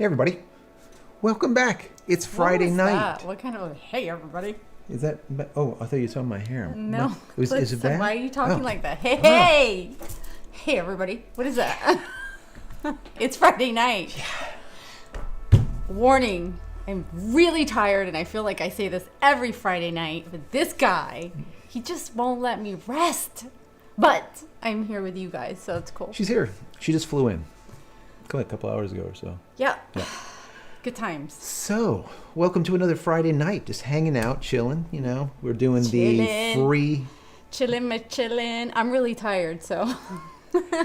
Hey everybody, welcome back. It's Friday night. That? What kind of hey everybody? Is that? Oh, I thought you saw my hair. No. Is it bad? Why are you talking like that? Hey, hey everybody. What is that? It's Friday night. Yeah. Warning. I'm really tired, and I feel like I say this every Friday night. But this guy, he just won't let me rest. But I'm here with you guys, so it's cool. She's here. She just flew in. A couple hours ago or so. Yeah. Good times. So, welcome to another Friday night. Just hanging out, chilling. You know, we're doing the free... Chillin'. I'm really tired, so...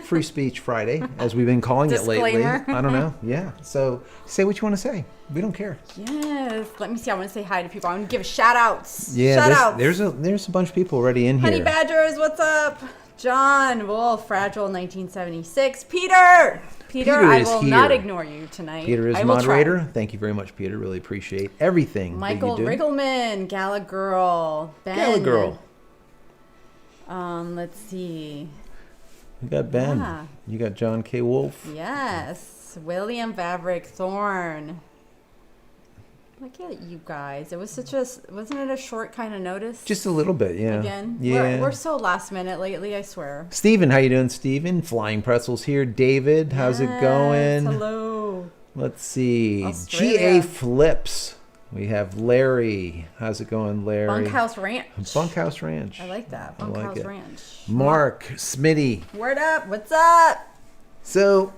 Free Speech Friday, as we've been calling it lately. I don't know. Yeah. So, say what you want to say. We don't care. Yes. Let me see. I want to say hi to people. I want to give shout-outs. Yeah. Shout-outs. There's a bunch of people already in here. Honey Badgers, what's up? John Wolf, Fragile 1976. Peter, I will not ignore you tonight. Peter is moderator. Try. Thank you very much, Peter. Really appreciate everything. Michael Riggleman, Gala Girl, Ben. Gala Girl. Let's see. You got Ben. Yeah. You got John K. Wolf. Yes. William Vavrick Thorne. Look at you guys. It was wasn't it a short kind of notice? Just a little bit, yeah. Again? Yeah. We're so last minute lately, I swear. Steven, how you doing, Steven? Flying Pretzels here. David, how's it going? Hello. Let's see. Australia. GA Flips. We have Larry. How's it going, Larry? Bunkhouse Ranch. Bunkhouse Ranch. I like that. Bunkhouse Ranch. Mark, Smitty. Word up. What's up? So,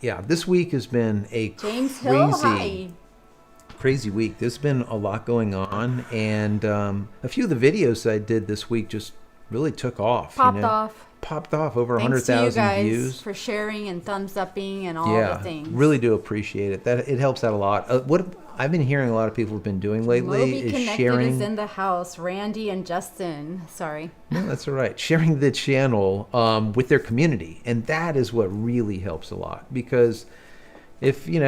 yeah, this week has been a crazy week. There's been a lot going on, and a few of the videos I did this week just really took off. Popped off over 100,000 views. For sharing and thumbs upping and all the things. Really do appreciate it. That it helps out a lot. What I've been hearing a lot of people have been doing lately Moobi is Connected sharing. Is in the house. Randy and Justin. Sorry. No, that's all right. Sharing the channel with their community, and that is what really helps a lot, because if you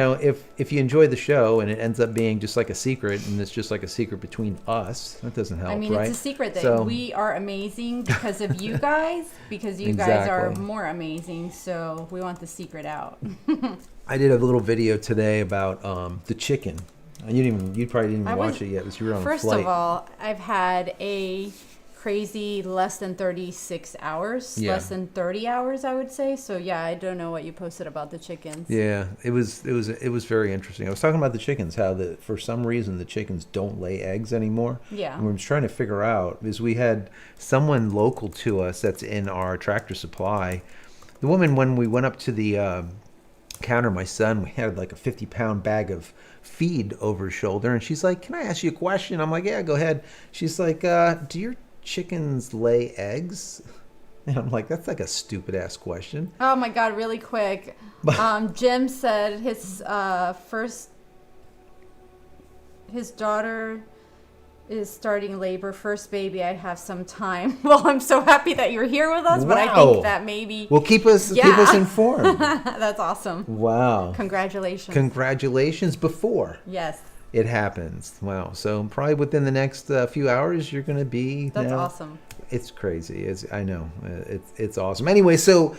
enjoy the show and it ends up being just like a secret, and it's just like a secret between us, that doesn't help. I mean, right? It's a secret that we are amazing because of you guys, because you guys are more amazing. So we want the secret out. I did a little video today about the chicken. You probably didn't even watch it yet because you were on a flight. First of all, I've had a crazy less than 36 hours, less than 30 hours, I would say. So yeah, I don't know what you posted about the chickens. Yeah, it was very interesting. I was talking about the chickens, how for some reason the chickens don't lay eggs anymore. Yeah. And we're trying to figure out, is we had someone local to us that's in our Tractor Supply. The woman, when we went up to the counter, my son, we had like a 50-pound bag of feed over his shoulder, and she's like, "Can I ask you a question?" I'm like, "Yeah, go ahead." She's like, "Do your chickens lay eggs?" And I'm like, that's like a stupid ass question. Oh my god, really quick. Jim said his daughter is starting labor, first baby. I have some time. Well, I'm so happy that you're here with us, but I think that maybe keep us informed. That's awesome. Wow. Congratulations before. Yes. It happens. Wow. So probably within the next few hours, you're going to be. That's awesome. It's crazy. I know. It's awesome. Anyway, so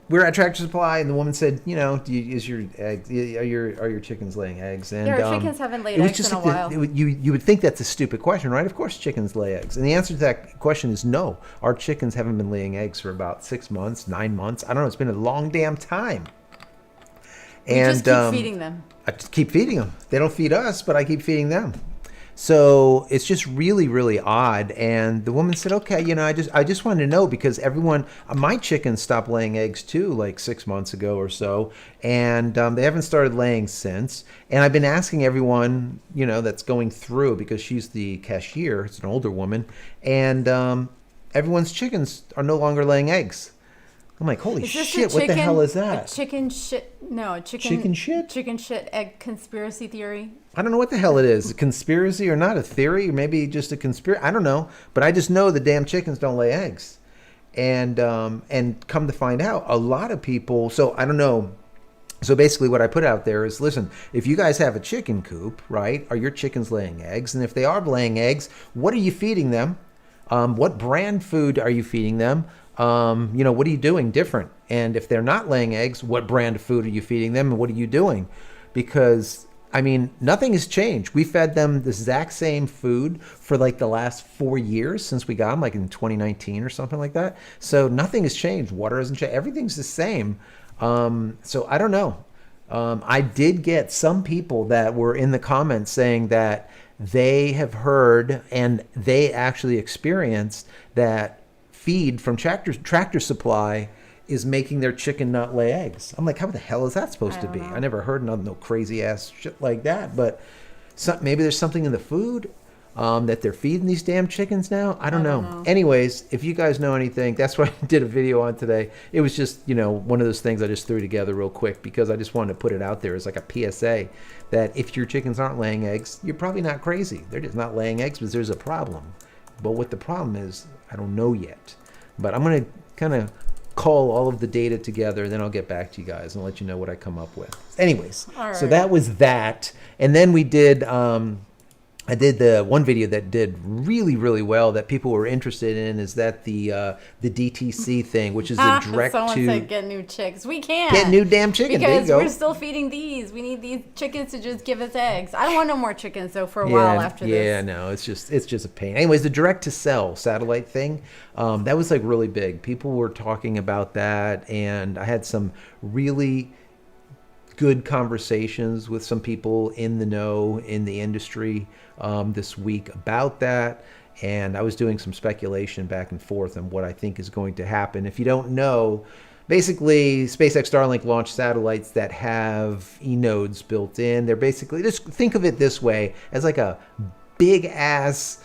we're at Tractor Supply, and the woman said, are your chickens laying eggs? And our chickens haven't laid eggs in a while. You would think that's a stupid question, right? Of course chickens lay eggs. And the answer to that question is no. Our chickens haven't been laying eggs for about 6 months, 9 months. I don't know. It's been a long damn time. And just keep feeding them. I just keep feeding them. They don't feed us, but I keep feeding them. So it's just really, really odd. And the woman said, "Okay, I just wanted to know, because my chickens stopped laying eggs too, like 6 months ago or so, and they haven't started laying since. And I've been asking everyone, that's going through, because she's the cashier. It's an older woman, and everyone's chickens are no longer laying eggs." I'm like, holy shit, what the hell is that? Chicken shit egg conspiracy theory. I don't know what the hell it is. A conspiracy or not, a theory, or maybe just a conspiracy. I don't know. But I just know the damn chickens don't lay eggs. And come to find out, a lot of people, so I don't know. So basically what I put out there is, listen, if you guys have a chicken coop, right, are your chickens laying eggs? And if they are laying eggs, what are you feeding them? What brand food are you feeding them? What are you doing different? And if they're not laying eggs, what brand of food are you feeding them, and what are you doing? because I mean, nothing has changed. We fed them the exact same food for like the last 4 years since we got them, like in 2019 or something like that. So nothing has changed. Water hasn't changed. Everything's the same. So I don't know. I did get some people that were in the comments saying that they have heard and they actually experienced that feed from Tractor Supply is making their chicken not lay eggs. I'm like, how the hell is that supposed to be? I never heard no crazy ass shit like that. But maybe there's something in the food that they're feeding these damn chickens now. I don't know. Anyways, if you guys know anything, that's what I did a video on today. It was just, one of those things I just threw together real quick because I just wanted to put it out there as like a PSA that if your chickens aren't laying eggs, you're probably not crazy. They're just not laying eggs because there's a problem. But what the problem is, I don't know yet. But I'm going to kind of call all of the data together, then I'll get back to you guys and let you know what I come up with. Anyways, so that was that. And then we did, I did the one video that did really, really well that people were interested in is that the DTC thing, which is the direct Someone to said get new chicks. We can't. Get new damn chicken. Because there you go. we're still feeding these. We need these chickens to just give us eggs. I don't want no more chickens though for a while after this. Yeah, no, it's just a pain. Anyways, the direct to sell satellite thing, that was like really big. People were talking about that, and I had some really good conversations with some people in the know in the industry this week about that, and I was doing some speculation back and forth on what I think is going to happen. If you don't know, basically SpaceX Starlink launched satellites that have e-nodes built in. They're basically, just think of it this way, as like a big ass,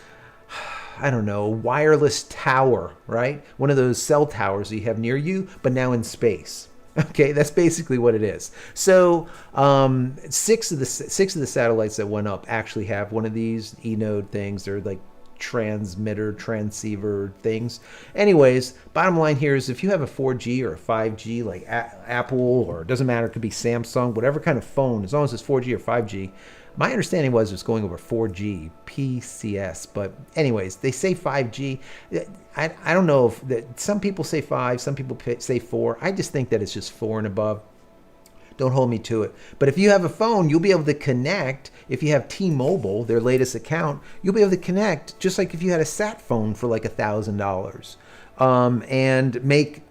I don't know, wireless tower, right? One of those cell towers that you have near you, but now in space. Okay, that's basically what it is. So 6 of the satellites that went up actually have one of these e-node things. They're like transceiver things. Anyways, bottom line here is if you have a 4G or a 5G, like Apple, or it doesn't matter, it could be Samsung, whatever kind of phone, as long as it's 4G or 5G. My understanding was it's going over 4G PCS, but anyways, they say 5G. I don't know if some people say 5, some people say 4. I just think that it's just 4 and above. Don't hold me to it. But if you have a phone, you'll be able to connect. If you have T-Mobile, their latest account, you'll be able to connect just like if you had a sat phone for like $1,000, and make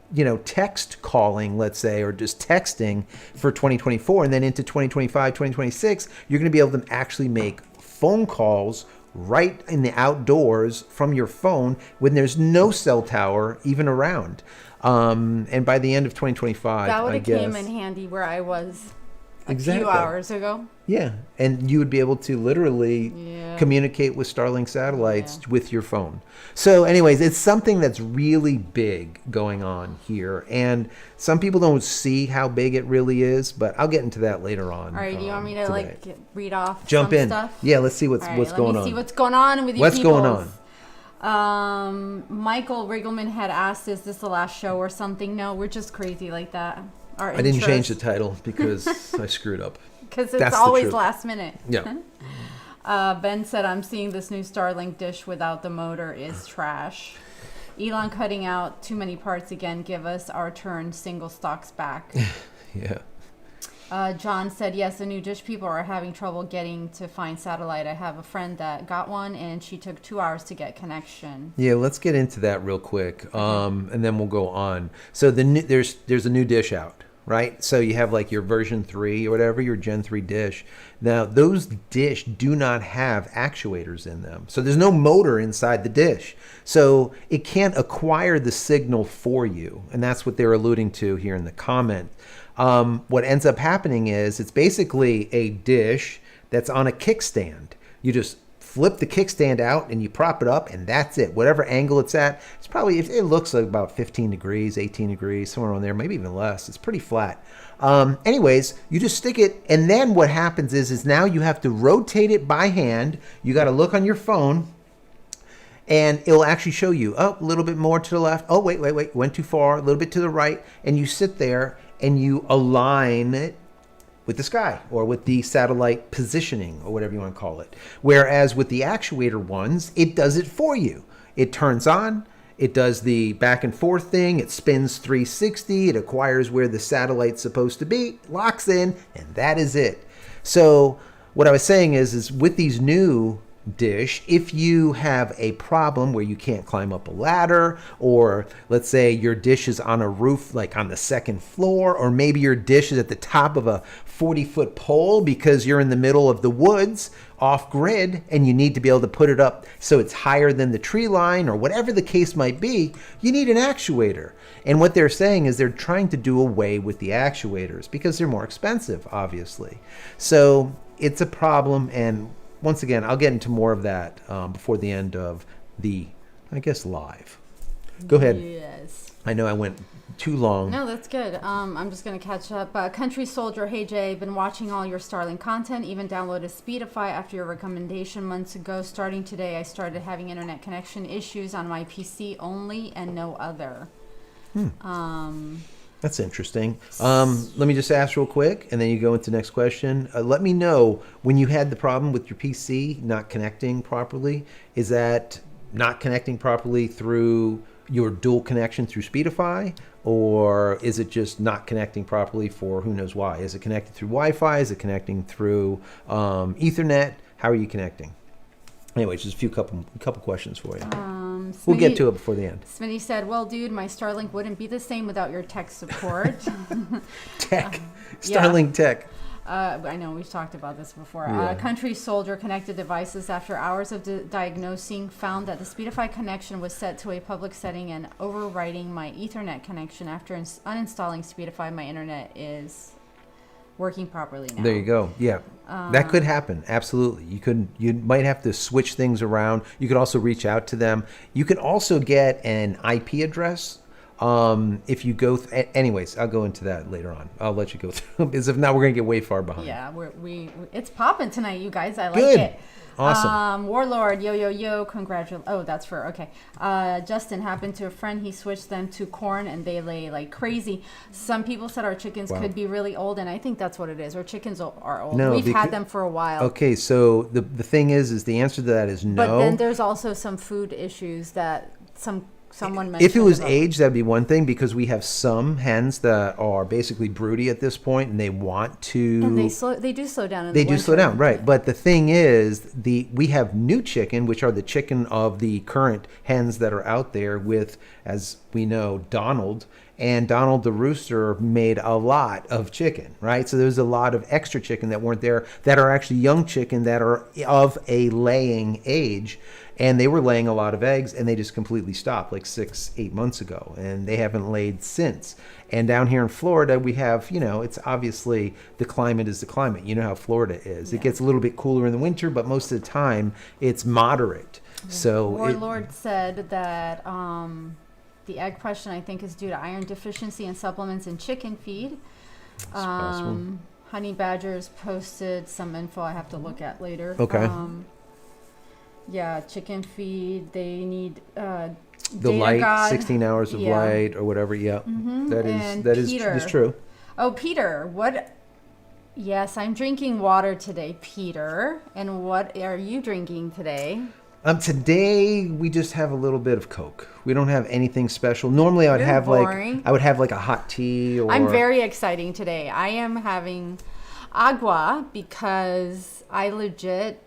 text calling, let's say, or just texting for 2024, and then into 2025, 2026, you're going to be able to actually make phone calls right in the outdoors from your phone when there's no cell tower even around. And by the end of 2025, that would I have guess, came in handy where I was a exactly. few hours ago. Yeah, and you would be able to literally communicate with Starlink satellites with your phone. So anyways, it's something that's really big going on here, and some people don't see how big it really is, but I'll get into that later on. All right, do you want me to today. read off Jump some in. stuff? Yeah, let's see what's going on. Let me see what's going on with you What's peoples. going on? Michael Riggleman had asked, is this the last show or something? No, we're just crazy like that. I didn't change the title because I screwed up. Because it's always last minute. Yeah. Ben said, I'm seeing this new Starlink dish without the motor is trash. Elon cutting out too many parts again. Give us our turn. Single stocks back. Yeah. John said, yes, the new dish people are having trouble getting to find satellite. I have a friend that got one, and she took 2 hours to get connection. Yeah, let's get into that real quick, and then we'll go on. So there's a new dish out, right? So you have like your version 3 or whatever, your Gen 3 dish. Now, those dish do not have actuators in them. So there's no motor inside the dish. So it can't acquire the signal for you. And that's what they're alluding to here in the comment. What ends up happening is it's basically a dish that's on a kickstand. You just flip the kickstand out and you prop it up, and that's it. Whatever angle it's at, it's probably, it looks like about 15 degrees, 18 degrees, somewhere on there, maybe even less. It's pretty flat. Anyways, you just stick it, and then what happens is now you have to rotate it by hand. You got to look on your phone, and it'll actually show you, a little bit more to the left. Oh, wait, went too far, a little bit to the right, and you sit there and you align it with the sky or with the satellite positioning or whatever you want to call it. Whereas with the actuator ones, it does it for you. It turns on, it does the back and forth thing, it spins 360, it acquires where the satellite's supposed to be, locks in, and that is it. So what I was saying is with these new dish, if you have a problem where you can't climb up a ladder, or let's say your dish is on a roof, like on the second floor, or maybe your dish is at the top of a 40-foot pole because you're in the middle of the woods off grid and you need to be able to put it up so it's higher than the tree line, or whatever the case might be, you need an actuator. And what they're saying is they're trying to do away with the actuators because they're more expensive, obviously. So it's a problem, and once again, I'll get into more of that before the end of the, I guess, live. Go ahead. Yes. I know I went too long. No, that's good. I'm just going to catch up. Country Soldier, hey Jay, been watching all your Starlink content, even downloaded Speedify after your recommendation months ago. Starting today, I started having internet connection issues on my PC only and no other. That's interesting. Let me just ask real quick, and then you go into the next question. Let me know when you had the problem with your PC not connecting properly. Is that not connecting properly through your dual connection through Speedify, or is it just not connecting properly for who knows why? Is it connected through Wi-Fi? Is it connecting through Ethernet? How are you connecting? Anyway, just a couple questions for you. We'll get to it before the end. Smitty said, well, dude, my Starlink wouldn't be the same without your tech support. Starlink tech. I know we've talked about this before. Yeah. Country Soldier connected devices after hours of diagnosing found that the Speedify connection was set to a public setting and overwriting my Ethernet connection. After uninstalling Speedify, my internet is working properly now. There you go. Yeah, that could happen. Absolutely. You might have to switch things around. You could also reach out to them. You can also get an IP address. If you go, anyways, I'll go into that later on. I'll let you go through, because if not, we're gonna get way far behind. Yeah, it's popping tonight, you guys. I like Good. it. Awesome. Warlord, yo, congratulations. Oh, that's for, okay. Justin happened to a friend. He switched them to corn and they lay like crazy. Some people said our chickens could be really old, and I think that's what it is. Our chickens are old. No, We've had them for a while. Okay, so the thing is the answer to that is no. But then there's also some food issues that someone mentioned. If it was age, that'd be one thing, because we have some hens that are basically broody at this point, and they want to. And they do slow down. They do slow down, right? But the thing is, we have new chicken, which are the chicken of the current hens that are out there with, as we know, Donald. And Donald the rooster made a lot of chicken, right? So there's a lot of extra chicken that weren't there, that are actually young chicken that are of a laying age. And they were laying a lot of eggs, and they just completely stopped like 6-8 months ago. And they haven't laid since. And down here in Florida, we have, it's obviously the climate is the climate. You know how Florida is. Yeah. It gets a little bit cooler in the winter, but most of the time it's moderate. Yeah. So Warlord said that the egg question, I think, is due to iron deficiency and supplements in chicken feed. It's possible. Honey Badgers posted some info I have to look at later. Okay. Yeah, chicken feed. They need the light, God. 16 hours of light or whatever. Yeah, that is true. Oh, Peter, what? Yes, I'm drinking water today, Peter. And what are you drinking today? Today we just have a little bit of Coke. We don't have anything special. Normally I would have like a hot tea. Or I'm very exciting today. I am having agua because I legit.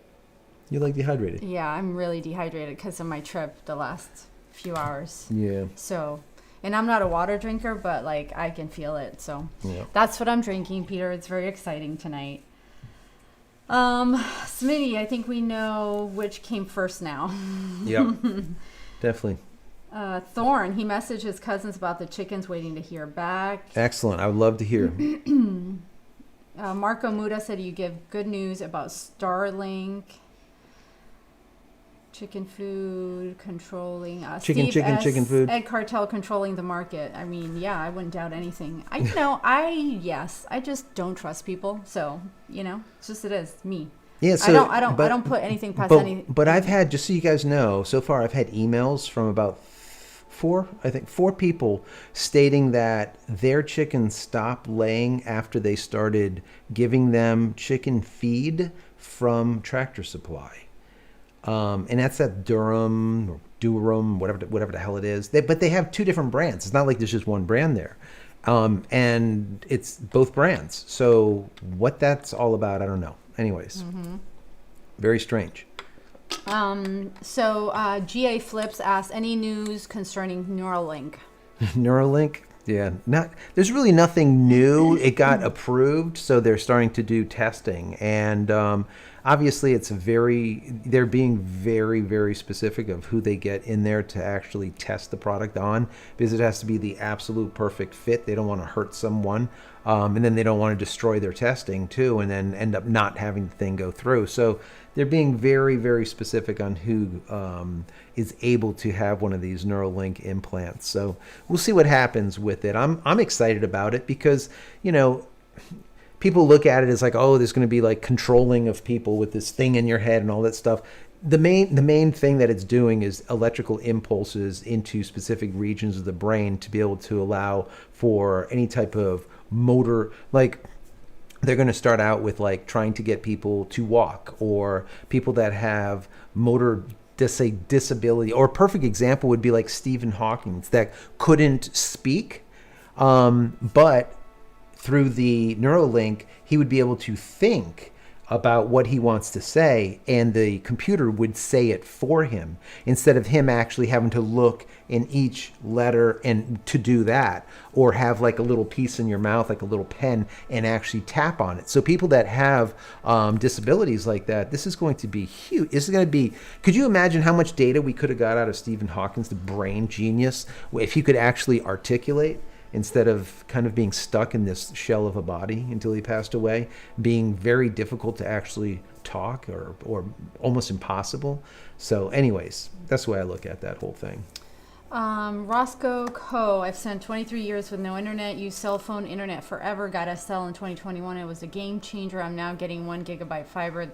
You like dehydrated? Yeah, I'm really dehydrated because of my trip the last few hours. Yeah. So, and I'm not a water drinker, but like I can feel it. So that's what I'm drinking, Peter. It's very exciting tonight. Smitty, I think we know which came first now. Yep. Definitely. Thorn, he messaged his cousins about the chickens, waiting to hear back. Excellent. I would love to hear. Marco Muda said you give good news about Starlink. Chicken food controlling chicken food. Egg cartel controlling the market. I mean, yeah, I wouldn't doubt anything. I just don't trust people. So it's just it is me. Yeah, so I don't put anything past anything. But I've had, just so you guys know, so far I've had emails from about four people stating that their chickens stopped laying after they started giving them chicken feed from Tractor Supply. And that's at Durham, whatever the hell it is. But they have two different brands. It's not like there's just one brand there. And it's both brands. So what that's all about, I don't know. Anyways, very strange. GA Flips asks, any news concerning Neuralink? Neuralink, yeah, there's really nothing new. It got approved, so they're starting to do testing, and obviously they're being very, very specific of who they get in there to actually test the product on, because it has to be the absolute perfect fit. They don't want to hurt someone, and then they don't want to destroy their testing too, and then end up not having the thing go through. So they're being very, very specific on who is able to have one of these Neuralink implants. So we'll see what happens with it. I'm excited about it because, people look at it as like, oh, there's going to be like controlling of people with this thing in your head and all that stuff. The main thing that it's doing is electrical impulses into specific regions of the brain to be able to allow for any type of motor, like they're going to start out with like trying to get people to walk, or people that have motor disability. Or a perfect example would be like Stephen Hawking, that couldn't speak, but through the Neuralink, he would be able to think about what he wants to say, and the computer would say it for him instead of him actually having to look in each letter and to do that, or have like a little piece in your mouth, like a little pen, and actually tap on it. So people that have disabilities like that, this is going to be huge. This is going to be, could you imagine how much data we could have got out of Stephen Hawking's, the brain genius, if he could actually articulate, instead of kind of being stuck in this shell of a body until he passed away, being very difficult to actually talk, or almost impossible. So anyways, that's the way I look at that whole thing. Roscoe Coe, I've spent 23 years with no internet, used cell phone internet forever, got SL in 2021. It was a game changer. I'm now getting 1 gigabyte fiber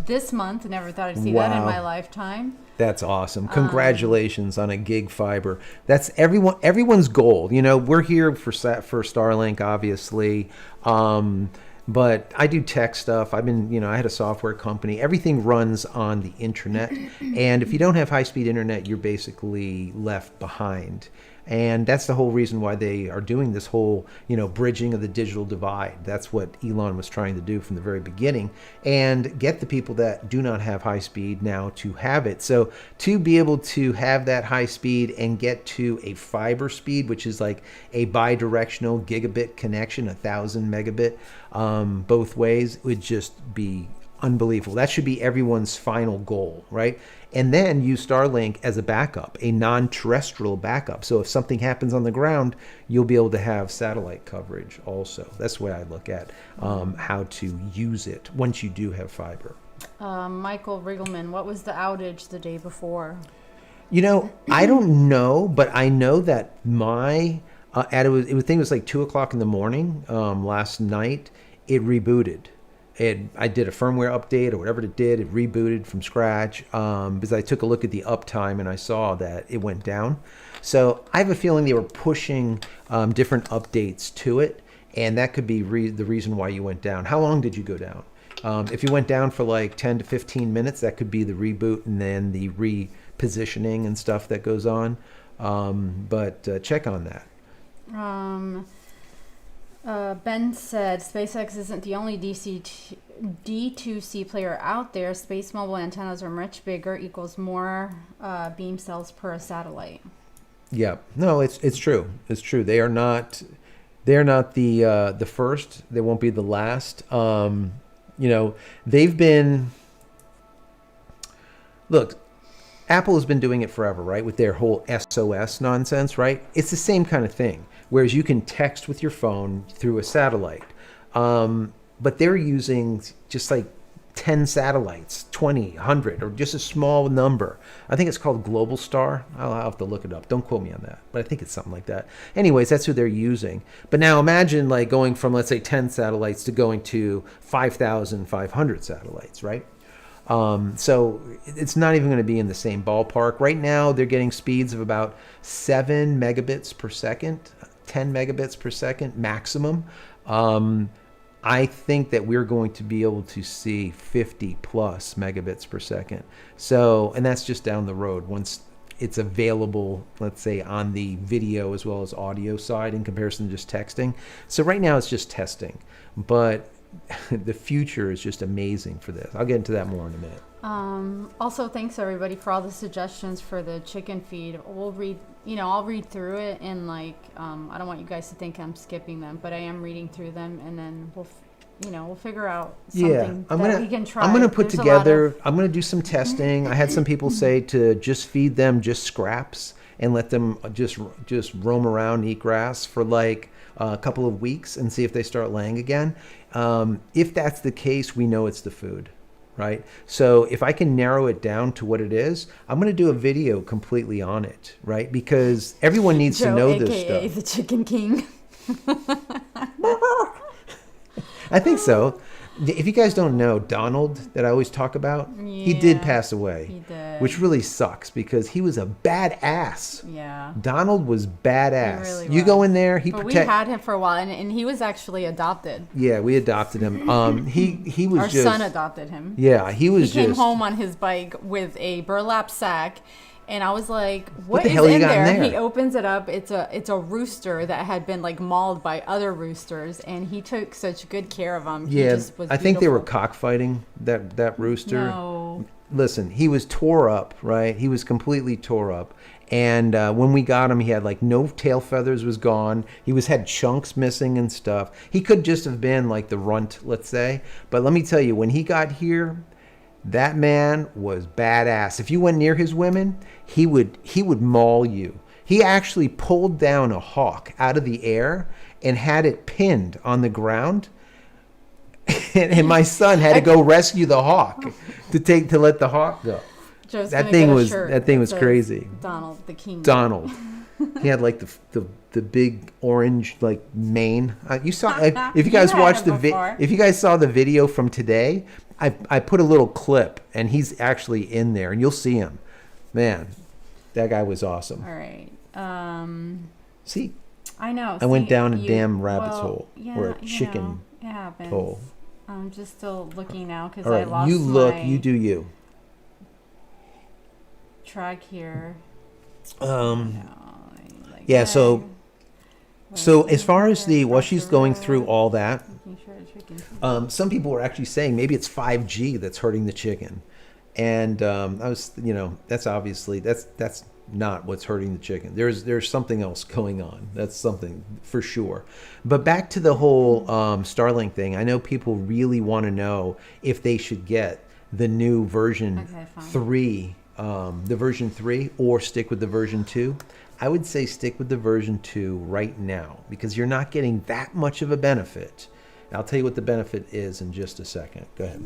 this month. Never thought I'd see that in my lifetime. That's awesome. Congratulations on a gig fiber. That's everyone's goal. We're here for Starlink, obviously. But I do tech stuff. I had a software company. Everything runs on the internet. And if you don't have high-speed internet, you're basically left behind. And that's the whole reason why they are doing this whole, bridging of the digital divide. That's what Elon was trying to do from the very beginning, and get the people that do not have high speed now to have it. So to be able to have that high speed and get to a fiber speed, which is like a bi-directional gigabit connection, 1,000 megabit both ways, would just be unbelievable. That should be everyone's final goal, right? And then use Starlink as a backup, a non-terrestrial backup. So if something happens on the ground, you'll be able to have satellite coverage also. That's the way I look at how to use it once you do have fiber. Michael Riggleman, what was the outage the day before? I don't know, but I know that I think it was like 2 o'clock in the morning last night, it rebooted. I did a firmware update or whatever it did. It rebooted from scratch because I took a look at the uptime and I saw that it went down. So I have a feeling they were pushing different updates to it, and that could be the reason why you went down. How long did you go down? If you went down for like 10 to 15 minutes, that could be the reboot and then the repositioning and stuff that goes on. But check on that. Ben said SpaceX isn't the only D2C player out there. Space mobile antennas are much bigger, equals more beam cells per satellite. Yeah, no, it's true. It's true. They're not the first. They won't be the last. They've been. Look, Apple has been doing it forever, right? With their whole SOS nonsense, right? It's the same kind of thing. Whereas you can text with your phone through a satellite. But they're using just like 10 satellites, 20, 100, or just a small number. I think it's called Global Star. I'll have to look it up. Don't quote me on that, but I think it's something like that. Anyways, that's who they're using. But now imagine like going from, let's say, 10 satellites to going to 5,500 satellites, right? So it's not even going to be in the same ballpark. Right now, they're getting speeds of about 7 megabits per second, 10 megabits per second maximum. I think that we're going to be able to see 50 plus megabits per second. So, and that's just down the road once it's available, let's say, on the video as well as audio side in comparison to just texting. So right now it's just testing, but the future is just amazing for this. I'll get into that more in a minute. Also, thanks everybody for all the suggestions for the chicken feed. We'll read, I'll read through it, and I don't want you guys to think I'm skipping them, but I am reading through them, and then we'll figure out something we can try. I'm gonna put together. I'm gonna do some testing. I had some people say to just feed them just scraps and let them just roam around, eat grass for like a couple of weeks and see if they start laying again. If that's the case, we know it's the food, right? So if I can narrow it down to what it is, I'm going to do a video completely on it, right? Because everyone needs to know this stuff. AKA the Chicken King. I think so. If you guys don't know, Donald, that I always talk about, he did pass away. He did. Which really sucks because he was a badass. Yeah. Donald was badass. He really you was. Go in there, we had him for a while, and he was actually adopted. Yeah, we adopted him. He was Our son adopted him. Yeah, he came home on his bike with a burlap sack. And I was like, what the is hell you in got in there? there? He opens it up. It's a rooster that had been like mauled by other roosters, and he took such good care of him. Yeah, he just was I think they were beautiful. cockfighting that rooster. No. Listen, he was tore up, right? He was completely tore up. And when we got him, he had like no tail feathers was gone. He had chunks missing and stuff. He could just have been like the runt, let's say. But let me tell you, when he got here, that man was badass. If you went near his women, he would maul you. He actually pulled down a hawk out of the air and had it pinned on the ground. and my son had to go rescue the hawk to let the hawk go. That thing was crazy. Donald the King. Donald. He had like the big orange like mane. You saw if you guys watched if you guys saw the video from today, I put a little clip and he's actually in there and you'll see him. Man, that guy was awesome. All right. See? I know. I went down a damn rabbit's hole or a chicken hole. I'm just still looking now because right, I lost you do you. Track here. Yeah, so as far as while she's going through all that, some people are actually saying maybe it's 5G that's hurting the chicken. And I was, that's obviously, that's not what's hurting the chicken. There's something else going on. That's something for sure. But back to the whole Starlink thing, I know people really want to know if they should get the new version 3, the version 3, or stick with the version 2. I would say stick with the version 2 right now because you're not getting that much of a benefit. I'll tell you what the benefit is in just a second. Go ahead.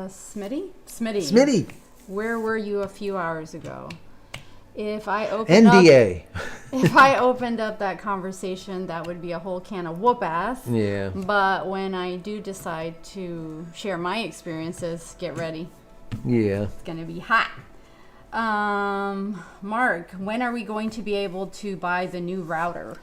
Smitty. Where were you a few hours ago? If I opened NDA. If I opened up that conversation, that would be a whole can of whoop ass. Yeah. But when I do decide to share my experiences, get ready. Yeah. It's gonna be hot. Mark, when are we going to be able to buy the new router?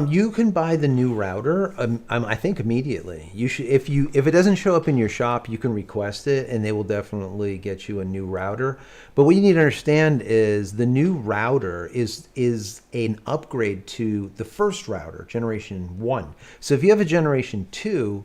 You can buy the new router. I think immediately. You should, if it doesn't show up in your shop, you can request it, and they will definitely get you a new router. But what you need to understand is the new router is an upgrade to the first router, Generation 1. So if you have a Generation 2,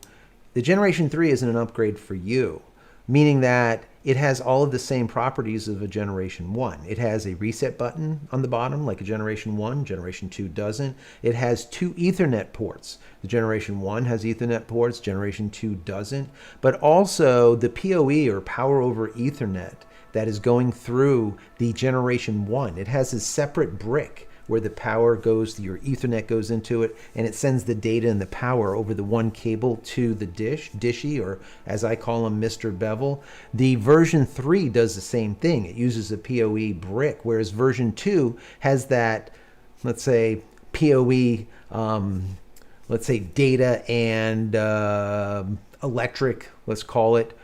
the Generation 3 isn't an upgrade for you, meaning that it has all of the same properties of a Generation 1. It has a reset button on the bottom like a Generation 1. Generation 2 doesn't. It has 2 Ethernet ports. The Generation 1 has Ethernet ports. Generation 2 doesn't. But also the PoE, or Power over Ethernet, that is going through the Generation 1. It has a separate brick where the power goes, your Ethernet goes into it, and it sends the data and the power over the one cable to the dishy, or as I call him, Mr. Bevel. The version 3 does the same thing. It uses a PoE brick, whereas version 2 has that, let's say, PoE, let's say data and electric, let's call it,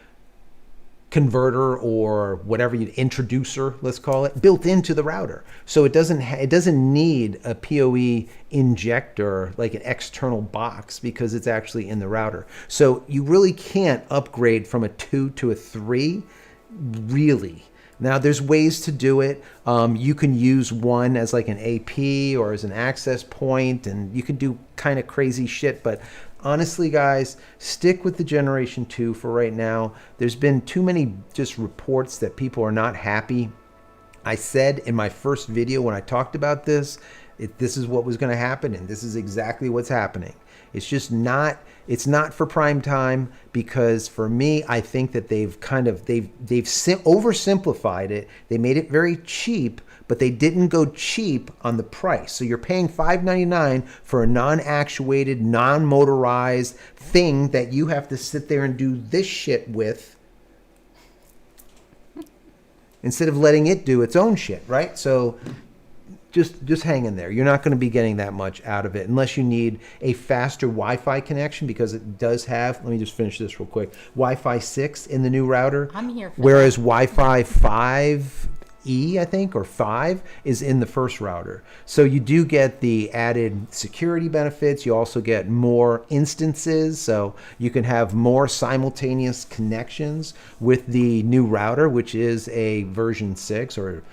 converter or whatever introducer, let's call it, built into the router. So it doesn't need a PoE injector like an external box because it's actually in the router. So you really can't upgrade from a 2 to a 3, really, Now, there's ways to do it. You can use one as like an AP or as an access point, and you can do kind of crazy shit. But honestly, guys, stick with the Generation 2 for right now. There's been too many just reports that people are not happy. I said in my first video when I talked about this, this is what was going to happen, and this is exactly what's happening. It's just not, it's not for prime time, because for me, I think that they've oversimplified it. They made it very cheap, but they didn't go cheap on the price. So you're paying $5.99 for a non-actuated, non-motorized thing that you have to sit there and do this shit with, instead of letting it do its own shit, right? So just hang in there. You're not going to be getting that much out of it unless you need a faster Wi-Fi connection, because it does have, let me just finish this real quick, Wi-Fi 6 in the new router. I'm here for whereas that. Wi-Fi 5E, I think, or 5 is in the first router. So you do get the added security benefits. You also get more instances, so you can have more simultaneous connections with the new router, which is a version 6 or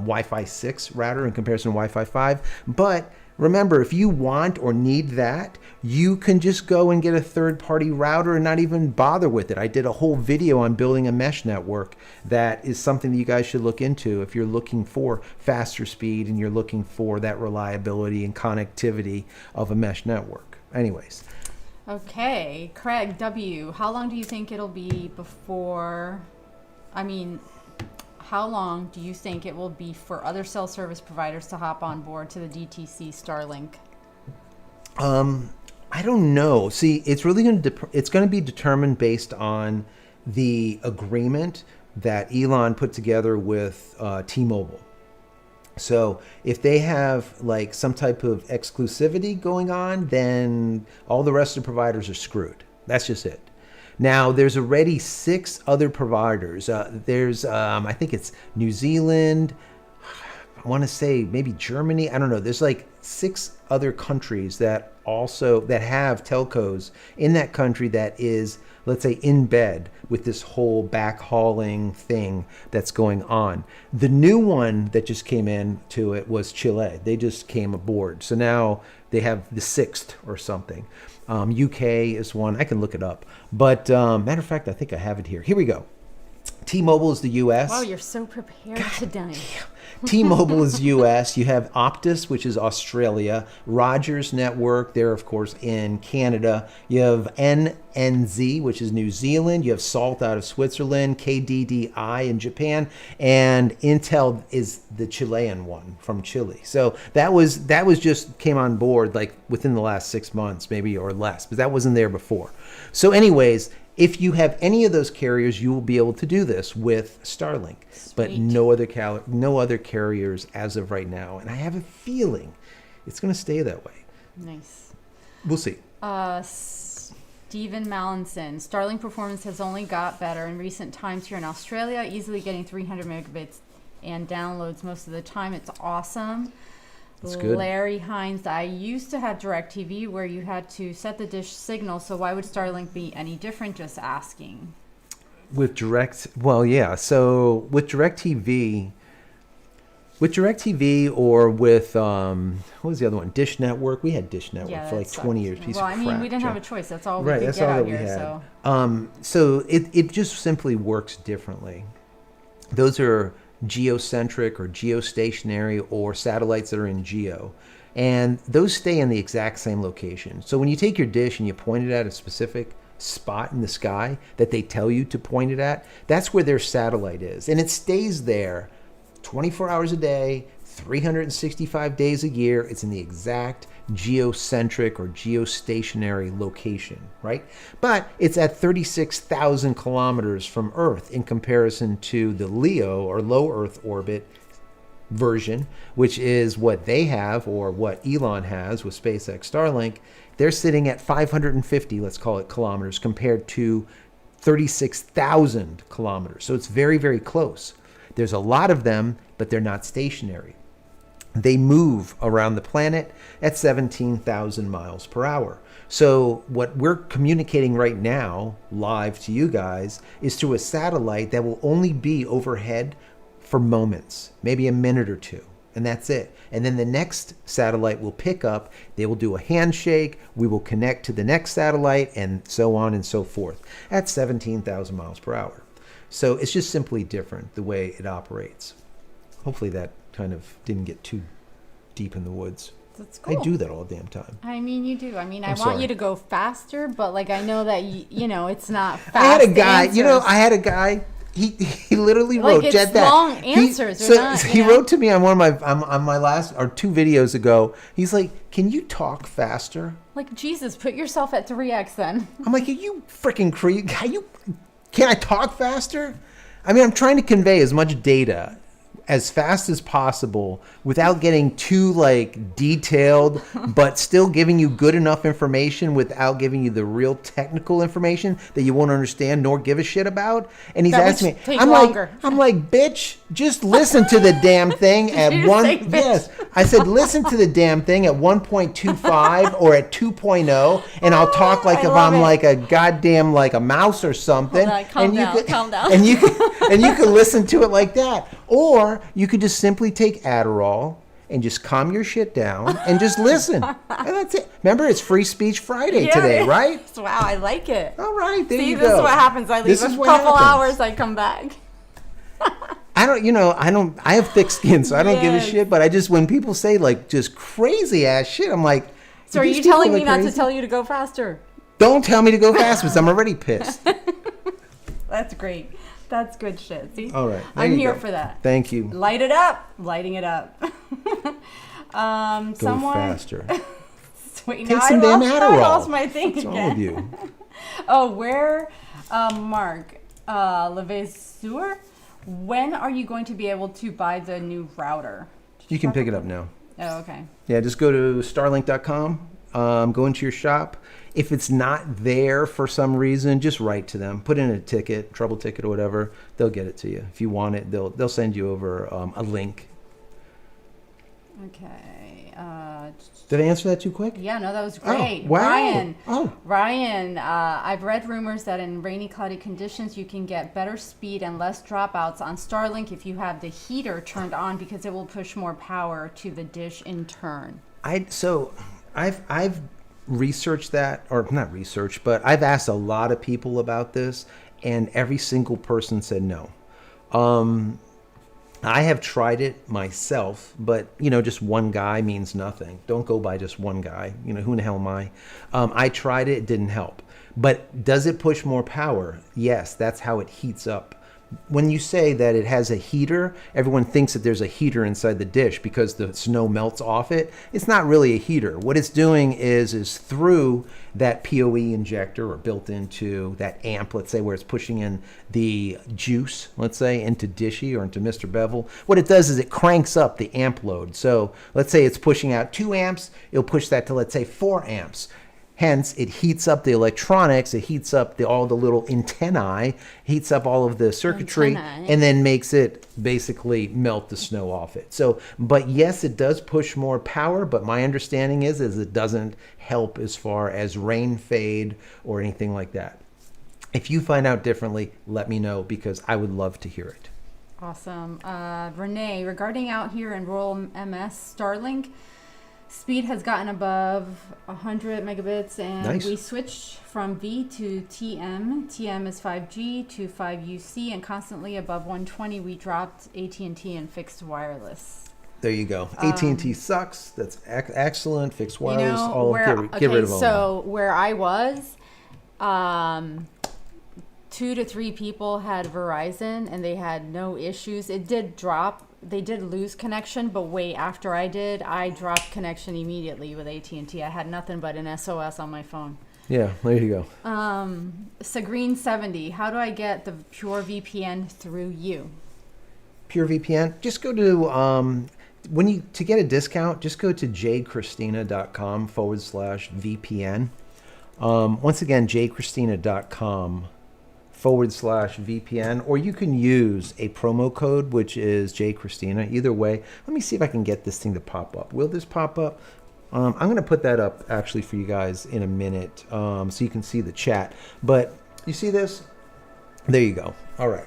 Wi-Fi 6 router in comparison to Wi-Fi 5. But remember, if you want or need that, you can just go and get a third-party router and not even bother with it. I did a whole video on building a mesh network. That is something that you guys should look into if you're looking for faster speed and you're looking for that reliability and connectivity of a mesh network. Anyways. Okay, Craig W., how long do you think it'll be before, how long do you think it will be for other cell service providers to hop on board to the DTC Starlink? I don't know. See, it's really going to be determined based on the agreement that Elon put together with T-Mobile. So if they have like some type of exclusivity going on, then all the rest of the providers are screwed. That's just it. Now, there's already 6 other providers. There's, I think it's New Zealand, I want to say maybe Germany. I don't know. There's like 6 other countries that have telcos in that country that is, let's say, in bed with this whole backhauling thing that's going on. The new one that just came in to it was Chile. They just came aboard. So now they have the 6th or something. UK is one. I can look it up. But matter of fact, I think I have it here. Here we go. T-Mobile is the U.S. Wow, you're so prepared today. T-Mobile is U.S. You have Optus, which is Australia. Rogers Network, they're, of course, in Canada. You have NNZ, which is New Zealand. You have Salt out of Switzerland, KDDI in Japan, and Intel is the Chilean one from Chile. So that was just came on board like within the last 6 months, maybe, or less, but that wasn't there before. So anyways, if you have any of those carriers, you will be able to do this with Starlink. Sweet. But no other carriers as of right now. And I have a feeling it's going to stay that way. Nice. We'll see. Stephen Mallinson. Starlink performance has only got better in recent times here in Australia, easily getting 300 megabits and downloads most of the time. It's awesome. That's good. Larry Hines, I used to have DirecTV where you had to set the dish signal, so why would Starlink be any different? Just asking. With DirecTV or with what was the other one? Dish Network. We had Dish Network for like 20 years. We didn't have a choice. That's all we could that's get all out that we here. had. So it just simply works differently. Those are geocentric or geostationary or satellites that are in geo, and those stay in the exact same location. So when you take your dish and you point it at a specific spot in the sky that they tell you to point it at, that's where their satellite is, and it stays there 24 hours a day, 365 days a year. It's in the exact geocentric or geostationary location, right? But it's at 36,000 kilometers from Earth in comparison to the LEO or low Earth orbit version, which is what they have or what Elon has with SpaceX Starlink. They're sitting at 550, let's call it, kilometers compared to 36,000 kilometers. So it's very, very close. There's a lot of them, but they're not stationary. they move around the planet at 17,000 miles per hour. So what we're communicating right now, live to you guys, is through a satellite that will only be overhead for moments, maybe a minute or two, and that's it. And then the next satellite will pick up, they will do a handshake, we will connect to the next satellite, and so on and so forth at 17,000 miles per hour. So it's just simply different the way it operates. Hopefully that kind of didn't get too deep in the woods. That's cool. I do that all the damn time. I mean, you do. I mean, I want sorry. you to go faster, but like I know that you know it's not fast. I had a guy, answers. I had a guy. He literally Like, wrote it's Jet that. long answers, He, they're not, he you know? wrote to me on one of my on my last or 2 videos ago. He's like, "Can you talk faster?" Like Jesus, put yourself at 3x then. I'm like, "Are you freaking crazy? Can I talk faster?" I mean, I'm trying to convey as much data as fast as possible without getting too like detailed, but still giving you good enough information without giving you the real technical information that you won't understand nor give a shit about. And he's That would asking me, take I'm longer. like, bitch, just listen to the damn thing at you just say bitch? Yes, I said, listen to the damn thing at 1.25 or at 2.0, and I'll talk like I if love I'm it. like a goddamn like a mouse or something. Hold on, calm down, calm down. And you can listen to it like that. Or you could just simply take Adderall and just calm your shit down and just listen. And that's it. Remember, it's Free Speech Friday today, Yeah. right? Wow, I like it. All right, there See, you this go. is what happens. I leave This a is what couple happens. hours, I come back. I have thick skin, so I don't give a Yes. shit. But I just, when people say like just crazy ass shit, I'm like, So are these you people telling me not to crazy? tell you to go faster? Don't tell me to go fast because I'm already pissed. That's great. That's good shit. See? All right, there I'm you here go. for that. Thank you. Light it up. Lighting it up. Go Someone. faster. Wait, Take now some damn I Adderall. lost my thing What's again. wrong with you? Oh, where, Mark, Levasseur, when are you going to be able to buy the new router? You can pick it up now. Oh, okay. Yeah, just go to Starlinkcom, go into your shop. If it's not there for some reason, just write to them. Put in a ticket, trouble ticket or whatever. They'll get it to you. If you want it, they'll send you over a link. Okay. Did I answer that too quick? Yeah, no, that was great. Oh, wow. Ryan, I've read rumors that in rainy, cloudy conditions, you can get better speed and less dropouts on Starlink if you have the heater turned on because it will push more power to the dish in turn. I've researched that, or not researched, but I've asked a lot of people about this, and every single person said no. I have tried it myself, but just one guy means nothing. Don't go by just one guy. Who in the hell am I? I tried it, it didn't help. But does it push more power? Yes, that's how it heats up. When you say that it has a heater, everyone thinks that there's a heater inside the dish because the snow melts off it. It's not really a heater. What it's doing is through that PoE injector or built into that amp, let's say, where it's pushing in the juice, let's say, into Dishy or into Mr. Bevel. What it does is it cranks up the amp load. So let's say it's pushing out 2 amps, it'll push that to, let's say, 4 amps. Hence, it heats up the electronics, it heats up all the little antennae, heats up all of the circuitry, Antennae. and then makes it basically melt the snow off it. So, but yes, it does push more power, but my understanding is it doesn't help as far as rain fade or anything like that. If you find out differently, let me know because I would love to hear it. Awesome. Renee, regarding out here in rural MS, Starlink, speed has gotten above 100 megabits, and Nice. we switched from V to TM. TM is 5G to 5UC, and constantly above 120, we dropped AT&T and fixed wireless. There you go. AT&T sucks. That's excellent. Fixed wireless. Get rid of all. So where I was, 2 to 3 people had Verizon, and they had no issues. It did drop. They did lose connection, but way after I did, I dropped connection immediately with AT&T. I had nothing but an SOS on my phone. Yeah, there you go. Sagreen70, how do I get the Pure VPN through you? Pure VPN. Just go to to get a discount, just go to JCristina.com/VPN. Once again, JCristina.com/VPN. /VPN, or you can use a promo code, which is JCristina. Either way, let me see if I can get this thing to pop up. Will this pop up? I'm going to put that up actually for you guys in a minute, so you can see the chat. But you see this? There you go. All right.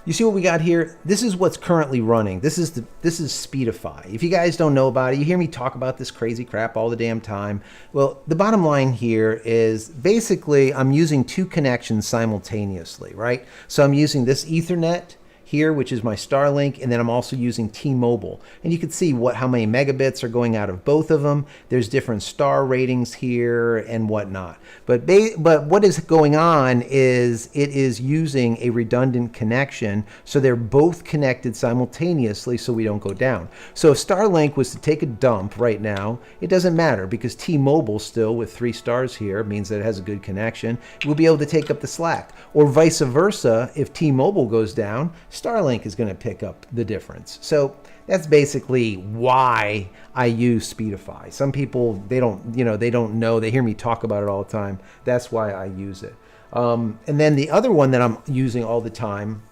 You see what we got here? This is what's currently running. This is Speedify. If you guys don't know about it, you hear me talk about this crazy crap all the damn time. Well, the bottom line here is basically I'm using 2 connections simultaneously, right? So I'm using this Ethernet here, which is my Starlink, and then I'm also using T-Mobile. And you can see how many megabits are going out of both of them. There's different star ratings here and whatnot. But what is going on is it is using a redundant connection, so they're both connected simultaneously so we don't go down. So if Starlink was to take a dump right now, it doesn't matter because T-Mobile still with 3 stars here means that it has a good connection. We'll be able to take up the slack. Or vice versa, if T-Mobile goes down, Starlink is going to pick up the difference. So that's basically why I use Speedify. Some people, they don't know. They hear me talk about it all the time. That's why I use it. And then the other one that I'm using all the time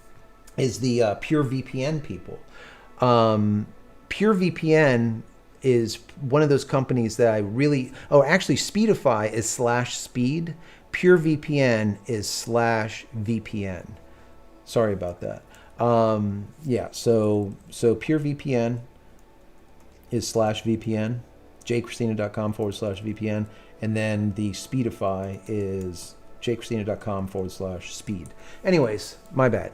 is the Pure VPN people. Pure VPN is one of those companies that I really, actually Speedify is /speed. Pure VPN is /VPN. Sorry about that. Yeah, so Pure VPN is /VPN, JCristina.com /VPN, and then the Speedify is JCristina.com /speed. Anyways, my bad.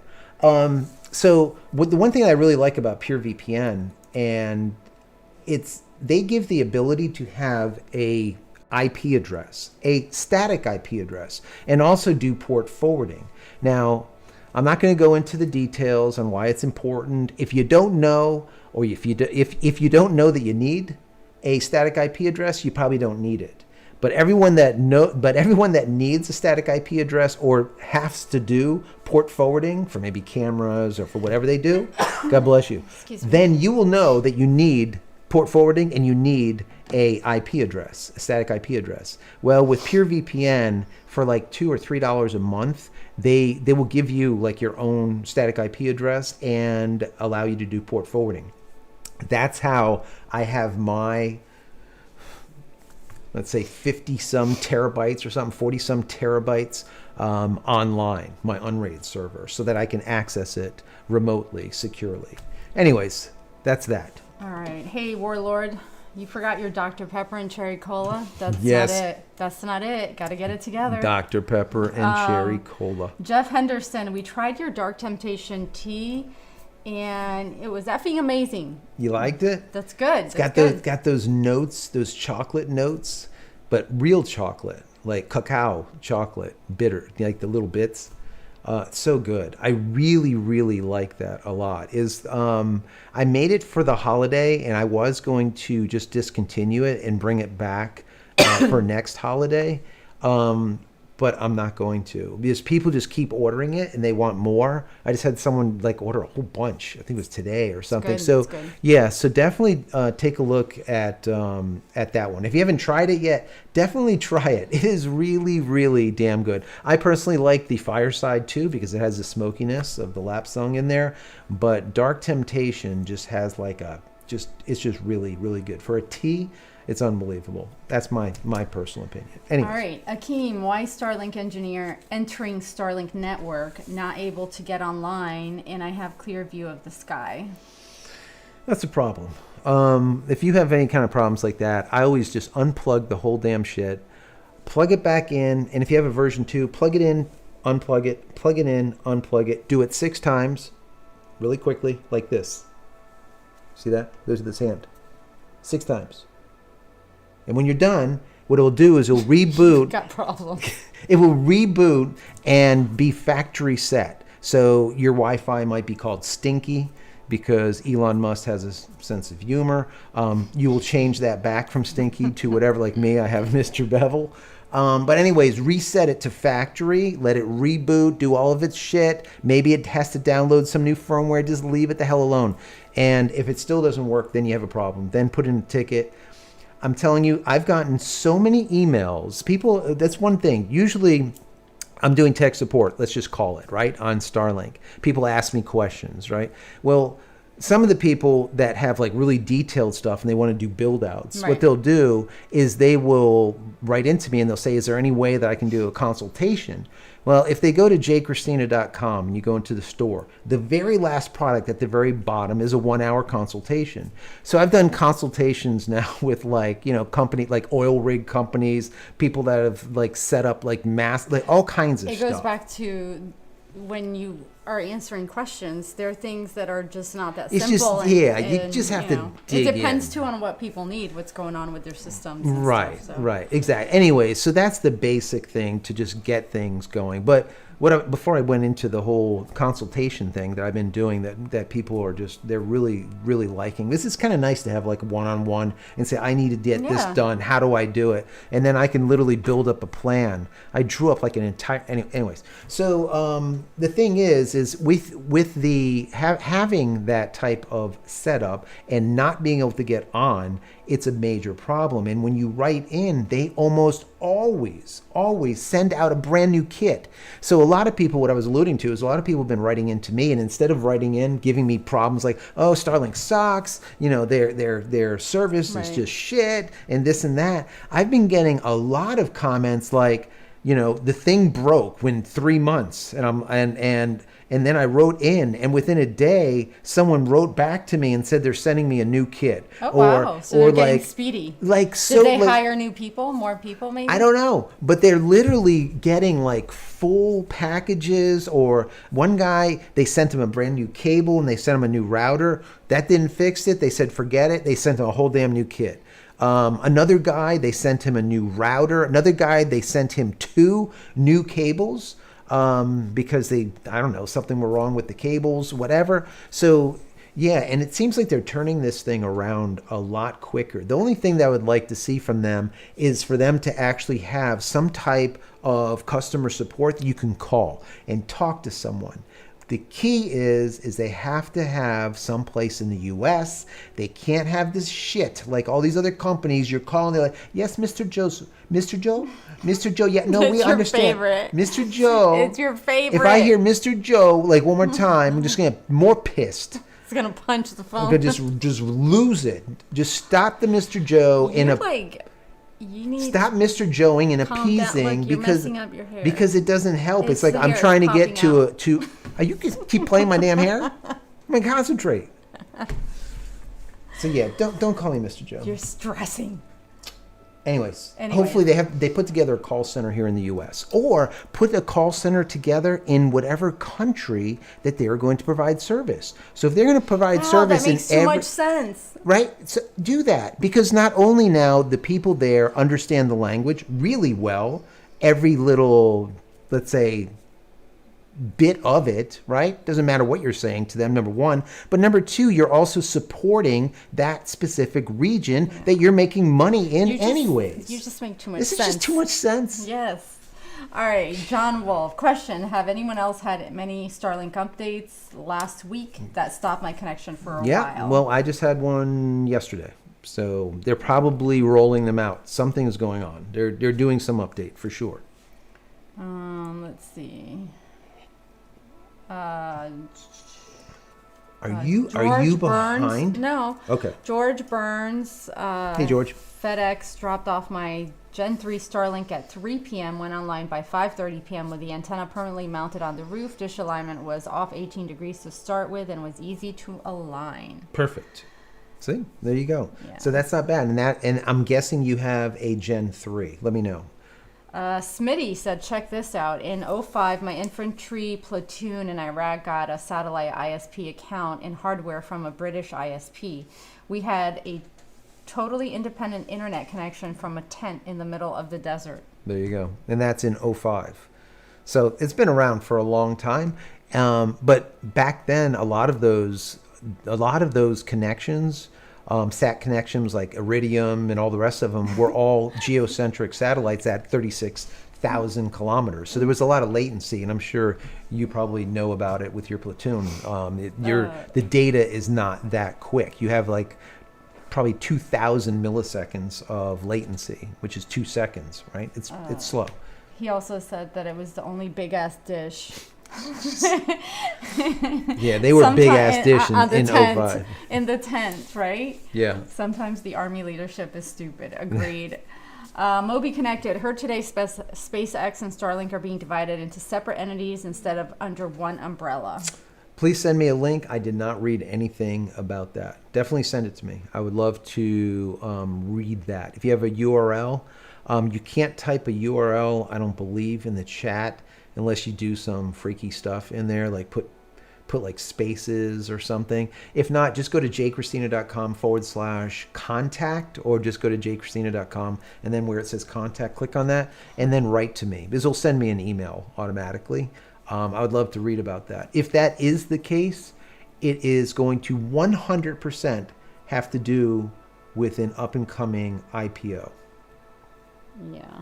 So the one thing I really like about Pure VPN, and they give the ability to have a IP address, a static IP address, and also do port forwarding. Now, I'm not going to go into the details on why it's important. If you don't know, or if you don't know that you need a static IP address, you probably don't need it. But everyone that needs a static IP address or has to do port forwarding for maybe cameras or for whatever they do, God bless you. Then you will know that you need port forwarding and you need a IP address, a static IP address. Well, with Pure VPN, for like $2 or $3 a month, they will give you like your own static IP address and allow you to do port forwarding. That's how I have my, let's say 50 some terabytes or something, 40 some terabytes online, my unrated server, so that I can access it remotely, securely. Anyways, that's that. All right. Hey, Warlord, you forgot your Dr. Pepper and Cherry Cola. That's Yes. not it. That's not it. Got to get it together. Dr. Pepper and Cherry Cola. Jeff Henderson, we tried your Dark Temptation tea, and it was effing amazing. You liked it? That's good. It's got those notes, those chocolate notes, but real chocolate, like cacao chocolate, bitter, like the little bits. It's so good. I really, really like that a lot. I made it for the holiday, and I was going to just discontinue it and bring it back for next holiday. But I'm not going to, because people just keep ordering it and they want more. I just had someone like order a whole bunch. I think it was today or something. So yeah, so definitely take a look at that one. If you haven't tried it yet, definitely try it. It is really, really damn good. I personally like the Fireside too because it has the smokiness of the lap song in there. But Dark Temptation just has like it's just really, really good for a tea. It's unbelievable. That's my personal opinion. Anyways. All right, Akeem, why Starlink engineer entering Starlink network, not able to get online, and I have clear view of the sky? That's a problem. If you have any kind of problems like that, I always just unplug the whole damn shit, plug it back in, and if you have a version 2, plug it in, unplug it, plug it in, unplug it. Do it 6 times, really quickly, like this. See that? There's this hand. 6 times. And when you're done, what it'll do is it'll reboot. Got problems. It will reboot and be factory set. So your Wi-Fi might be called stinky because Elon Musk has a sense of humor. You will change that back from stinky to whatever, like me, I have Mr. Bevel. But anyways, reset it to factory, let it reboot, do all of its shit. Maybe it has to download some new firmware, just leave it the hell alone. And if it still doesn't work, then you have a problem. Then put in a ticket. I'm telling you, I've gotten so many emails. People, that's one thing. Usually I'm doing tech support, let's just call it, right, on Starlink. People ask me questions, right? Well, some of the people that have like really detailed stuff and they want to do build outs, Right. what they'll do is they will write into me and they'll say, is there any way that I can do a consultation? Well, if they go to JCristina.com and you go into the store, the very last product at the very bottom is a 1-hour consultation. So I've done consultations now with like, company, like oil rig companies, people that have like set up like like all kinds of It stuff. goes back to when you are answering questions, there are things that are just not that It's simple. just, you just have to dig It depends in. too on what people need, what's going on with their systems. Right, stuff, so. right, exactly. Anyway, so that's the basic thing to just get things going. But before I went into the whole consultation thing that I've been doing, that people are they're really, really liking. This is kind of nice to have like one-on-one and say, I need to get this done. How do I do it? And then I can literally build up a plan. I drew up like an entire, anyways. So the thing is with the having that type of setup and not being able to get on, it's a major problem. And when you write in, they almost always send out a brand new kit. So a lot of people, what I was alluding to is a lot of people have been writing in to me, and instead of writing in, giving me problems like, oh, Starlink sucks, their service is just shit, and this and that, I've been getting a lot of comments like, the thing broke within 3 months, and then I wrote in, and within a day, someone wrote back to me and said they're sending me a new kit. Oh, wow. So they're getting speedy. Did they hire new people, more people maybe? I don't know, but they're literally getting like full packages. Or one guy, they sent him a brand new cable and they sent him a new router. That didn't fix it. They said, forget it. They sent him a whole damn new kit. Another guy, they sent him a new router. Another guy, they sent him 2 new cables. Because I don't know, something were wrong with the cables, whatever. So yeah, and it seems like they're turning this thing around a lot quicker. The only thing that I would like to see from them is for them to actually have some type of customer support that you can call and talk to someone. The key is they have to have someplace in the U.S. They can't have this shit like all these other companies. You're calling, they're like, yes, Mr. Joe, yeah, no, It's we your understand. favorite. Mr. Joe. It's your favorite. If I hear Mr. Joe like one more time, I'm just going to get more pissed. It's going to punch the phone. I'm going to just lose it. Just stop the Mr. Joe You need stop Mr. Joeing and calm down. appeasing Look, you're because messing up your hair. because it doesn't help. It's like the I'm hair trying to popping get to out. you can keep playing my damn hair. I'm gonna concentrate. So yeah, don't call me Mr. Joe. You're stressing. Anyways, Anyway. hopefully they put together a call center here in the U.S. or put a call center together in whatever country that they are going to provide service. So if they're going to provide service that makes in too much sense. right, so do that, because not only now the people there understand the language really well, every little, let's say, bit of it, right? Doesn't matter what you're saying to them, number one. But number two, you're also supporting that specific region that you're making money in anyways. You just make too much This sense. is just too much sense. Yes. All right, John Wolf. Question: have anyone else had many Starlink updates last week that stopped my connection for a Yeah, while? well, I just had one yesterday. So they're probably rolling them out. Something is going on. They're doing some update for sure. Let's see. Are you George behind? Burns, no. Okay. George Burns. Hey, George. FedEx dropped off my Gen 3 Starlink at 3 p.m. Went online by 5:30 p.m. with the antenna permanently mounted on the roof. Dish alignment was off 18 degrees to start with and was easy to align. Perfect. See, there you go. Yeah. So that's not bad. And I'm guessing you have a Gen 3. Let me know. Smitty said, check this out. In 05, my infantry platoon in Iraq got a satellite ISP account and hardware from a British ISP. We had a totally independent internet connection from a tent in the middle of the desert. There you go. And that's in 05. So it's been around for a long time. But back then, a lot of those connections, sat connections like Iridium and all the rest of them were all geocentric satellites at 36,000 kilometers. So there was a lot of latency, and I'm sure you probably know about it with your platoon. The data is not that quick. You have like probably 2,000 milliseconds of latency, which is 2 seconds, right? It's slow. He also said that it was the only big ass dish. Yeah, they were big ass dish in tent, 05. in the tent, right? Yeah. Sometimes the Army leadership is stupid. Agreed. Moobi Connected. Heard today SpaceX and Starlink are being divided into separate entities instead of under one umbrella. Please send me a link. I did not read anything about that. Definitely send it to me. I would love to read that. If you have a URL, you can't type a URL, I don't believe, in the chat unless you do some freaky stuff in there, like put like spaces or something. If not, just go to JCristina.com/contact, or just go to JCristina.com, and then where it says contact, click on that, and then write to me. This will send me an email automatically. I would love to read about that. If that is the case, it is going to 100% have to do with an up-and-coming IPO. Yeah.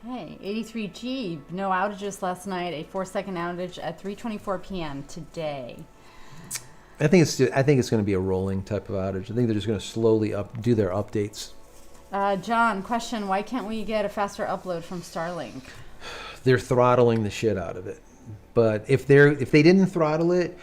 Okay. 83G. No outages last night. A 4-second outage at 3:24 p.m. today. I think it's going to be a rolling type of outage. I think they're just going to slowly do their updates. John, question: why can't we get a faster upload from Starlink? They're throttling the shit out of it. But if they didn't throttle it,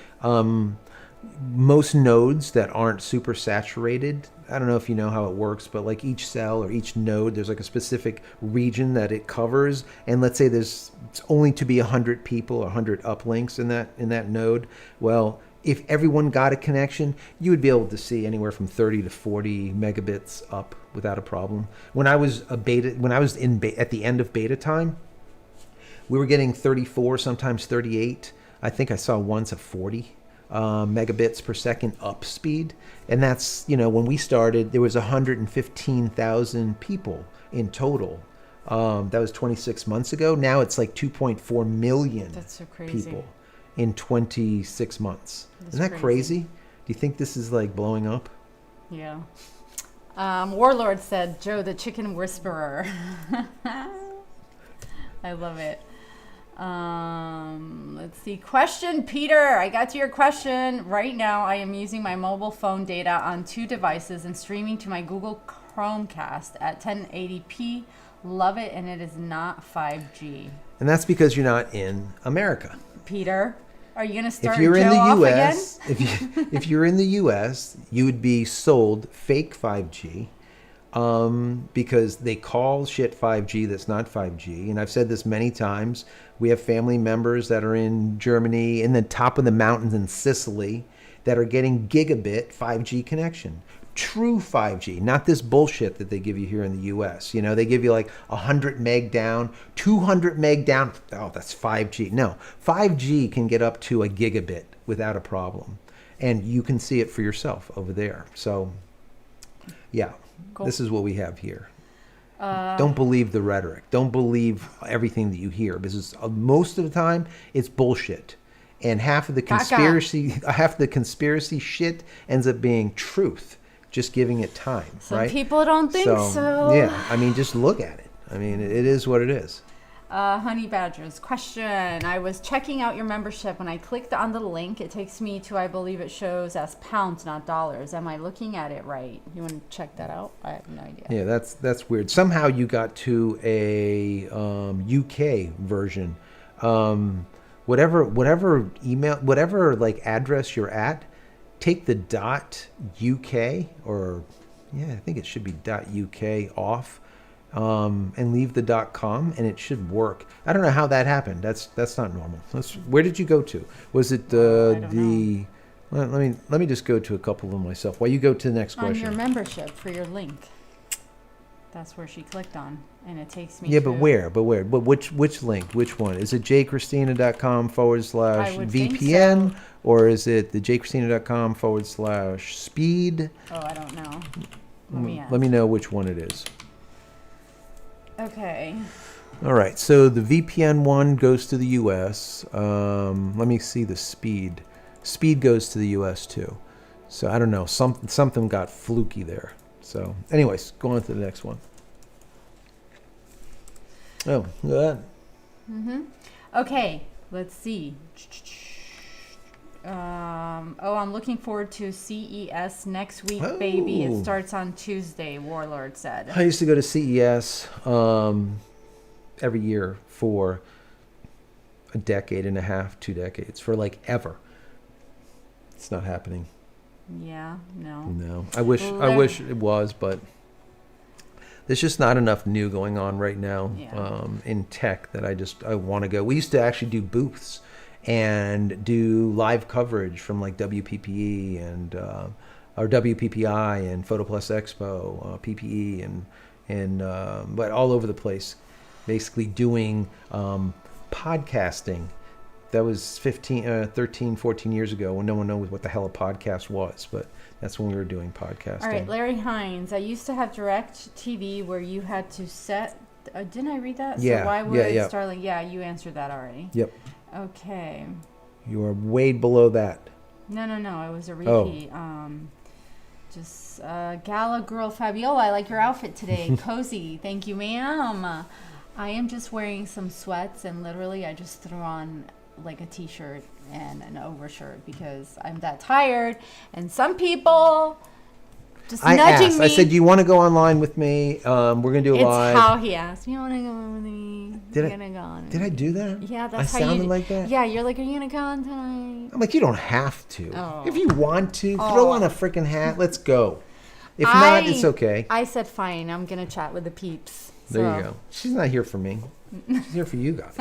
most nodes that aren't super saturated, I don't know if you know how it works, but like each cell or each node, there's like a specific region that it covers. And let's say it's only to be 100 people or 100 uplinks in that node. Well, if everyone got a connection, you would be able to see anywhere from 30 to 40 megabits up without a problem. When I was at the end of beta time, we were getting 34, sometimes 38. I think I saw once a 40 megabits per second up speed. And that's, when we started, there was 115,000 people in total. That was 26 months ago. Now it's like 2.4 million That's so crazy. people in 26 months. Isn't that crazy? Do you think this is like blowing up? Yeah. Warlord said, Joe the chicken whisperer. I love it. Let's see. Question, Peter. I got to your question. Right now, I am using my mobile phone data on 2 devices and streaming to my Google Chromecast at 1080p. Love it, and it is not 5G. And that's because you're not in America. Peter, are you going to start if you're in Joe the off US, again? if you're in the US, you would be sold fake 5G. Because they call shit 5G that's not 5G. And I've said this many times. We have family members that are in Germany, in the top of the mountains in Sicily, that are getting gigabit 5G connection. True 5G, not this bullshit that they give you here in the US. They give you like 100 meg down, 200 meg down. Oh, that's 5G. No, 5G can get up to a gigabit without a problem. And you can see it for yourself over there. So, yeah. Cool. This is what we have here. Don't believe the rhetoric. Don't believe everything that you hear, because most of the time it's bullshit, and half of the conspiracy shit ends up being truth. Just giving it time. Some people don't think so. Yeah, just look at it. It is what it is. Honey Badgers, question. I was checking out your membership. When I clicked on the link, it takes me to, I believe it shows as pounds, not dollars. Am I looking at it right? You want to check that out? I have no idea. Yeah, that's weird. Somehow you got to a UK version. Whatever email, whatever like address you're at, take the .uk or I think it should be .uk off. And leave the .com, and it should work. I don't know how that happened. That's not normal. Where did you go to? Was it I don't know. Let me just go to a couple of them myself. While you go to the next question. On your membership for your link. That's where she clicked on, and it takes me. Yeah, but where? But which link? Which one? Is it JCristina.com/VPN, so. Or is it the JCristina.com/speed? Oh, I don't know. Let me know which one it is. Okay. All right, so the VPN one goes to the US. Let me see the speed. Speed goes to the US too. So I don't know, something got fluky there. So anyways, go on to the next one. Oh, look at that. Okay, let's see. I'm looking forward to CES next week, baby. It starts on Tuesday, Warlord said. I used to go to CES. every year for a decade and a half, 2 decades, for like ever. It's not happening. Yeah, no. No. I wish it was, but there's just not enough new going on right now in tech that I want to go. We used to actually do booths and do live coverage from like WPPE and or WPPI and Photo Plus Expo, PPE and but all over the place, basically doing podcasting. That was 13, 14 years ago when no one knew what the hell a podcast was, but that's when we were doing podcasting. All right, Larry Hines. I used to have direct TV where you had to set. Didn't I read that? Yeah. So why would yeah. Starlink? Yeah, you answered that already. Yep. Okay. You are way below that. No. It was a repeat. Just Gala Girl Fabiola. I like your outfit today. Cozy. Thank you, ma'am. I am just wearing some sweats and literally I just threw on like a t-shirt and an overshirt because I'm that tired. And some people just nudging me. I said, do you want to go online with me? We're going to do a live. It's how he asked. You want to go with me? Did I do that? Yeah, that's I how you sounded like that? Yeah, you're like, are you going to come tonight? I'm like, you don't have to. Oh. If you want to, throw on a freaking hat. Let's go. If not, it's okay. I said, fine. I'm going to chat with the peeps. There you go. She's not here for me. She's here for you guys.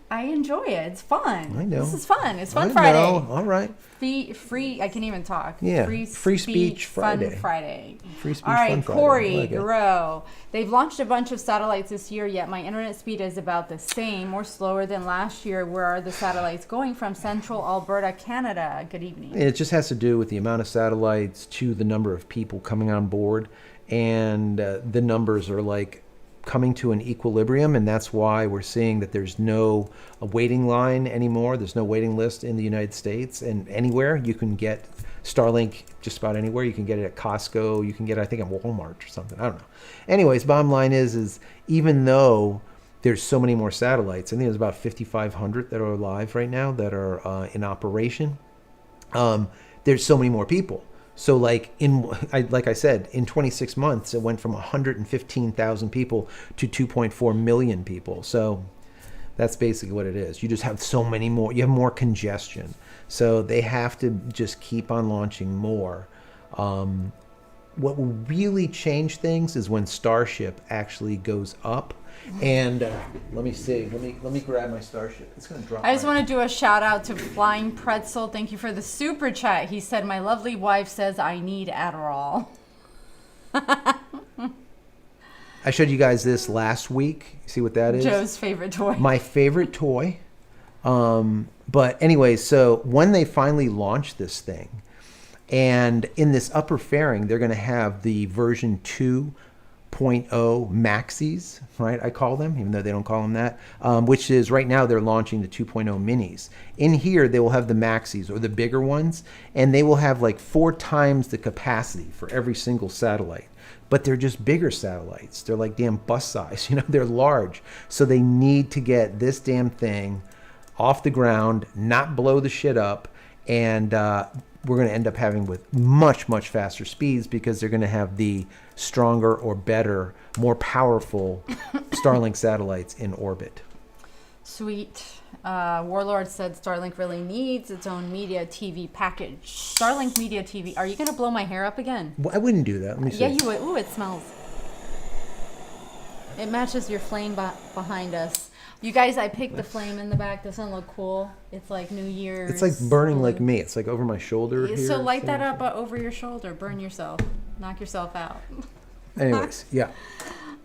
I enjoy it. It's fun. I know. This is fun. It's Fun I Friday. know. All right. Free. I can't even talk. Yeah. Free speech Friday. Fun Friday. Free speech All right, Fun Friday. Corey Guerrero. They've launched a bunch of satellites this year, yet my internet speed is about the same or slower than last year. Where are the satellites going from? Central Alberta, Canada. Good evening. It just has to do with the amount of satellites to the number of people coming on board. And the numbers are like coming to an equilibrium, and that's why we're seeing that there's no waiting line anymore. There's no waiting list in the United States, and anywhere you can get Starlink just about anywhere. You can get it at Costco. You can get it, I think, at Walmart or something. I don't know. Anyways, bottom line is even though there's so many more satellites, I think there's about 5,500 that are live right now that are in operation. There's so many more people. So like I said, in 26 months, it went from 115,000 people to 2.4 million people. So that's basically what it is. You just have so many more. You have more congestion. So they have to just keep on launching more. What will really change things is when Starship actually goes up. And let me see. Let me grab my Starship. It's gonna drop. I just want to do a shout out to Flying Pretzel. Thank you for the super chat. He said, "My lovely wife says I need Adderall." I showed you guys this last week. See what that is? Joe's favorite toy. My favorite toy. But anyway, so when they finally launch this thing, and in this upper fairing, they're going to have the version 2.0 maxis, right? I call them, even though they don't call them that, which is right now they're launching the 2.0 minis. In here, they will have the maxis or the bigger ones, and they will have like 4 times the capacity for every single satellite. But they're just bigger satellites. They're like damn bus size, they're large. So they need to get this damn thing off the ground, not blow the shit up, and we're going to end up having with much, much faster speeds because they're going to have the stronger or better, more powerful Starlink satellites in orbit. Sweet. Warlord said Starlink really needs its own media TV package. Starlink Media TV. Are you going to blow my hair up again? Well, I wouldn't do that. Let me see. Yeah, you would. Ooh, it smells. It matches your flame behind us. You guys, I picked the flame in the back. Doesn't it look cool? It's like New Year's. It's like burning like me. It's like over my shoulder here. So light that up over your shoulder. Burn yourself. Knock yourself out. Anyways, yeah.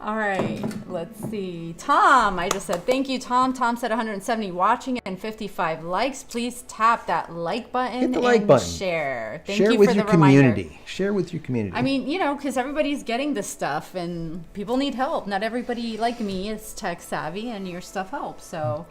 All right, let's see. Tom, I just said thank you, Tom. Tom said 170 watching and 55 likes. Please tap that like button. Hit the like button. Share. Thank Share you with for your the reminder. community. Share with your community. I mean, because everybody's getting this stuff and people need help. Not everybody like me is tech savvy, and your stuff helps. So,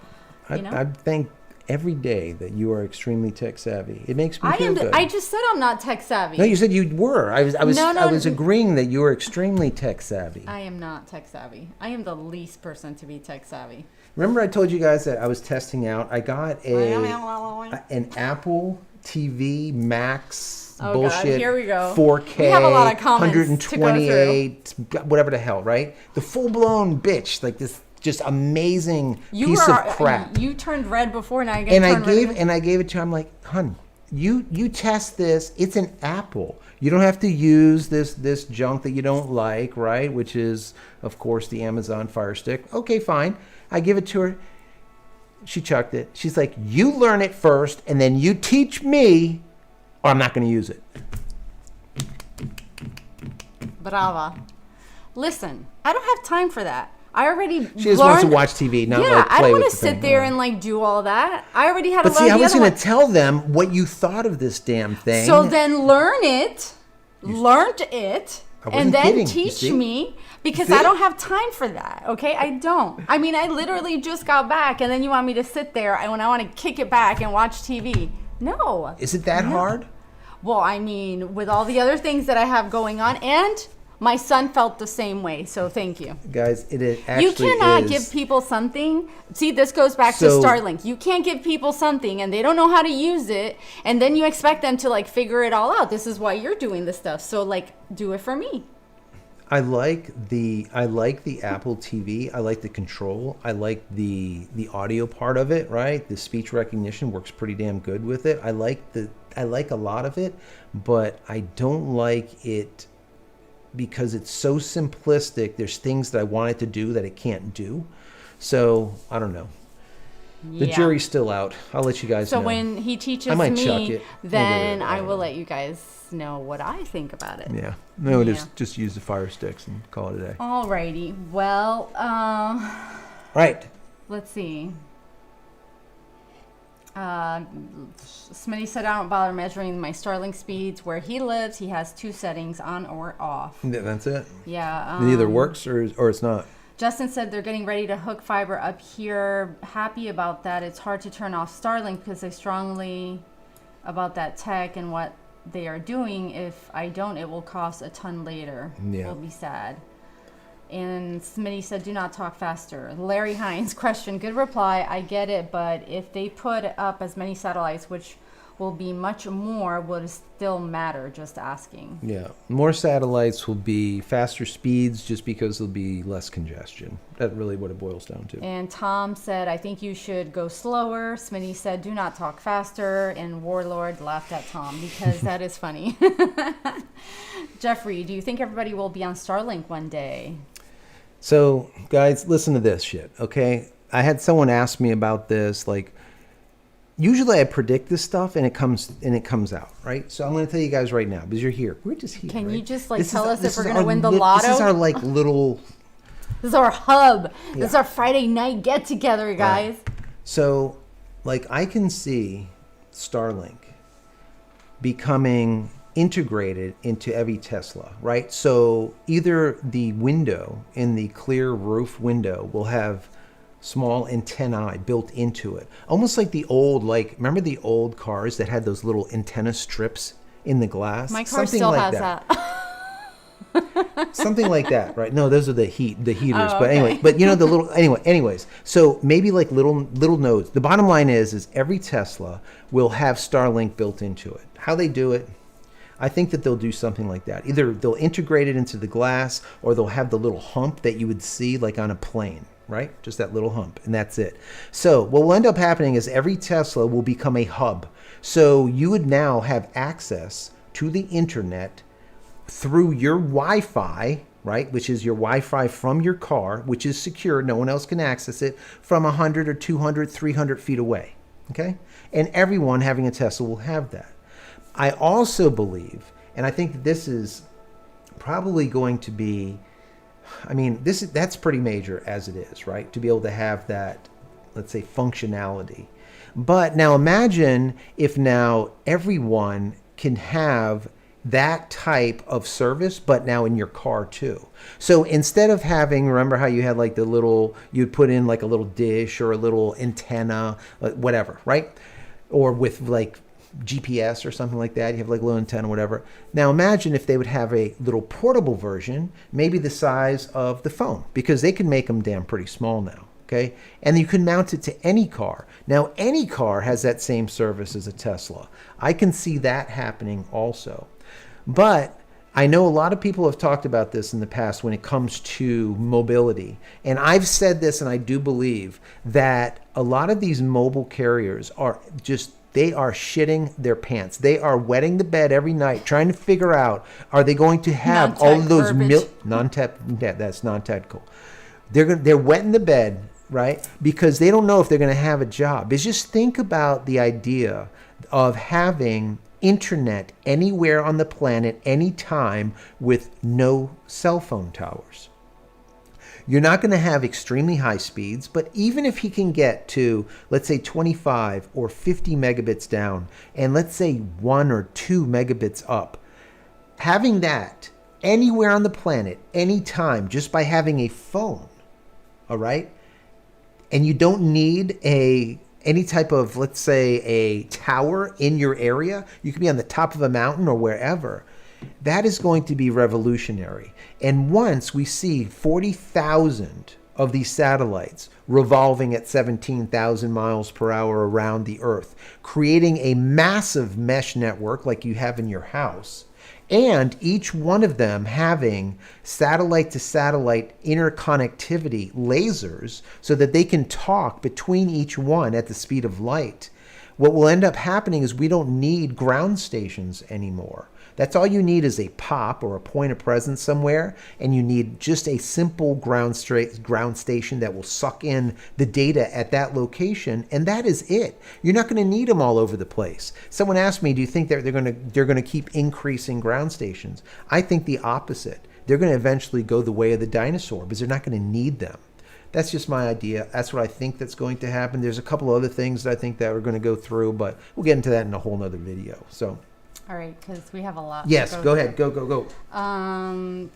I thank every day that you are extremely tech savvy. It makes me feel good. I just said I'm not tech savvy. No, you said you were. I was No. agreeing that you are extremely tech savvy. I am not tech savvy. I am the least person to be tech savvy. Remember I told you guys that I was testing out. I got an Apple TV Max bullshit. God, here we go. 4K, we have a lot of comments 128, whatever the hell, right? The full-blown bitch, like this just amazing piece of crap. You turned red before, now you're And gonna turn red. I gave it to her. I'm like, hun, you test this. It's an Apple. You don't have to use this junk that you don't like, right? Which is, of course, the Amazon Fire Stick. Okay, fine. I give it to her. She chucked it. She's like, you learn it first, and then you teach me, or I'm not going to use it. Brava. Listen, I don't have time for that. I already She just wants to watch TV, not like I play don't with want the to sit thing. there and like do all that. I already had But a lot see, of I the was other going to ones. tell them what you thought of this damn thing. So then learned it, I and wasn't then kidding, you teach see? me, because See? I don't have time for that. Okay, I don't. I mean, I literally just got back, and then you want me to sit there and when I want to kick it back and watch TV? No. Is it that hard? Well, I mean, with all the other things that I have going on, and my son felt the same way. So thank you. Guys, it actually You cannot is. give people something. See, this goes back So- to Starlink. You can't give people something and they don't know how to use it, and then you expect them to like figure it all out. This is why you're doing this stuff. So like, do it for me. I like the Apple TV. I like the control. I like the audio part of it, right? The speech recognition works pretty damn good with it. I like a lot of it, but I don't like it because it's so simplistic. There's things that I want it to do that it can't do. So, I don't know. The Yeah. jury's still out. I'll let you guys So know. when he teaches I might chuck me, it. then Maybe I will let you guys know what I think about it. Yeah. No, Yeah. just use the Fire Sticks and call it a day. Alrighty. Well, Right. let's see. Smitty said, I don't bother measuring my Starlink speeds. Where he lives, he has 2 settings, on or off. That's it. Yeah. It either works or it's not. Justin said they're getting ready to hook fiber up here. Happy about that. It's hard to turn off Starlink because they strongly about that tech and what they are doing. If I don't, it will cost a ton later. Yeah. Will be sad. And Smitty said, do not talk faster. Larry Hines, question, good reply. I get it, but if they put up as many satellites, which will be much more, would it still matter? Just asking. Yeah. More satellites will be faster speeds just because there'll be less congestion. That's really what it boils down to. And Tom said, I think you should go slower. Smitty said, do not talk faster. And Warlord laughed at Tom because that is funny. Jeffrey, do you think everybody will be on Starlink one day? So, guys, listen to this shit, okay? I had someone ask me about this. Like, usually I predict this stuff and it comes out, right? So I'm going to tell you guys right now because you're here. We're just here. Can right? you just like This tell is- us this if we're is going to our win the lit- lotto? This is our like little. This is our hub. This is Yeah. our Friday night get together, guys. So, like, I can see Starlink becoming integrated into every Tesla, right? So either the window in the clear roof window will have small antennae built into it, almost like the old, like, remember the old cars that had those little antenna strips in the glass? My car Something still like has that. Something like that, right? No, those are the heaters. Oh, But anyway, okay. but you know the little anyways. So maybe like little nodes. The bottom line is every Tesla will have Starlink built into it. How they do it, I think that they'll do something like that. Either they'll integrate it into the glass, or they'll have the little hump that you would see like on a plane, right? Just that little hump, and that's it. So what will end up happening is every Tesla will become a hub. So you would now have access to the internet through your Wi-Fi, right, which is your Wi-Fi from your car, which is secure. No one else can access it from 100 or 200, 300 feet away, okay? And everyone having a Tesla will have that. I also believe, and I think this is probably going to be, I mean, that's pretty major as it is, right, to be able to have that, let's say, functionality. But now imagine if now everyone can have that type of service, but now in your car too. So instead of having, remember how you had like the little, you'd put in like a little dish or a little antenna, whatever, right? Or with like GPS or something like that, you have like a little antenna, whatever. Now imagine if they would have a little portable version, maybe the size of the phone, because they can make them damn pretty small now. Okay, and you can mount it to any car. Now, any car has that same service as a Tesla. I can see that happening also. But I know a lot of people have talked about this in the past when it comes to mobility. And I've said this, and I do believe that a lot of these mobile carriers are just, they are shitting their pants. They are wetting the bed every night trying to figure out, are they going to have all of those that's non-technical. They're wetting the bed, right? Because they don't know if they're going to have a job. It's just think about the idea of having internet anywhere on the planet, anytime, with no cell phone towers. You're not going to have extremely high speeds, but even if he can get to, let's say, 25 or 50 megabits down, and let's say 1 or 2 megabits up, having that anywhere on the planet, anytime, just by having a phone, all right? And you don't need any type of, let's say, a tower in your area. You could be on the top of a mountain or wherever. That is going to be revolutionary. And once we see 40,000 of these satellites revolving at 17,000 miles per hour around the Earth, creating a massive mesh network like you have in your house, and each one of them having satellite-to-satellite interconnectivity lasers so that they can talk between each one at the speed of light, what will end up happening is we don't need ground stations anymore. That's all you need is a POP or a point of presence somewhere, and you need just a simple ground station that will suck in the data at that location, and that is it. You're not going to need them all over the place. Someone asked me, do you think that they're going to keep increasing ground stations? I think the opposite. They're going to eventually go the way of the dinosaur because they're not going to need them. That's just my idea. That's what I think that's going to happen. There's a couple other things that I think that we're going to go through, but we'll get into that in a whole nother video. So. All right, because we have a lot. Yes, go ahead. Go. I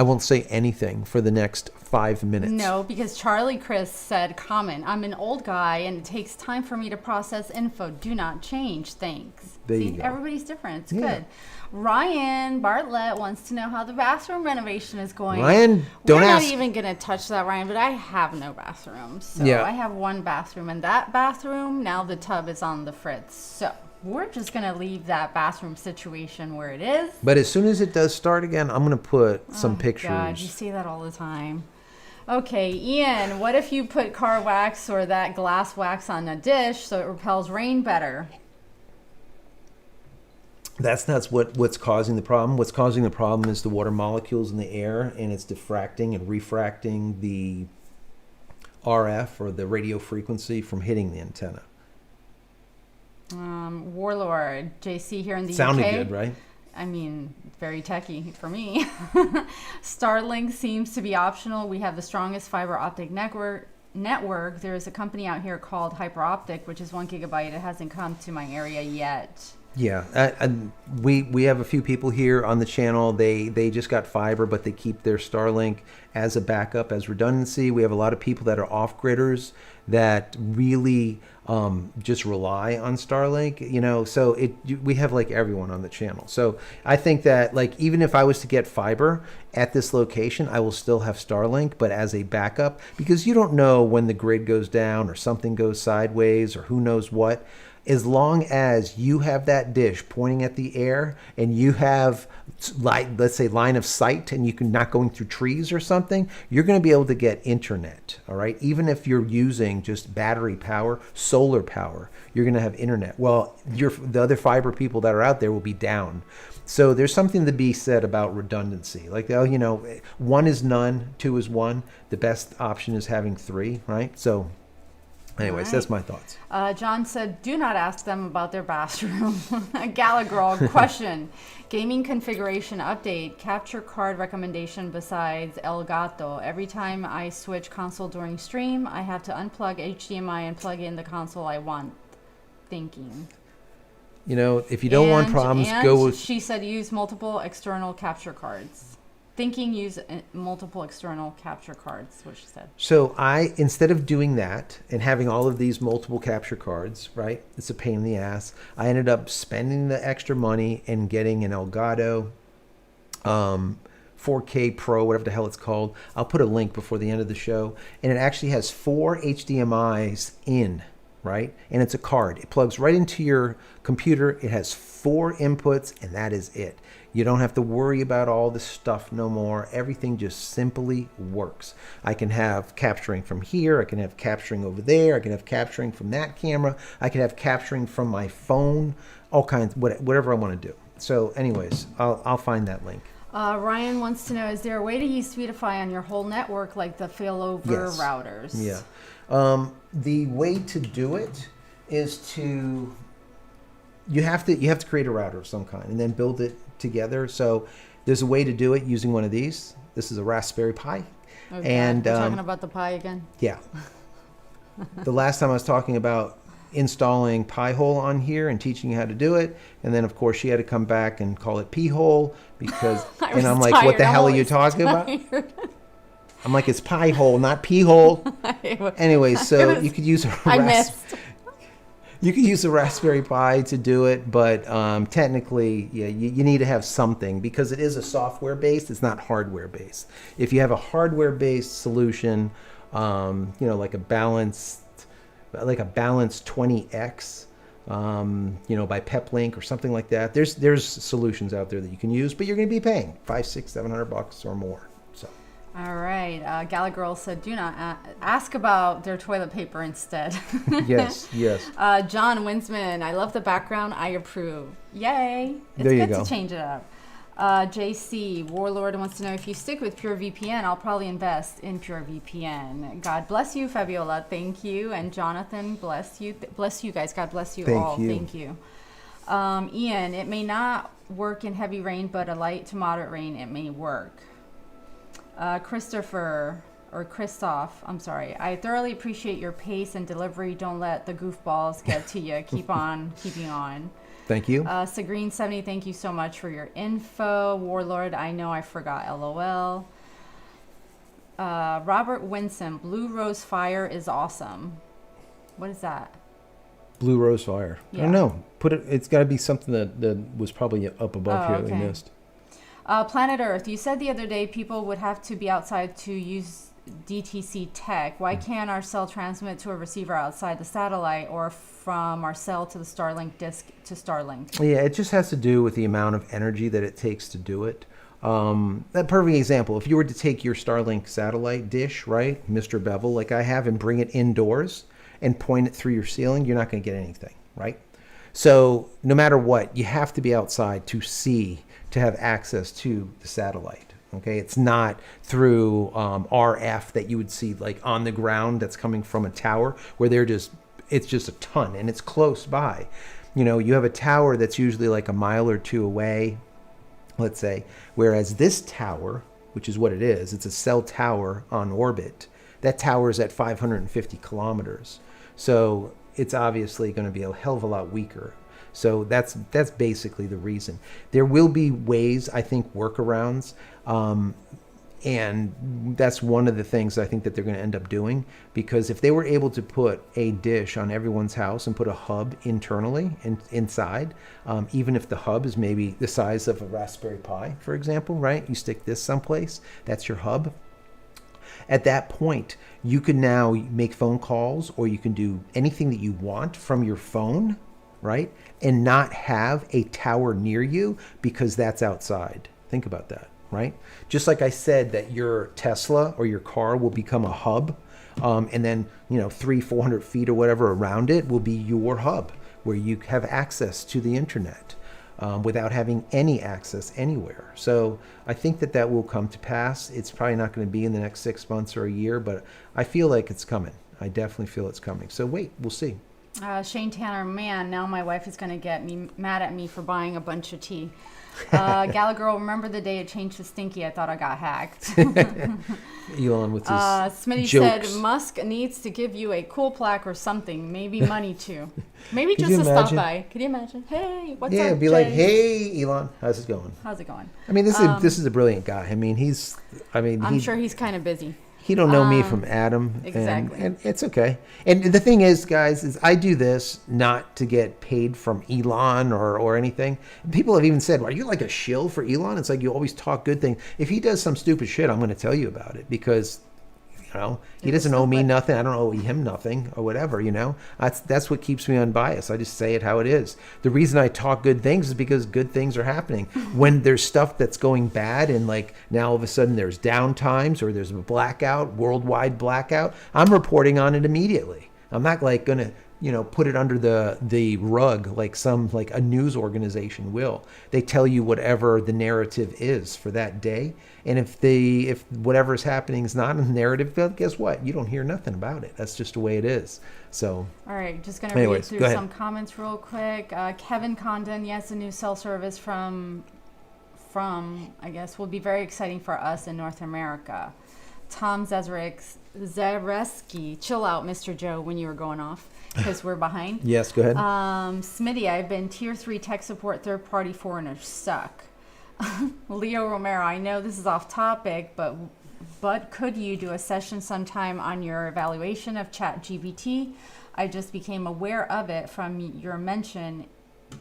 won't say anything for the next 5 minutes. No, because Charlie Chris said, comment, I'm an old guy and it takes time for me to process info. Do not change. Thanks. There See, you go. Everybody's different. It's good. Ryan Bartlett wants to know how the bathroom renovation is going. Ryan, don't We're ask. not even going to touch that, Ryan, but I have no bathroom. So Yeah. I have one bathroom. And that bathroom, now the tub is on the fritz. So we're just going to leave that bathroom situation where it is. But as soon as it does start again, I'm going to put some pictures. God, you see that all the time. Okay, Ian, what if you put car wax or that glass wax on a dish so it repels rain better? That's not what's causing the problem. What's causing the problem is the water molecules in the air, and it's diffracting and refracting the RF, or the radio frequency, from hitting the antenna. Warlord, JC here in the Sounded UK. good, right? I mean, very techy for me. Starlink seems to be optional. We have the strongest fiber optic network. There is a company out here called Hyperoptic, which is 1 gigabyte. It hasn't come to my area yet. Yeah, we have a few people here on the channel. They just got fiber, but they keep their Starlink as a backup, as redundancy. We have a lot of people that are off-gridders that really just rely on Starlink, you know. So we have like everyone on the channel. So I think that, like, even if I was to get fiber at this location, I will still have Starlink, but as a backup, because you don't know when the grid goes down or something goes sideways or who knows what. As long as you have that dish pointing at the air and you have, let's say, line of sight, and you can not going through trees or something, you're going to be able to get internet, all right? Even if you're using just battery power, solar power, you're going to have internet. Well, the other fiber people that are out there will be down. So there's something to be said about redundancy. Like, oh, you know, 1 is none, 2 is 1. The best option is having 3, right? So anyways, Right. That's my thoughts. John said, do not ask them about their bathroom. Gala Girl, question. Gaming configuration update. Capture card recommendation besides Elgato. Every time I switch console during stream, I have to unplug HDMI and plug in the console I want. Thinking. You know, if you don't want problems, go with... She said use multiple external capture cards. Thinking use multiple external capture cards, what she said. So instead of doing that and having all of these multiple capture cards, right? It's a pain in the ass. I ended up spending the extra money and getting an Elgato 4K Pro, whatever the hell it's called. I'll put a link before the end of the show. And it actually has 4 HDMIs in, right? And it's a card. It plugs right into your computer. It has 4 inputs, and that is it. You don't have to worry about all this stuff no more. Everything just simply works. I can have capturing from here. I can have capturing over there. I can have capturing from that camera. I can have capturing from my phone, all kinds, whatever I want to do. So anyways, I'll find that link. Ryan wants to know, is there a way to use Speedify on your whole network like the failover routers? Yeah. The way to do it is to, you have to create a router of some kind and then build it together. So there's a way to do it using one of these. This is a Raspberry Pi. Okay. And we're talking about the Pi again? Yeah. The last time I was talking about installing Pi-hole on here and teaching you how to do it, and then of course she had to come back and call it P-hole because and I'm like, what the hell are you talking about? I'm like, it's Pi-hole, not P-hole. Anyway, so you could use you could use a Raspberry Pi to do it, but technically, yeah, you need to have something because it is a software based. It's not hardware based. If you have a hardware based solution, like a balanced 20X, by Peplink or something like that. There's solutions out there that you can use, but you're going to be paying $500, $600, $700 or more. So. All right. Gala Girl said, do not ask about their toilet paper instead. Yes. John Winsman, I love the background. I approve. Yay. It's there you good go. to change it up. JC Warlord wants to know, if you stick with PureVPN, I'll probably invest in PureVPN. God bless you, Fabiola. Thank you. And Jonathan, bless you. Bless you guys. God bless you all. Thank you. Ian, it may not work in heavy rain, but a light to moderate rain, it may work. Christopher, or Christoph, I'm sorry. I thoroughly appreciate your pace and delivery. Don't let the goofballs get to you. Keep on keeping on. Thank you. Sagreen70, thank you so much for your info. Warlord, I know I forgot, LOL. Robert Winsome, Blue Rose Fire is awesome. What is that? Blue Rose Fire. Yeah. I don't know. It's got to be something that was probably up above here that we missed. Planet Earth, you said the other day people would have to be outside to use DTC tech. Why can't our cell transmit to a receiver outside the satellite, or from our cell to the Starlink disk to Starlink? Yeah, it just has to do with the amount of energy that it takes to do it. That perfect example, if you were to take your Starlink satellite dish, right, Mr. Bevel, like I have, and bring it indoors and point it through your ceiling, you're not going to get anything, right? So no matter what, you have to be outside to have access to the satellite. Okay, it's not through RF that you would see like on the ground that's coming from a tower where it's just a ton and it's close by. You have a tower that's usually like a mile or two away, let's say, whereas this tower, which is what it is, it's a cell tower on orbit. That tower is at 550 kilometers. So it's obviously going to be a hell of a lot weaker. So that's basically the reason. There will be ways, I think, workarounds, and that's one of the things I think that they're going to end up doing, because if they were able to put a dish on everyone's house and put a hub internally inside, even if the hub is maybe the size of a Raspberry Pi, for example, right? You stick this someplace, that's your hub. At that point, you can now make phone calls, or you can do anything that you want from your phone, right? And not have a tower near you because that's outside. Think about that, right? Just like I said that your Tesla or your car will become a hub, and then 300-400 feet or whatever around it will be your hub where you have access to the internet without having any access anywhere. So I think that will come to pass. It's probably not going to be in the next 6 months or a year, but I feel like it's coming. I definitely feel it's coming. So wait, we'll see. Shane Tanner, man, now my wife is going to get me mad at me for buying a bunch of tea. Gala Girl, remember the day it changed to Stinky? I thought I got hacked. Elon with his Smitty jokes. said Musk needs to give you a cool plaque or something, maybe money too. Maybe Could just you to imagine? stop by. Could you imagine? Hey, what's up, Yeah, be Jay? like, hey, Elon, how's it going? How's it going? I mean, this is a brilliant guy. I mean, I'm sure he's kind of busy. He don't know me from Adam. Exactly. And it's okay. And the thing is, guys, is I do this not to get paid from Elon or anything. People have even said, well, are you like a shill for Elon? It's like you always talk good things. If he does some stupid shit, I'm going to tell you about it, because You know, he doesn't owe me nothing. I don't owe him nothing or whatever, you know. That's what keeps me unbiased. I just say it how it is. The reason I talk good things is because good things are happening. When there's stuff that's going bad and like now all of a sudden there's downtimes or there's a blackout, worldwide blackout, I'm reporting on it immediately. I'm not like going to, you know, put it under the rug like a news organization will. They tell you whatever the narrative is for that day. And if whatever is happening is not in the narrative, well, guess what? You don't hear nothing about it. That's just the way it is. So. All right, just going to read through some comments real quick. Kevin Condon, yes, a new cell service from, I guess, will be very exciting for us in North America. Tom Zareski, chill out, Mr. Joe, when you were going off, because we're behind. Yes, go ahead. Smitty, I've been tier 3 tech support, third-party foreigners suck. Leo Romero, I know this is off topic, but could you do a session sometime on your evaluation of ChatGPT? I just became aware of it from your mention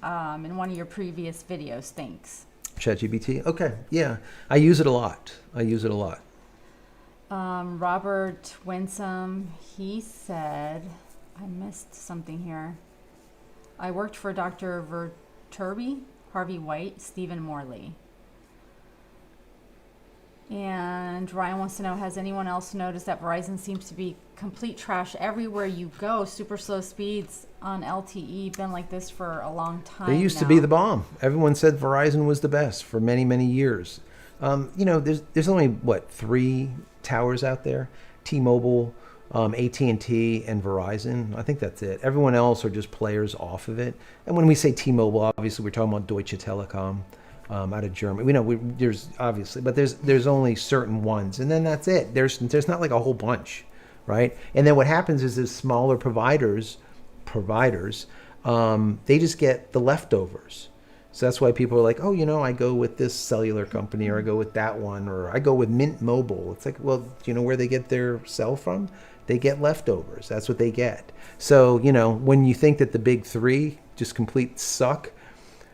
in one of your previous videos. Thanks. ChatGPT? Okay, yeah. I use it a lot. Robert Winsome, he said, I missed something here. I worked for Dr. Verturbi, Harvey White, Stephen Morley. And Ryan wants to know, has anyone else noticed that Verizon seems to be complete trash everywhere you go? Super slow speeds on LTE, been like this for a long time. They used to be the bomb. Everyone said Verizon was the best for many, many years. You know, there's only, 3 towers out there? T-Mobile, AT&T, and Verizon. I think that's it. Everyone else are just players off of it. And when we say T-Mobile, obviously we're talking about Deutsche Telekom. Out of Germany, we know there's obviously, but there's only certain ones, and then that's it. There's not like a whole bunch, right? And then what happens is these smaller providers, they just get the leftovers. So that's why people are like, oh, you know, I go with this cellular company, or I go with that one, or I go with Mint Mobile. It's like, well, do you know where they get their cell from? They get leftovers. That's what they get. So, you know, when you think that the big 3 just complete suck,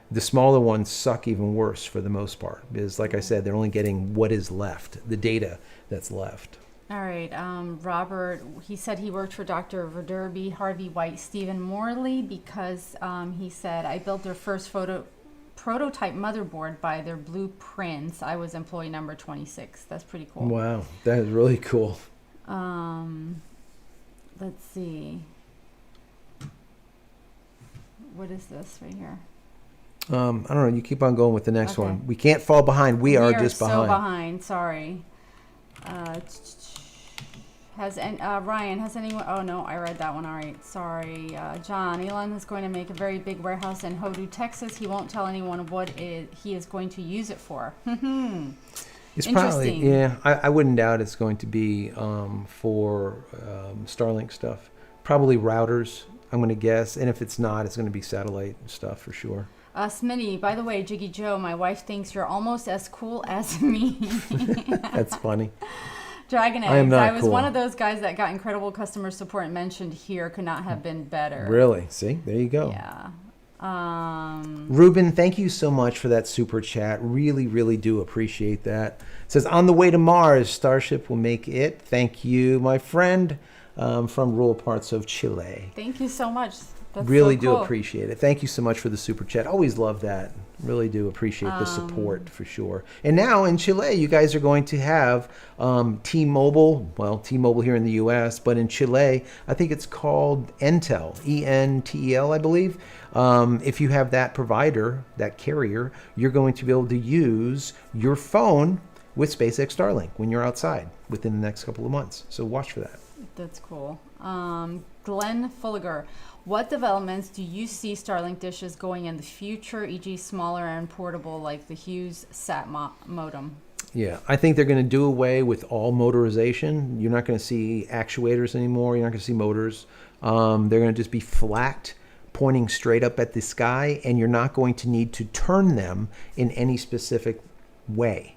the smaller ones suck even worse for the most part, because like I said, they're only getting what is left, the data that's left. All right. Robert, he said he worked for Dr. Verturbi, Harvey White, Stephen Morley, because he said, I built their first prototype motherboard by their blueprints. I was employee number 26. That's pretty cool. Wow, that is really cool. Let's see. What is this right here? I don't know. You keep on going with the next one. We can't fall behind. We are just behind. So behind. Sorry. Ryan, has anyone? Oh no, I read that one. All right. Sorry, John. Elon is going to make a very big warehouse in Hodu, Texas. He won't tell anyone what he is going to use it for. It's probably, yeah. I wouldn't doubt it's going to be for Starlink stuff. Probably routers, I'm going to guess. And if it's not, it's going to be satellite stuff for sure. Smitty, by the way, Jiggy Joe, my wife thinks you're almost as cool as me. That's funny. Dragon Eggs, I was cool. One of those guys that got incredible customer support and mentioned here could not have been better. Really? See, there you go. Yeah. Ruben, thank you so much for that super chat. Really, really do appreciate that. It says, on the way to Mars, Starship will make it. Thank you, my friend, from rural parts of Chile. Thank you so much. That's really so cool. do appreciate it. Thank you so much for the super chat. Always love that. Really do appreciate the support for sure. And now in Chile, you guys are going to have T-Mobile. Well, T-Mobile here in the U.S., but in Chile, I think it's called Entel, E-N-T-E-L, I believe. If you have that provider, that carrier, you're going to be able to use your phone with SpaceX Starlink when you're outside within the next couple of months. So watch for that. That's cool. Glenn Fulliger, what developments do you see Starlink dishes going in the future, e.g. smaller and portable like the Hughes sat modem? Yeah, I think they're going to do away with all motorization. You're not going to see actuators anymore. You're not going to see motors. They're going to just be flat, pointing straight up at the sky, and you're not going to need to turn them in any specific way.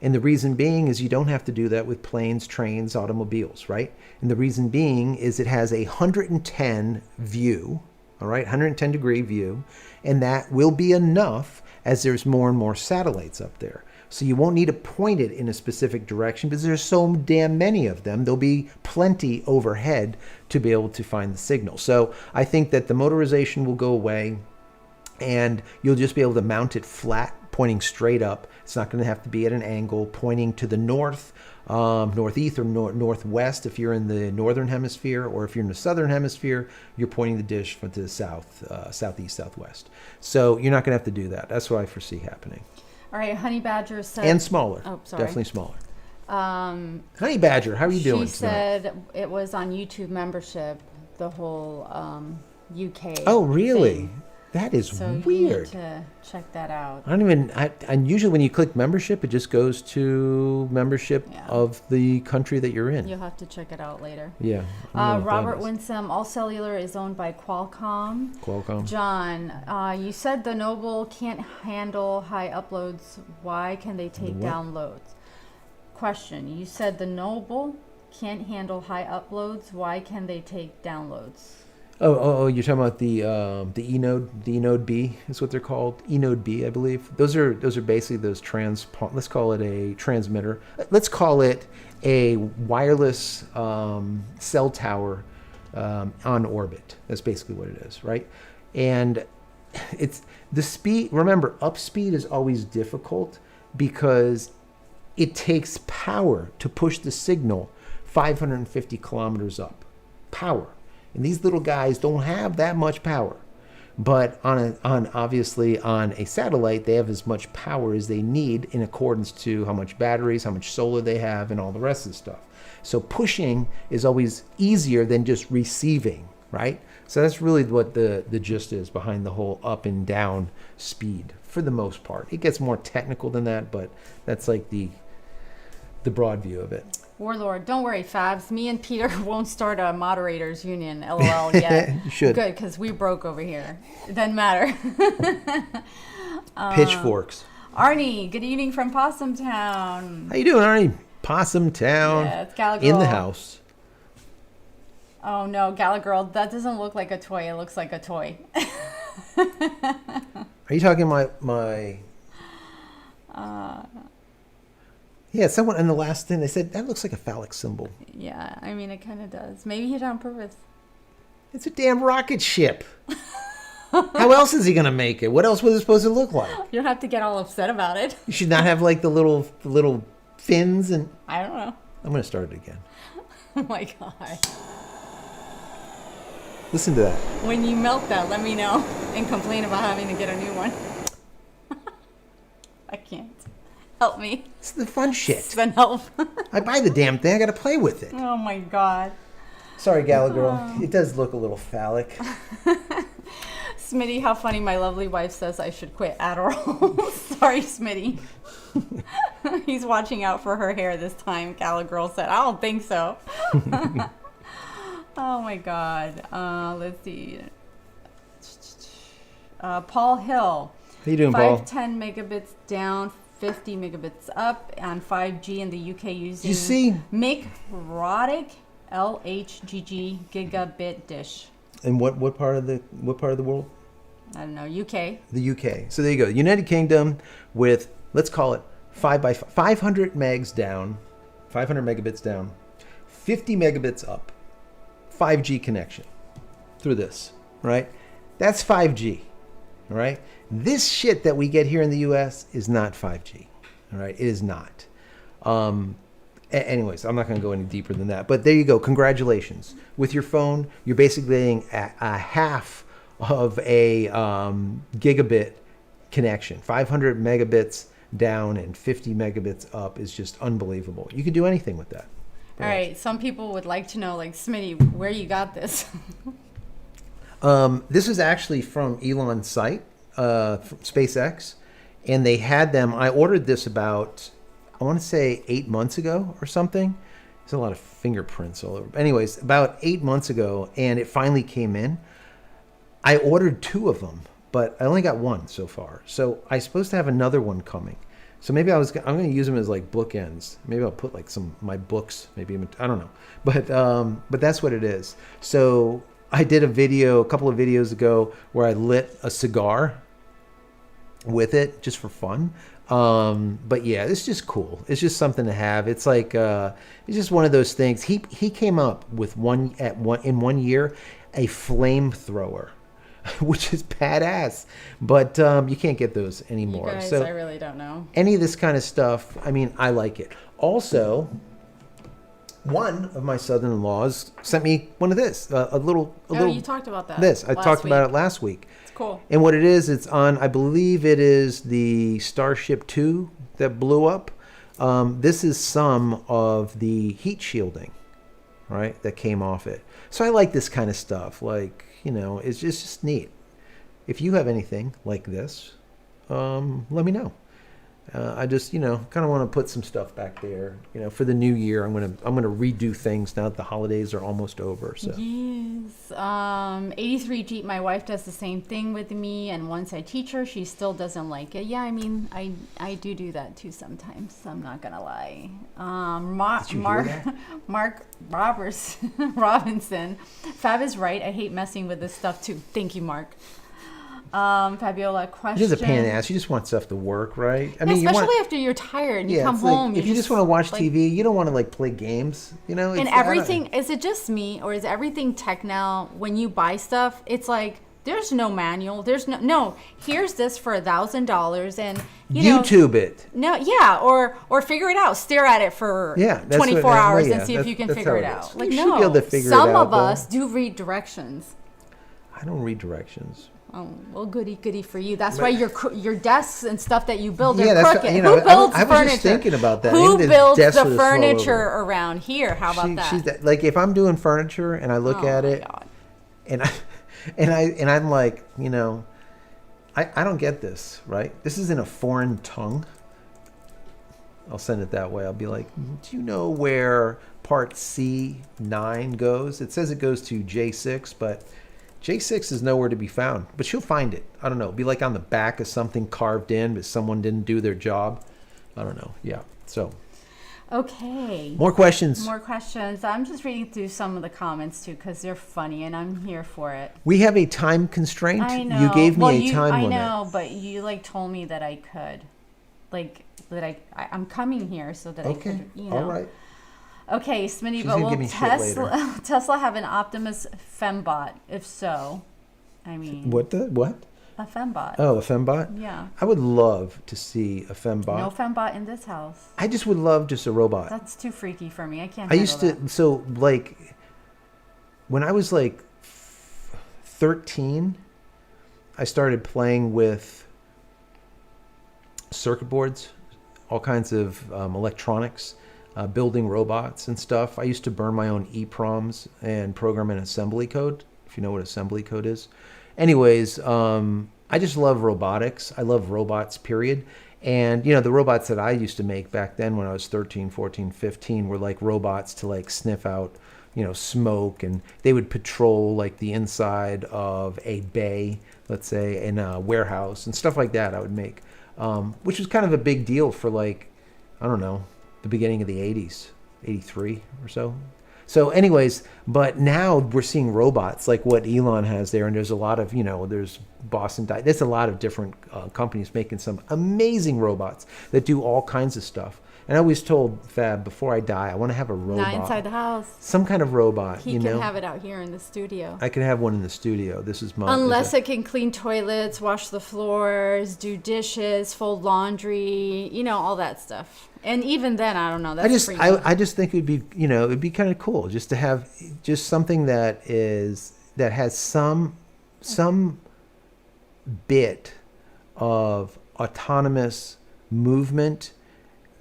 And the reason being is you don't have to do that with planes, trains, automobiles, right? And the reason being is it has a 110 view, all right, 110 degree view, and that will be enough as there's more and more satellites up there. So you won't need to point it in a specific direction because there's so damn many of them. There'll be plenty overhead to be able to find the signal. So I think that the motorization will go away and you'll just be able to mount it flat, pointing straight up. It's not going to have to be at an angle, pointing to the north, northeast or northwest if you're in the northern hemisphere, or if you're in the southern hemisphere, you're pointing the dish to the south, southeast, southwest. So you're not going to have to do that. That's what I foresee happening. All right, Honey Badger said... And smaller. Oh, sorry. Definitely smaller. Honey Badger, how are you doing She said it was on YouTube membership, the whole UK Oh, really? thing. That is So weird. you need to check that out. And usually when you click membership, it just goes to membership of the country that you're in. You'll have to check it out later. Yeah. I don't know what Robert that is. Winsome, All Cellular is owned by Qualcomm. Qualcomm. John, you said the Noble can't handle high uploads. Why can they take what? downloads? Question, you said the Noble can't handle high uploads. Why can they take downloads? Oh, you're talking about the eNode, the eNode B is what they're called. eNode B, I believe. Those are basically those let's call it a transmitter. Let's call it a wireless cell tower on orbit. That's basically what it is, right? And it's the speed. Remember, up speed is always difficult because it takes power to push the signal 550 kilometers up. Power. And these little guys don't have that much power. But obviously on a satellite, they have as much power as they need in accordance to how much batteries, how much solar they have, and all the rest of the stuff. So pushing is always easier than just receiving, right? So that's really what the gist is behind the whole up and down speed for the most part. It gets more technical than that, but that's like the broad view of it. Warlord, don't worry, Fabs. Me and Peter won't start a moderators union, LOL, yet. You should. Good, because we broke over here. It doesn't matter. Pitchforks. Arnie, good evening from Possum Town. How you doing, Arnie? Possum Town. Yeah, it's Gala Girl. In the house. Oh no, Gala Girl, that doesn't look like a toy. It looks like a toy. Are you talking my yeah, someone in the last thing they said that looks like a phallic symbol. Yeah, I mean it kind of does. Maybe he did on purpose. It's a damn rocket ship. How else is he gonna make it? What else was it supposed to look like? You don't have to get all upset about it. You should not have like the little fins and. I don't know. I'm gonna start it again. Oh my god. Listen to that. When you melt that, let me know and complain about having to get a new one. I can't. Help me. It's the fun shit. Sven, help. I buy the damn thing. I gotta play with it. Oh my god. Sorry, Gala Girl. It does look a little phallic. Smitty, how funny. My lovely wife says I should quit Adderall. Sorry, Smitty. He's watching out for her hair this time, Gala Girl said. I don't think so. Oh my god. Let's see. Paul Hill. How you doing, Paul? 510 megabits down, 50 megabits up on 5G in the UK using You see? Microtic LHGG gigabit dish. And what part of the world? I don't know, UK. The UK. So there you go. United Kingdom with, let's call it 500 megs down, 500 megabits down, 50 megabits up, 5G connection through this, right? That's 5G, all right? This shit that we get here in the US is not 5G, all right? It is not. Anyways, I'm not going to go any deeper than that. But there you go. Congratulations. With your phone, you're basically getting a half of a gigabit connection. 500 megabits down and 50 megabits up is just unbelievable. You can do anything with that. All right. Some people would like to know, like, Smitty, where you got this? This is actually from Elon's site, from SpaceX. And they had them. I ordered this about, I want to say 8 months ago or something. There's a lot of fingerprints all over. Anyways, about 8 months ago, and it finally came in. I ordered 2 of them, but I only got 1 so far. So I'm supposed to have another one coming. So maybe I'm going to use them as like bookends. Maybe I'll put like my books, maybe, I don't know. But that's what it is. So I did a couple of videos ago where I lit a cigar. with it just for fun. But yeah, it's just cool. It's just something to have. It's like it's just one of those things. He came up with in 1 year a flamethrower, which is badass. But you can't get those anymore. You guys, so I really don't know. any of this kind of stuff, I mean, I like it. Also, one of my son-in-laws sent me one of this, a little. You talked about that. I talked about it last week. It's cool. And what it is, it's on, I believe it is the Starship 2 that blew up. This is some of the heat shielding, right, that came off it. So I like this kind of stuff. Like, it's just neat. If you have anything like this, let me know. I just, kind of want to put some stuff back there. For the new year, I'm gonna redo things now that the holidays are almost over. So. Yes. 83 Jeep. My wife does the same thing with me, and once I teach her, she still doesn't like it. Yeah, I mean, I do that too sometimes. I'm not gonna lie. Mark Robinson. Fab is right. I hate messing with this stuff too. Thank you, Mark. Fabiola, question. She's a pain in the ass. You just want stuff to work, right? I mean, especially after you're tired and you come home. Like, if you just want to watch TV, you don't want to play games. And everything, is it just me or is everything tech now? When you buy stuff, it's like there's no manual. There's no. Here's this for $1,000, and YouTube it. No, yeah, or figure it out. Stare at it for 24 hours and see if you can figure it out. Like, you should be able to figure it out. Some of us do read directions. I don't read directions. Oh, well, goody for you. That's why your desks and stuff that you build are crooked. Who builds furniture? I was just thinking about that. Who builds the furniture around here? How about that? She's like, if I'm doing furniture and I look at it, God. and I'm like, I don't get this, right? This is in a foreign tongue. I'll send it that way. I'll be like, do you know where part C9 goes? It says it goes to J6, but J6 is nowhere to be found, but she'll find it. I don't know. It'll be like on the back of something carved in, but someone didn't do their job. I don't know. Yeah. So. Okay. More questions. I'm just reading through some of the comments too because they're funny and I'm here for it. We have a time constraint. I know. You gave me a time limit. I know, but you told me that I could, I'm coming here so that I could. All right. Okay, Smitty, but will Tesla have an Optimus Fembot? If so, I mean... What? A Fembot. Oh, a Fembot? Yeah. I would love to see a Fembot. No Fembot in this house. I just would love just a robot. That's too freaky for me. I can't when I was 13, I started playing with circuit boards, all kinds of electronics. Building robots and stuff. I used to burn my own EEPROMs and program in assembly code, if you know what assembly code is. Anyways, I just love robotics. I love robots, period. And, the robots that I used to make back then when I was 13, 14, 15 were like robots to sniff out, smoke. And they would patrol the inside of a bay, let's say, in a warehouse and stuff like that I would make, which was kind of a big deal for I don't know, the beginning of the 80s, 83 or so. So anyways, but now we're seeing robots like what Elon has there. And there's a lot of, there's Boston, there's a lot of different companies making some amazing robots that do all kinds of stuff. And I always told Fab, before I die, I want to have a robot. Not inside the house. Some kind of robot, He can have it out here in the studio. I can have one in the studio. This is mine. Unless it can clean toilets, wash the floors, do dishes, fold laundry, all that stuff. And even then, I don't know. That's I just think it'd be, it'd be kind of cool just to have just something that has some bit of autonomous movement,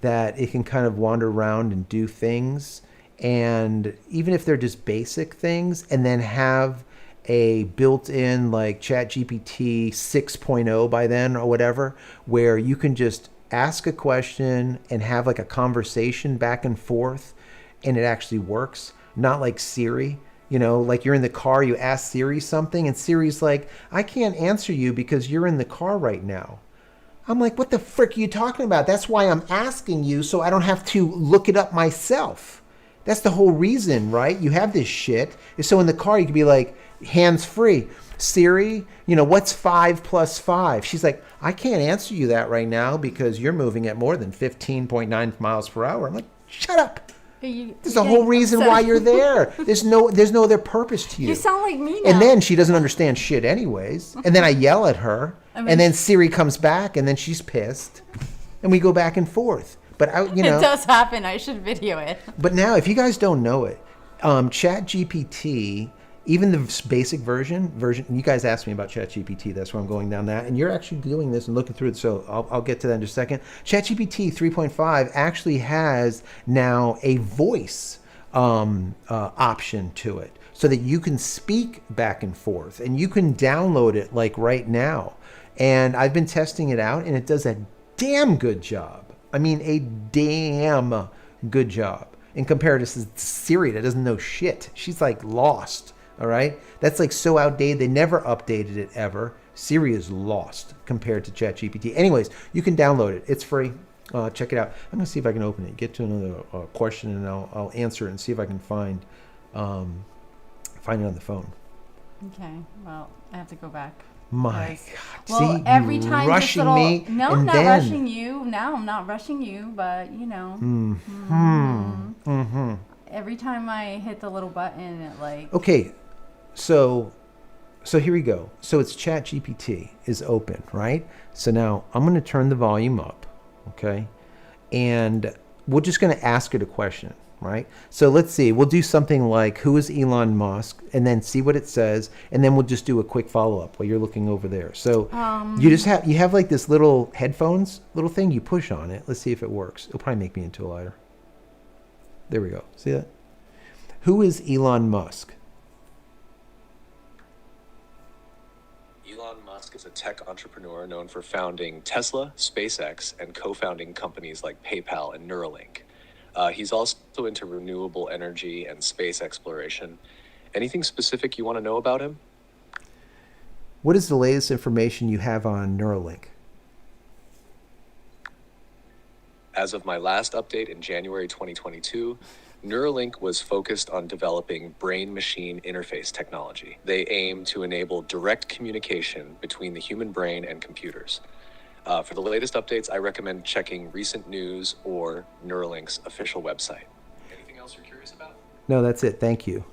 that it can kind of wander around and do things. And even if they're just basic things, and then have a built-in ChatGPT 6.0 by then or whatever, where you can just ask a question and have a conversation back and forth, and it actually works. Not like Siri, you're in the car, you ask Siri something, and Siri's like, I can't answer you because you're in the car right now. I'm like, what the frick are you talking about? That's why I'm asking you, so I don't have to look it up myself. That's the whole reason, right? You have this shit. So in the car, you could be like, hands free. Siri, what's 5 plus 5? She's like, I can't answer you that right now because you're moving at more than 15.9 miles per hour. I'm like, shut up. There's a whole reason why you're there. There's no other purpose to you. You sound like me now. And then she doesn't understand shit anyways. And then I yell at her. And then Siri comes back and then she's pissed. And we go back and forth. But it does happen. I should video it. But now, if you guys don't know it, ChatGPT, even the basic version, you guys asked me about ChatGPT, that's why I'm going down that, and you're actually doing this and looking through it, so I'll get to that in just a second. ChatGPT 3.5 actually has now a voice option to it, so that you can speak back and forth, and you can download it like right now. And I've been testing it out, and it does a damn good job. I mean, a damn good job. In comparison to Siri that doesn't know shit. She's like lost. All right, that's like so outdated. They never updated it ever. Siri is lost compared to ChatGPT. Anyways, you can download it. It's free. Check it out. I'm gonna see if I can open it. Get to another question, and I'll answer it and see if I can find it on the phone. Okay. Well, I have to go back. My God. Well, see, every time rushing me. No, I'm not rushing you. No, I'm not rushing you. But every time I hit the little button, it like. Okay. So here we go. So it's ChatGPT is open, right? So now I'm going to turn the volume up, okay? And we're just going to ask it a question, right? So let's see. We'll do something like, who is Elon Musk? And then see what it says. And then we'll just do a quick follow-up while you're looking over there. So you have like this little headphones, little thing. You push on it. Let's see if it works. It'll probably make me into a lighter. There we go. See that? Who is Elon Musk? Elon Musk is a tech entrepreneur known for founding Tesla, SpaceX, and co-founding companies like PayPal and Neuralink. He's also into renewable energy and space exploration. Anything specific you want to know about him? What is the latest information you have on Neuralink? As of my last update in January 2022, Neuralink was focused on developing brain-machine interface technology. They aim to enable direct communication between the human brain and computers. For the latest updates, I recommend checking recent news or Neuralink's official website. Anything else you're curious about? No, that's it. Thank you.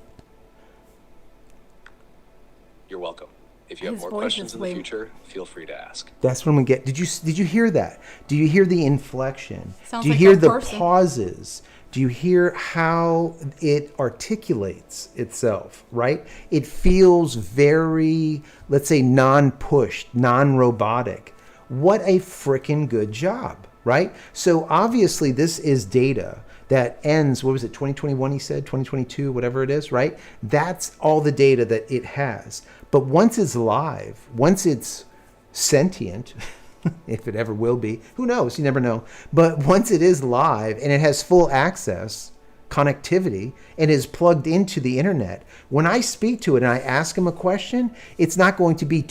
You're welcome. If you have more questions in the future, feel free to ask. That's when we get. Did you hear that? Do you hear the inflection? Sounds Do you like hear a the person. pauses? Do you hear how it articulates itself, right? It feels very, let's say, non-pushed, non-robotic. What a freaking good job, right? So obviously this is data that ends, what was it, 2021 he said, 2022, whatever it is, right? That's all the data that it has. But once it's live, once it's sentient, if it ever will be, who knows, you never know. But once it is live and it has full access, connectivity, and is plugged into the internet, when I speak to it and I ask him a question, it's not going to be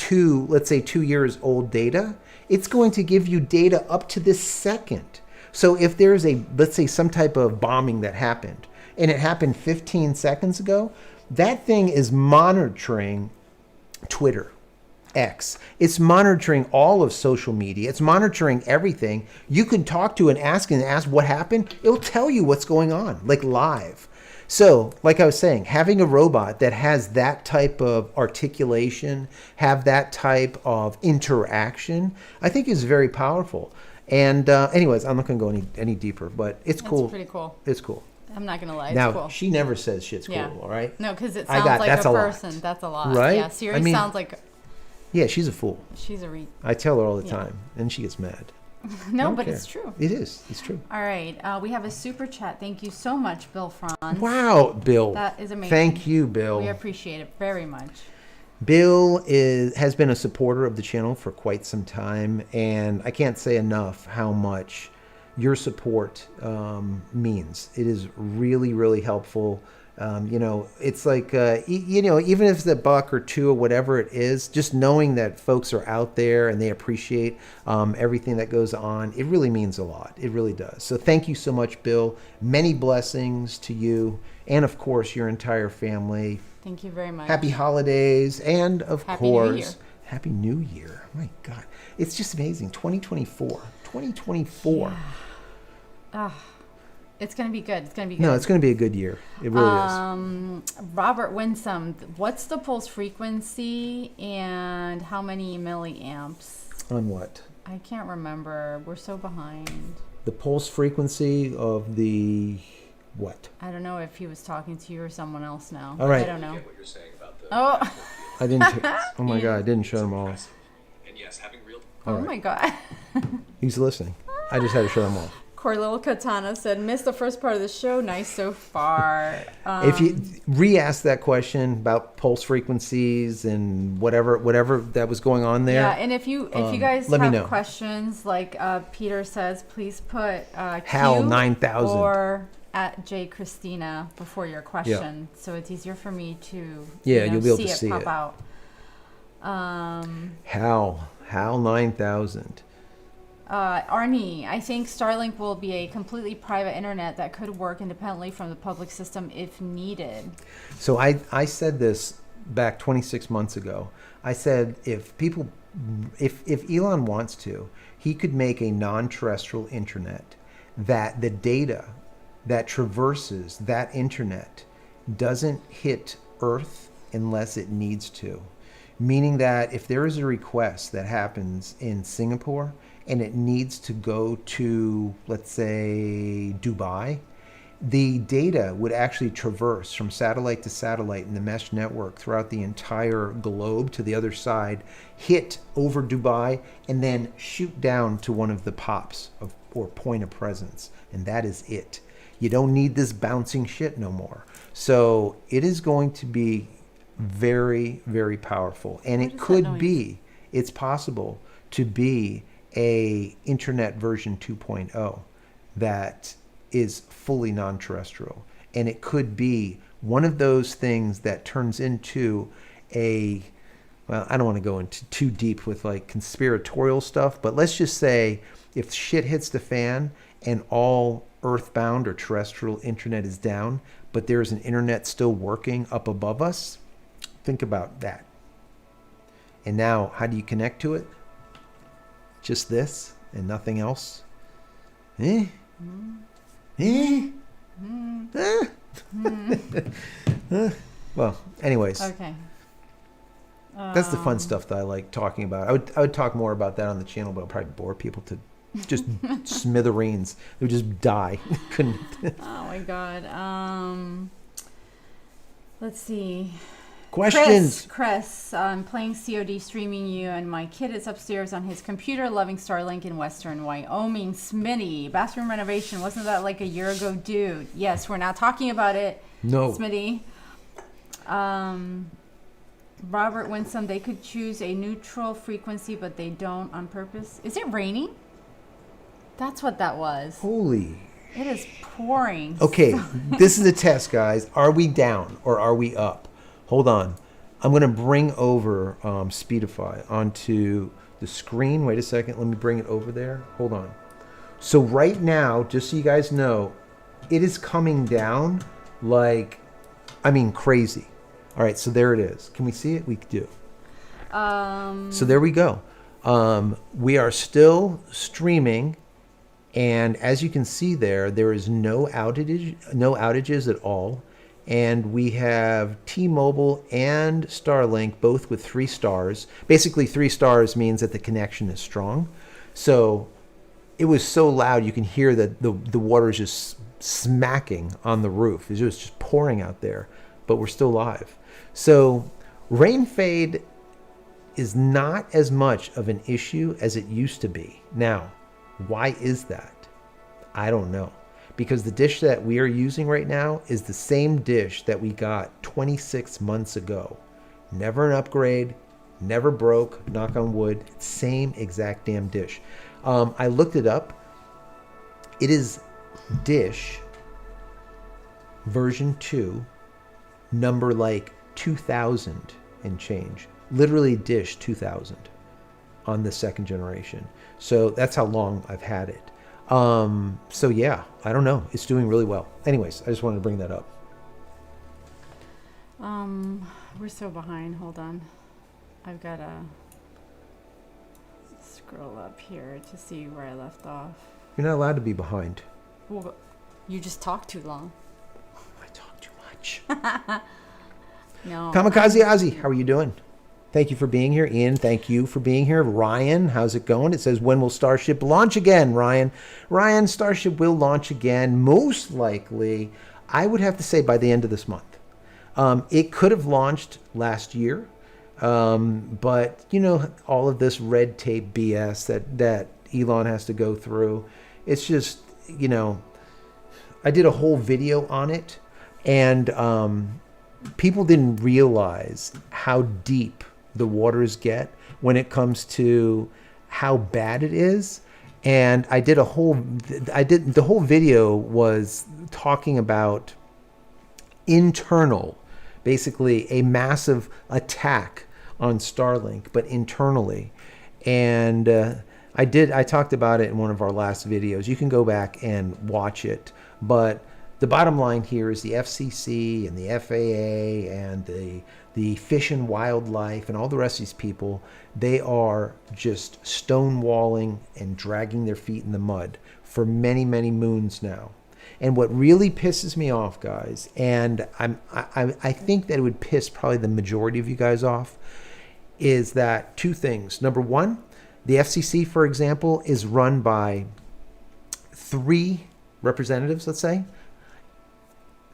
let's say 2 years old data. It's going to give you data up to this second. So if there's let's say some type of bombing that happened, and it happened 15 seconds ago, that thing is monitoring Twitter, X. It's monitoring all of social media. It's monitoring everything. You can talk to and ask what happened. It'll tell you what's going on, like live. So, like I was saying, having a robot that has that type of articulation, have that type of interaction, I think is very powerful. And anyways, I'm not going to go any deeper, but it's cool. That's pretty cool. It's cool. I'm not going to lie. It's Now, cool. she never says shit's cool, Yeah. all right? No, because it I sounds got- like that's a a lot. person. That's a lot. Right? Yeah, Siri I mean- sounds like Yeah, she's a fool. she's a I tell her all the Yeah. time, and she gets mad. No, don't but care. it's true. It is. It's true. All right. We have a super chat. Thank you so much, Bill Franz. Wow, Bill. That is amazing. Thank you, Bill. We appreciate it very much. Bill has been a supporter of the channel for quite some time, and I can't say enough how much your support means. It is really, really helpful. It's like, even if it's a buck or two or whatever it is, just knowing that folks are out there and they appreciate everything that goes on, it really means a lot. It really does. So thank you so much, Bill. Many blessings to you and, of course, your entire family. Thank you very much. Happy holidays, and of Happy New course, Year. Happy New Year. My God, it's just amazing. 2024. It's going to be good. It's going to be good. No, it's going to be a good year. It really is. Robert Winsome, what's the pulse frequency and how many milliamps? On what? I can't remember. We're so behind. The pulse frequency of the what? I don't know if he was talking to you or someone else now. All right. I don't know. I get what you're saying about the. Oh, I didn't. Oh my God, I didn't show them all. And yes, having real. All oh right. my God. He's listening. I just had to show them all. Corlil Katana said, missed the first part of the show. Nice so far. If you re-ask that question about pulse frequencies and whatever that was going on there, Yeah, and if you guys let me have know. questions, like Peter says, please put Hal Q 9000 or at JCristina before your question, so it's easier for me to you'll be able to see see it it. pop out. Hal 9000. Arnie, I think Starlink will be a completely private internet that could work independently from the public system if needed. So I said this back 26 months ago. I said if Elon wants to, he could make a non-terrestrial internet that the data that traverses that internet doesn't hit Earth unless it needs to. Meaning that if there is a request that happens in Singapore and it needs to go to, let's say, Dubai, the data would actually traverse from satellite to satellite in the mesh network throughout the entire globe to the other side, hit over Dubai, and then shoot down to one of the pops or point of presence. And that is it. You don't need this bouncing shit no more. So it is going to be very, very powerful. And What it is that could noise? be, it's possible to be a internet version 2.0 that is fully non-terrestrial. And it could be one of those things that turns into a, well, I don't want to go into too deep with like conspiratorial stuff, but let's just say if shit hits the fan and all earthbound or terrestrial internet is down, but there's an internet still working up above us, think about that. And now, how do you connect to it? Just this and nothing else? Well, anyways, Okay. that's the fun stuff that I like talking about. I would talk more about that on the channel, but I'll probably bore people to just smithereens. They would just die. Couldn't. Oh my God. Let's see. Questions. Chris, I'm playing COD, streaming you, and my kid is upstairs on his computer loving Starlink in Western Wyoming. Smitty, bathroom renovation. Wasn't that like a year ago, dude? Yes, we're not talking about it. No. Smitty. Robert Winsome, they could choose a neutral frequency, but they don't on purpose. Is it raining? That's what that was. Holy. It is pouring. Okay, this is a test, guys. Are we down or are we up? Hold on. I'm going to bring over Speedify onto the screen. Wait a second. Let me bring it over there. Hold on. So right now, just so you guys know, it is coming down like, I mean, crazy. All right, so there it is. Can we see it? We do. So there we go. We are still streaming. And as you can see there is no outages at all. And we have T-Mobile and Starlink, both with 3 stars. Basically, 3 stars means that the connection is strong. So it was so loud, you can hear that the water is just smacking on the roof. It was just pouring out there, but we're still live. So rain fade is not as much of an issue as it used to be. Now, why is that? I don't know. Because the dish that we are using right now is the same dish that we got 26 months ago. Never an upgrade, never broke, knock on wood, same exact damn dish. I looked it up. It is dish version 2, number like 2000 and change. Literally dish 2000 on the 2nd generation. So that's how long I've had it. So yeah, I don't know. It's doing really well. Anyways, I just wanted to bring that up. We're so behind. Hold on. I've got to scroll up here to see where I left off. You're not allowed to be behind. Well, you just talk too long. I talk too much. No. Kamikaze Ozzy, how are you doing? Thank you for being here. Ian, thank you for being here. Ryan, how's it going? It says, when will Starship launch again, Ryan? Ryan, Starship will launch again, most likely, I would have to say by the end of this month. It could have launched last year, but, you know, all of this red tape BS that Elon has to go through, it's just, you know, I did a whole video on it, and people didn't realize how deep the waters get when it comes to how bad it is. And the whole video was talking about basically a massive attack on Starlink, but internally. And I talked about it in one of our last videos. You can go back and watch it. But the bottom line here is the FCC and the FAA and the Fish and Wildlife and all the rest of these people, they are just stonewalling and dragging their feet in the mud for many, many moons now. And what really pisses me off, guys, and I think that it would piss probably the majority of you guys off, is that two things. Number one, the FCC, for example, is run by 3 representatives, let's say.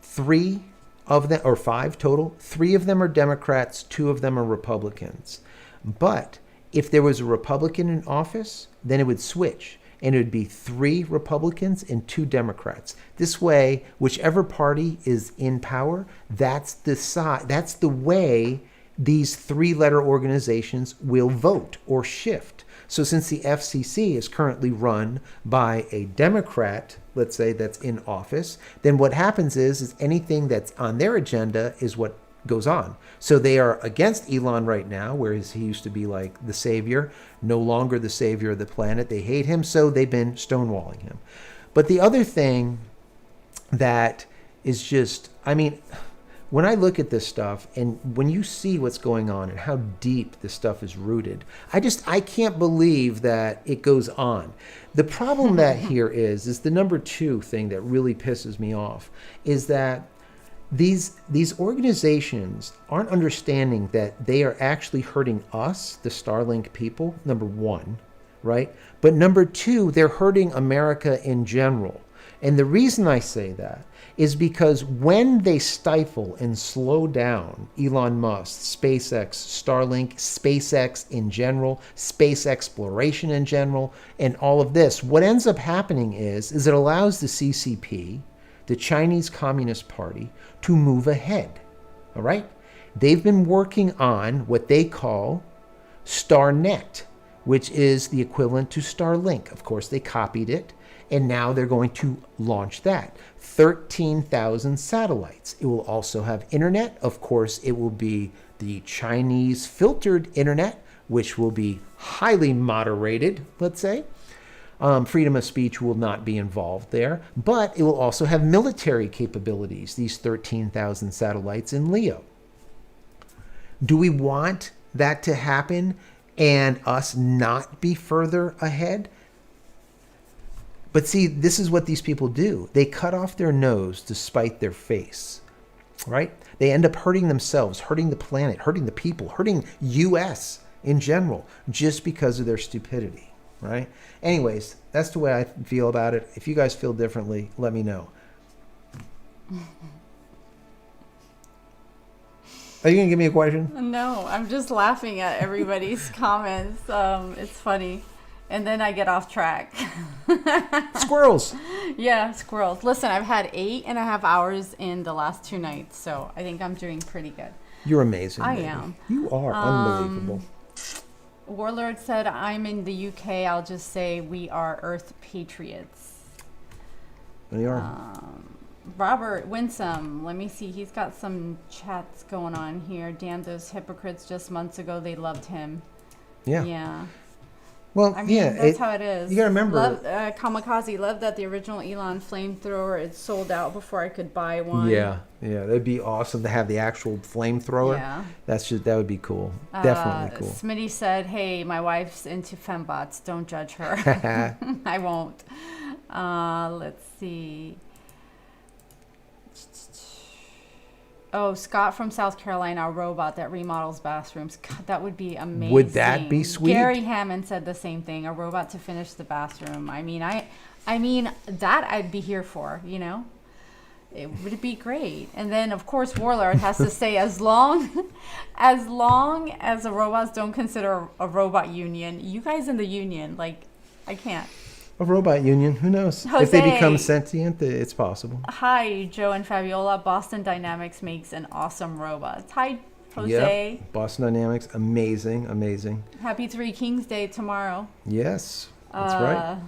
3 of them, or 5 total, 3 of them are Democrats, 2 of them are Republicans. But if there was a Republican in office, then it would switch, and it would be 3 Republicans and 2 Democrats. This way, whichever party is in power, that's the way these 3-letter organizations will vote or shift. So since the FCC is currently run by a Democrat, let's say, that's in office, then what happens is anything that's on their agenda is what goes on. So they are against Elon right now, whereas he used to be like the savior, no longer the savior of the planet. They hate him, so they've been stonewalling him. But the other thing that is just, I mean, when I look at this stuff and when you see what's going on and how deep this stuff is rooted, I can't believe that it goes on. The problem that here is the number 2 thing that really pisses me off is that these organizations aren't understanding that they are actually hurting us, the Starlink people, number 1, right? But number 2, they're hurting America in general. And the reason I say that is because when they stifle and slow down Elon Musk, SpaceX, Starlink, SpaceX in general, space exploration in general, and all of this, what ends up happening is it allows the CCP, the Chinese Communist Party, to move ahead. All right? They've been working on what they call StarNet, which is the equivalent to Starlink. Of course, they copied it, and now they're going to launch that. 13,000 satellites. It will also have internet. Of course, it will be the Chinese filtered internet, which will be highly moderated, let's say. Freedom of speech will not be involved there, but it will also have military capabilities, these 13,000 satellites in LEO. Do we want that to happen and us not be further ahead? But see, this is what these people do. They cut off their nose to spite their face, right? They end up hurting themselves, hurting the planet, hurting the people, hurting US in general, just because of their stupidity, right? Anyways, that's the way I feel about it. If you guys feel differently, let me know. Are you going to give me a question? No, I'm just laughing at everybody's comments. It's funny. And then I get off track. Squirrels. Yeah, squirrels. Listen, I've had 8.5 hours in the last 2 nights, so I think I'm doing pretty good. You're amazing. I baby. am. You are unbelievable. Warlord said, I'm in the UK. I'll just say we are Earth patriots. You are. Robert Winsome, let me see. He's got some chats going on here. Damn those hypocrites. Just months ago, they loved him. Yeah. Yeah. Well, I mean, yeah, that's how it is. You gotta remember, Kamikaze, love that the original Elon flamethrower, it sold out before I could buy one. yeah, that'd be awesome to have the actual flamethrower. Yeah. That would be cool. Definitely cool. Smitty said, "Hey, my wife's into fembots. Don't judge her." I won't. Let's see. Oh, Scott from South Carolina, a robot that remodels bathrooms. God, that would be amazing. Would that be sweet? Gary Hammond said the same thing. A robot to finish the bathroom. I mean, that I'd be here for. You know, it would be great. And then, of course, Warlord has to say, as long as the robots don't consider a robot union, you guys in the union, like, I can't. A robot union, who knows? Jose. If they become sentient, it's possible. Hi, Joe and Fabiola. Boston Dynamics makes an awesome robot. Hi, Jose. Yep. Boston Dynamics, amazing. Happy Three Kings Day tomorrow. Yes, that's right.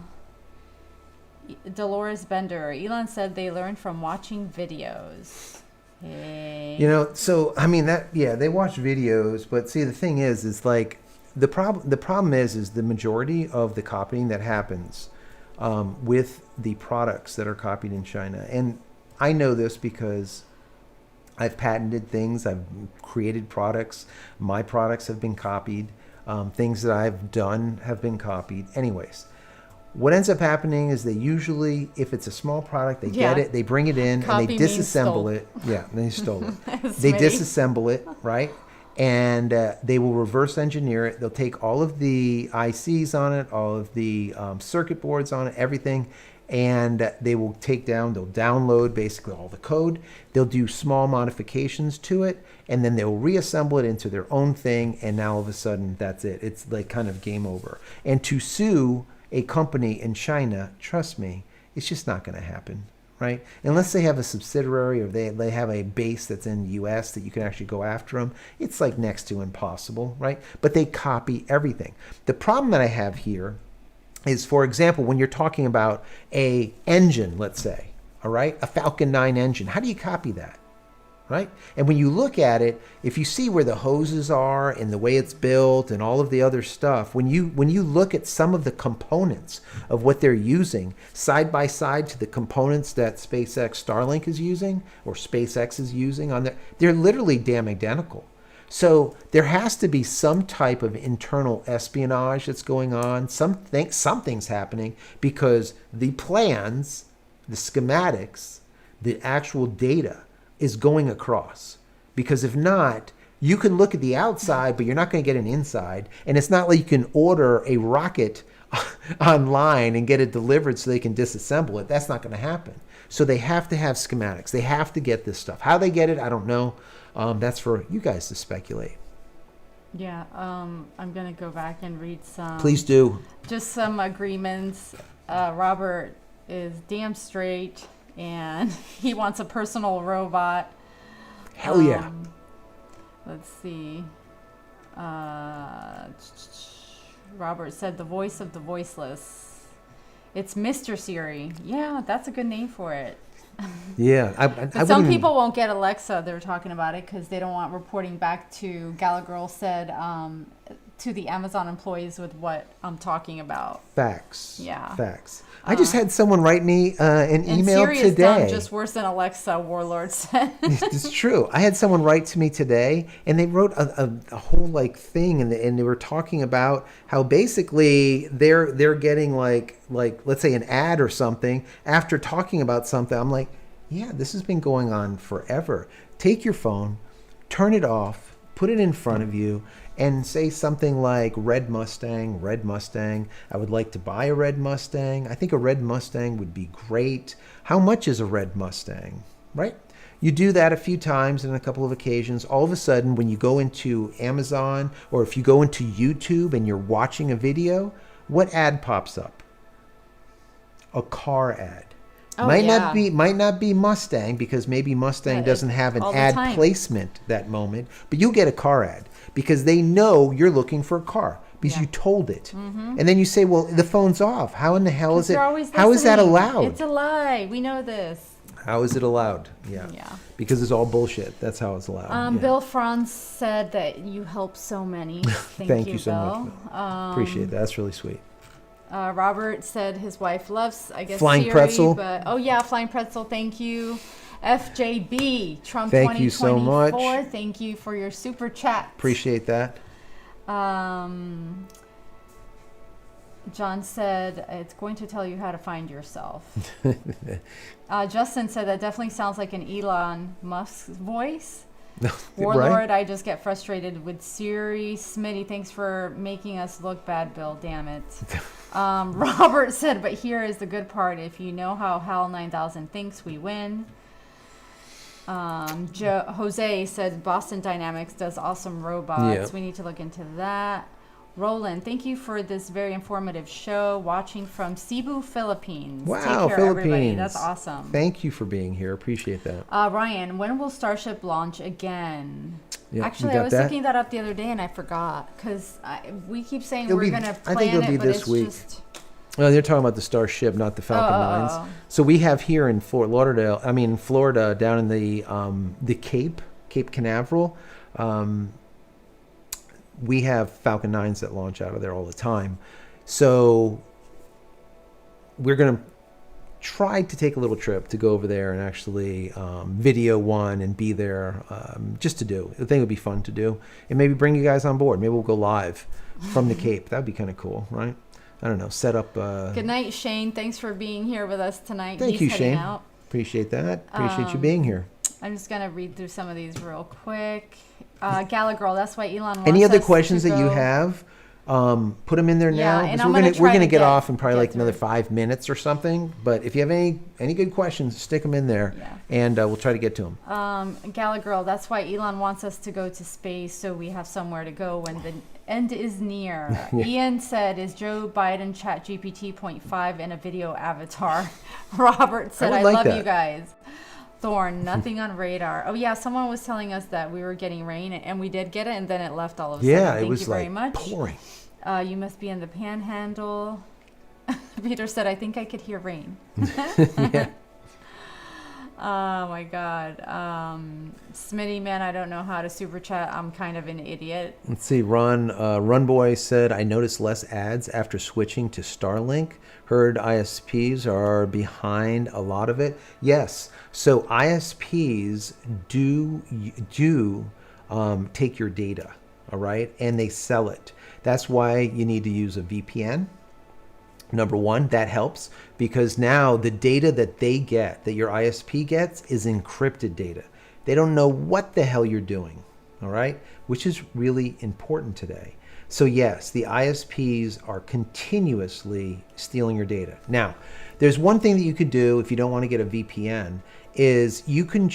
Dolores Bender. Elon said they learned from watching videos. Hey. You know, so I mean they watch videos, but see the thing is like the problem is the majority of the copying that happens with the products that are copied in China. And I know this because I've patented things, I've created products, my products have been copied, things that I've done have been copied. Anyways, what ends up happening is they usually, if it's a small product, they get it, they bring it in, and they disassemble it. Yeah, they stole it. They disassemble it, right? And they will reverse engineer it. They'll take all of the ICs on it, all of the circuit boards on it, everything, and they'll download basically all the code. They'll do small modifications to it, and then they'll reassemble it into their own thing, and now all of a sudden, that's it. It's like kind of game over. And to sue a company in China, trust me, it's just not going to happen. Right? Unless they have a subsidiary or they have a base that's in the U.S. that you can actually go after them, it's like next to impossible, right? But they copy everything. The problem that I have here is, for example, when you're talking about a engine, let's say, all right, a Falcon 9 engine, how do you copy that? Right? And when you look at it, if you see where the hoses are and the way it's built and all of the other stuff, when you look at some of the components of what they're using side by side to the components that SpaceX Starlink is using or SpaceX is using on they're literally damn identical. So there has to be some type of internal espionage that's going on. Something's happening because the plans, the schematics, the actual data is going across. Because if not, you can look at the outside, but you're not going to get an inside. And it's not like you can order a rocket online and get it delivered so they can disassemble it. That's not going to happen. So they have to have schematics. They have to get this stuff. How they get it, I don't know. That's for you guys to speculate. Yeah, I'm going to go back and read some. Please do. Just some agreements. Robert is damn straight, and he wants a personal robot. Hell yeah. Let's see. Robert said the voice of the voiceless. It's Mr. Siri. Yeah, that's a good name for it. Yeah. But some people won't get Alexa. They're talking about it because they don't want reporting back to Gala Girl said to the Amazon employees with what I'm talking about. Facts. Yeah. Facts. I just had someone write me an email Siri today. Is done just worse than Alexa, Warlord said. It's true. I had someone write to me today, and they wrote a whole like thing, and they were talking about how basically they're getting like let's say an ad or something after talking about something. I'm like, yeah, this has been going on forever. Take your phone, turn it off, put it in front of you, and say something like red Mustang, I would like to buy a red Mustang. I think a red Mustang would be great. How much is a red Mustang, right? You do that a few times and a couple of occasions. All of a sudden, when you go into Amazon or if you go into YouTube and you're watching a video, what ad pops up? A car ad. Oh, might not be Mustang because maybe Mustang doesn't have an ad placement that moment, but you'll get a car ad because they know you're looking for a car because you told it. Mm-hmm. And then you say, well, the phone's off. How in the hell is it? How is that allowed? It's a lie. We know this. How is it allowed? Yeah. Because it's all bullshit. That's how it's allowed. Yeah. Bill Franz said that you help so many. Thank you so Bill. much. Appreciate that. That's really sweet. Robert said his wife loves, I guess, Flying Siri, Pretzel. But, Flying Pretzel. Thank you. FJB, Trump Thank you so much. Thank you for your super chat. Appreciate that. John said it's going to tell you how to find yourself. Justin said that definitely sounds like an Elon Musk's voice. Warlord, right? I just get frustrated with Siri. Smitty, thanks for making us look bad, Bill. Damn it. Robert said, but here is the good part. If you know how HAL 9000 thinks, we win. Jose said Boston Dynamics does awesome robots. Yep. We need to look into that. Roland, thank you for this very informative show. Watching from Cebu, Philippines. Wow, Take care, Philippines. Everybody. That's awesome. Thank you for being here. Appreciate that. Ryan, when will Starship launch again? Yeah, actually, I was looking that up the other day and I forgot because we keep saying we're going to plan I think it'll be this week. Well, they're talking about the Starship, not the Falcon 9s. So we have here in Florida, down in the Cape Canaveral, we have Falcon 9s that launch out of there all the time. So we're going to try to take a little trip to go over there and actually video one and be there just to do. I think it would be fun to do. And maybe bring you guys on board. Maybe we'll go live from the Cape. That would be kind of cool, right? I don't know. Set up. Good night, Shane. Thanks for being here with us tonight. Thank you, Shane. Appreciate that. Appreciate you being here. I'm just going to read through some of these real quick. Gala Girl, that's why Elon wants Any other us questions to that you have? Put them in there now. And We're gonna get off in probably like another 5 minutes or something. But if you have any good questions, stick them in there, and we'll try to get to them. Gala Girl, that's why Elon wants us to go to space so we have somewhere to go when the end is near. Ian said, "Is Joe Biden ChatGPT 0.5 in a video avatar?" Robert said, "I love you guys." Thorn, nothing on radar. Oh yeah, someone was telling us that we were getting rain, and we did get it, and then it left all of a sudden. Yeah, Thank it was you very like much. pouring. You must be in the Panhandle. Peter said, "I think I could hear rain." Yeah. Oh my God. Smitty, man, I don't know how to super chat. I'm kind of an idiot. Let's see. Run Boy said, I noticed less ads after switching to Starlink. Heard ISPs are behind a lot of it. Yes. So ISPs do take your data, all right, and they sell it. That's why you need to use a VPN. Number one, that helps because now the data that they get, that your ISP gets, is encrypted data. They don't know what the hell you're doing, all right, which is really important today. So yes, the ISPs are continuously stealing your data. Now, there's one thing that you could do if you don't want to get a VPN is you can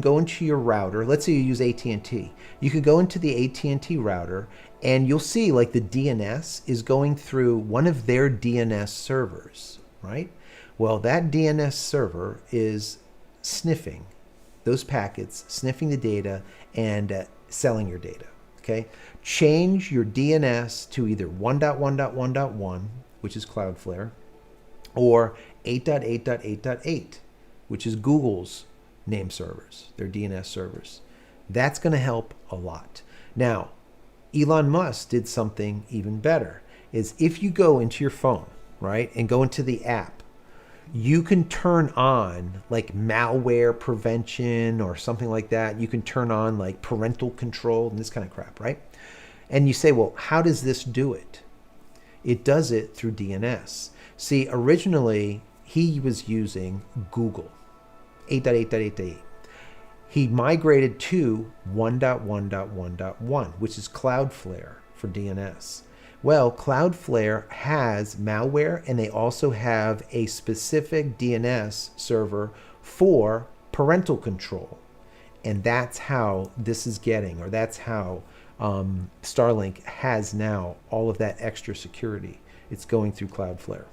go into your router. Let's say you use AT&T. You could go into the AT&T router and you'll see like the DNS is going through one of their DNS servers, right? Well, that DNS server is sniffing those packets, sniffing the data, and selling your data, okay? Change your DNS to either 1.1.1.1, which is Cloudflare, or 8.8.8.8, which is Google's name servers, their DNS servers. That's going to help a lot. Now, Elon Musk did something even better, is if you go into your phone, right, and go into the app, you can turn on like malware prevention or something like that. You can turn on like parental control and this kind of crap, right? And you say, well, how does this do it? It does it through DNS. See, originally he was using Google 8.8.8.8. He migrated to 1.1.1.1, which is Cloudflare for DNS. Well, Cloudflare has malware, and they also have a specific DNS server for parental control. And that's how this is getting, or that's how Starlink has now all of that extra security. It's going through Cloudflare.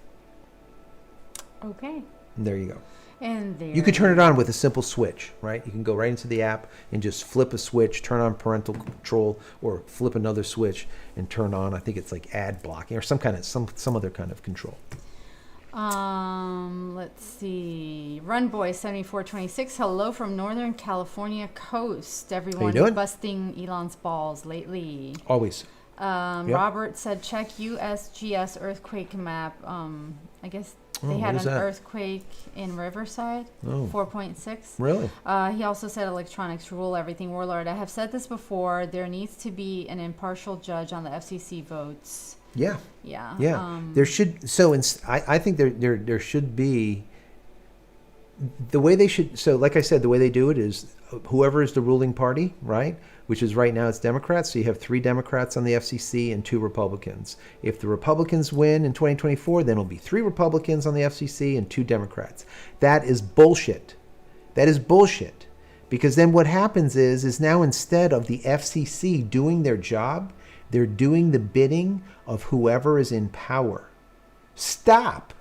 Okay. And there you go. And there you could turn it on with a simple switch, right? You can go right into the app and just flip a switch, turn on parental control, or flip another switch and turn on, I think it's like ad blocking or some other kind of control. Let's see. Runboy7426. Hello from Northern California coast. Everyone doing? busting Elon's balls lately. Always. Yep. Robert said, check USGS earthquake map. I guess they had an earthquake in Riverside, 4.6. Really? He also said electronics rule everything. Warlord, I have said this before. There needs to be an impartial judge on the FCC votes. Yeah. Yeah. Yeah. There should. So I think there should be. The way they should. So like I said, the way they do it is whoever is the ruling party, right? Which is right now it's Democrats. So you have 3 Democrats on the FCC and 2 Republicans. If the Republicans win in 2024, then it'll be 3 Republicans on the FCC and 2 Democrats. That is bullshit. That is bullshit. Because then what happens is now instead of the FCC doing their job, they're doing the bidding of whoever is in power. Stop.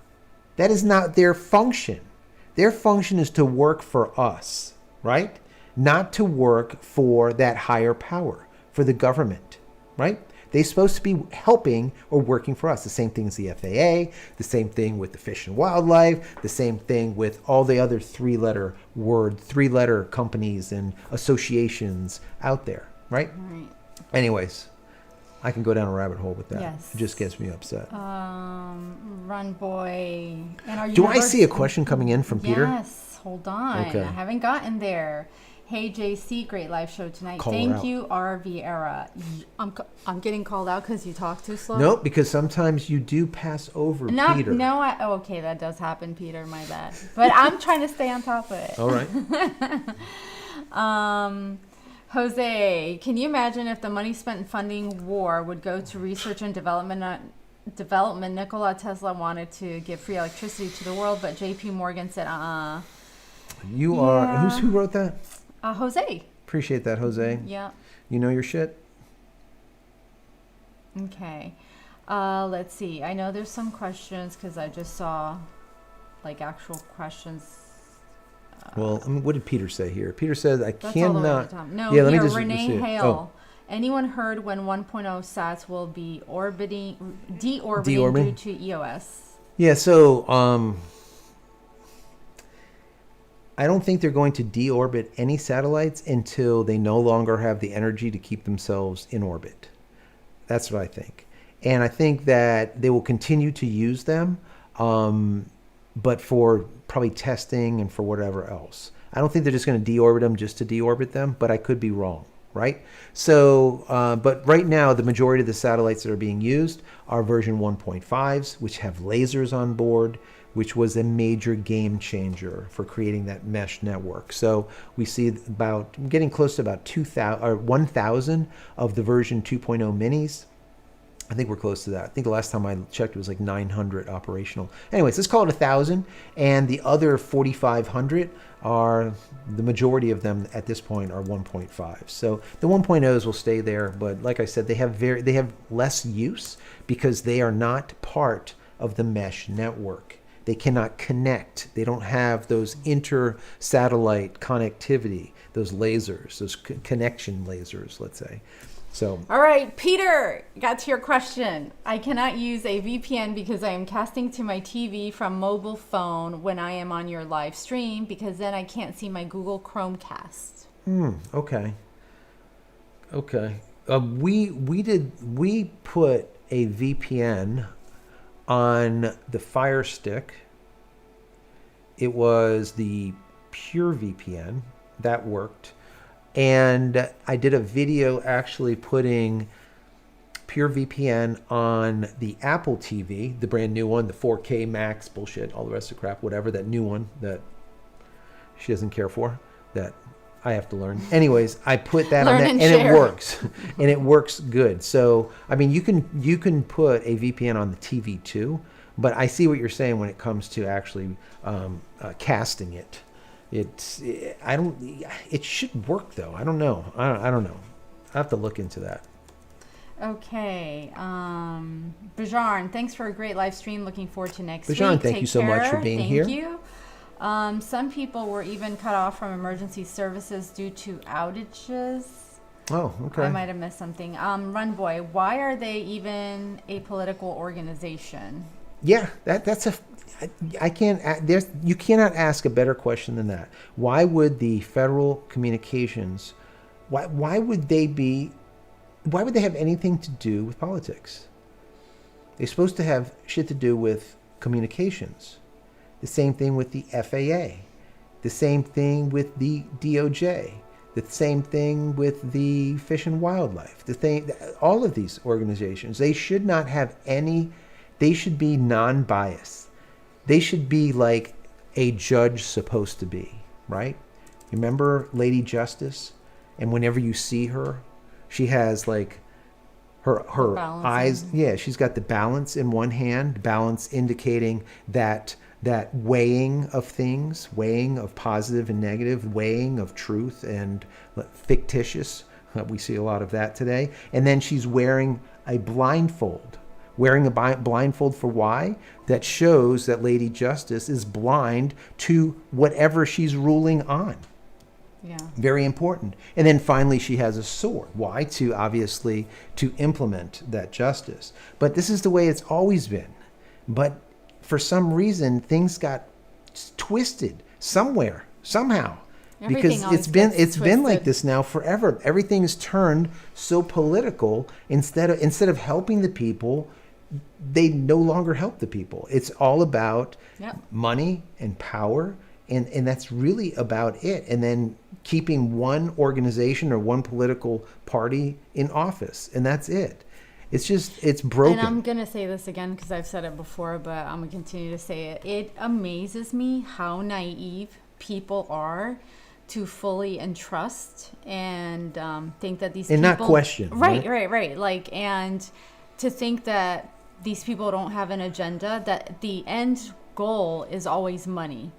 That is not their function. Their function is to work for us, right? Not to work for that higher power, for the government, right? They're supposed to be helping or working for us. The same thing as the FAA, the same thing with the Fish and Wildlife, the same thing with all the other 3-letter companies and associations out there, right? Right. Anyways, I can go down a rabbit hole with that. Yes. It just gets me upset. Run boy. And are you Do I see a question coming in from Peter? Yes. Hold on. Okay. I haven't gotten there. Hey JC, great live show tonight. Call her Thank out. you, RV Era. I'm getting called out because you talk too slow. Nope, because sometimes you do pass over Peter. Okay, that does happen, Peter. My bad. But I'm trying to stay on top of it. All right. Jose, can you imagine if the money spent in funding war would go to research and development? Nikola Tesla wanted to give free electricity to the world, but JP Morgan said, You are. Who wrote that? Jose. Appreciate that, Jose. Yeah. You know your shit. Okay. Let's see. I know there's some questions because I just saw like actual questions. Well, I mean, what did Peter say here? Peter said, I That's all the way at cannot. the top. No, Yeah, let me here, just Renee see it. Hale. Oh. Anyone heard when 1.0 sats will be deorbiting due to EOS? Yeah, so I don't think they're going to deorbit any satellites until they no longer have the energy to keep themselves in orbit. That's what I think. And I think that they will continue to use them, but for probably testing and for whatever else. I don't think they're just going to deorbit them just to deorbit them, but I could be wrong, right? So, but right now, the majority of the satellites that are being used are version 1.5s, which have lasers on board, which was a major game changer for creating that mesh network. So we see about getting close to about 2,000 or 1,000 of the version 2.0 minis. I think we're close to that. I think the last time I checked, it was like 900 operational. Anyways, let's call it 1,000. And the other 4,500 are, the majority of them at this point are 1.5. So the 1.0s will stay there. But like I said, they have less use because they are not part of the mesh network. They cannot connect. They don't have those inter-satellite connectivity, those lasers, those connection lasers, let's say. So. All right, Peter, got to your question. I cannot use a VPN because I am casting to my TV from mobile phone when I am on your live stream because then I can't see my Google Chromecast. Okay. We put a VPN on the Fire Stick. It was the Pure VPN that worked. And I did a video actually putting Pure VPN on the Apple TV, the brand new one, the 4K Max bullshit, all the rest of crap, whatever, that new one that she doesn't care for, that I have to learn. Anyways, I put that on that, and it works. And it works good. So, I mean, you can put a VPN on the TV too, but I see what you're saying when it comes to actually casting it. It should work though. I don't know. I don't know. I have to look into that. Okay. Bajarn, thanks for a great live stream. Looking forward to next week. Bajarn, thank you so much for being here. Thank you. Some people were even cut off from emergency services due to outages. Oh, okay. I might have missed something. Runboy, why are they even a political organization? Yeah, that's I can't. You cannot ask a better question than that. Why would the Federal Communications? Why would they be? Why would they have anything to do with politics? They're supposed to have shit to do with communications. The same thing with the FAA. The same thing with the DOJ. The same thing with the Fish and Wildlife. All of these organizations, they should not have any. They should be non-biased. They should be like a judge supposed to be, right? Remember Lady Justice? And whenever you see her, she has like her eyes. Yeah, she's got the balance in one hand, balance indicating that weighing of things, weighing of positive and negative, weighing of truth and fictitious. We see a lot of that today. And then she's wearing a blindfold. Wearing a blindfold for why? That shows that Lady Justice is blind to whatever she's ruling on. Yeah. Very important. And then finally she has a sword. Why? Obviously to implement that justice. But this is the way it's always been. But for some reason things got twisted somewhere, somehow. Because it's been like this now forever. Everything's turned so political. Instead of helping the people, they no longer help the people. It's all about money and power, and that's really about it. And then keeping one organization or one political party in office, and that's it. It's broken. And I'm going to say this again because I've said it before, but I'm going to continue to say it. It amazes me how naive people are to fully entrust and think that these people... And not question. Right. Like, and to think that these people don't have an agenda, that the end goal is always money.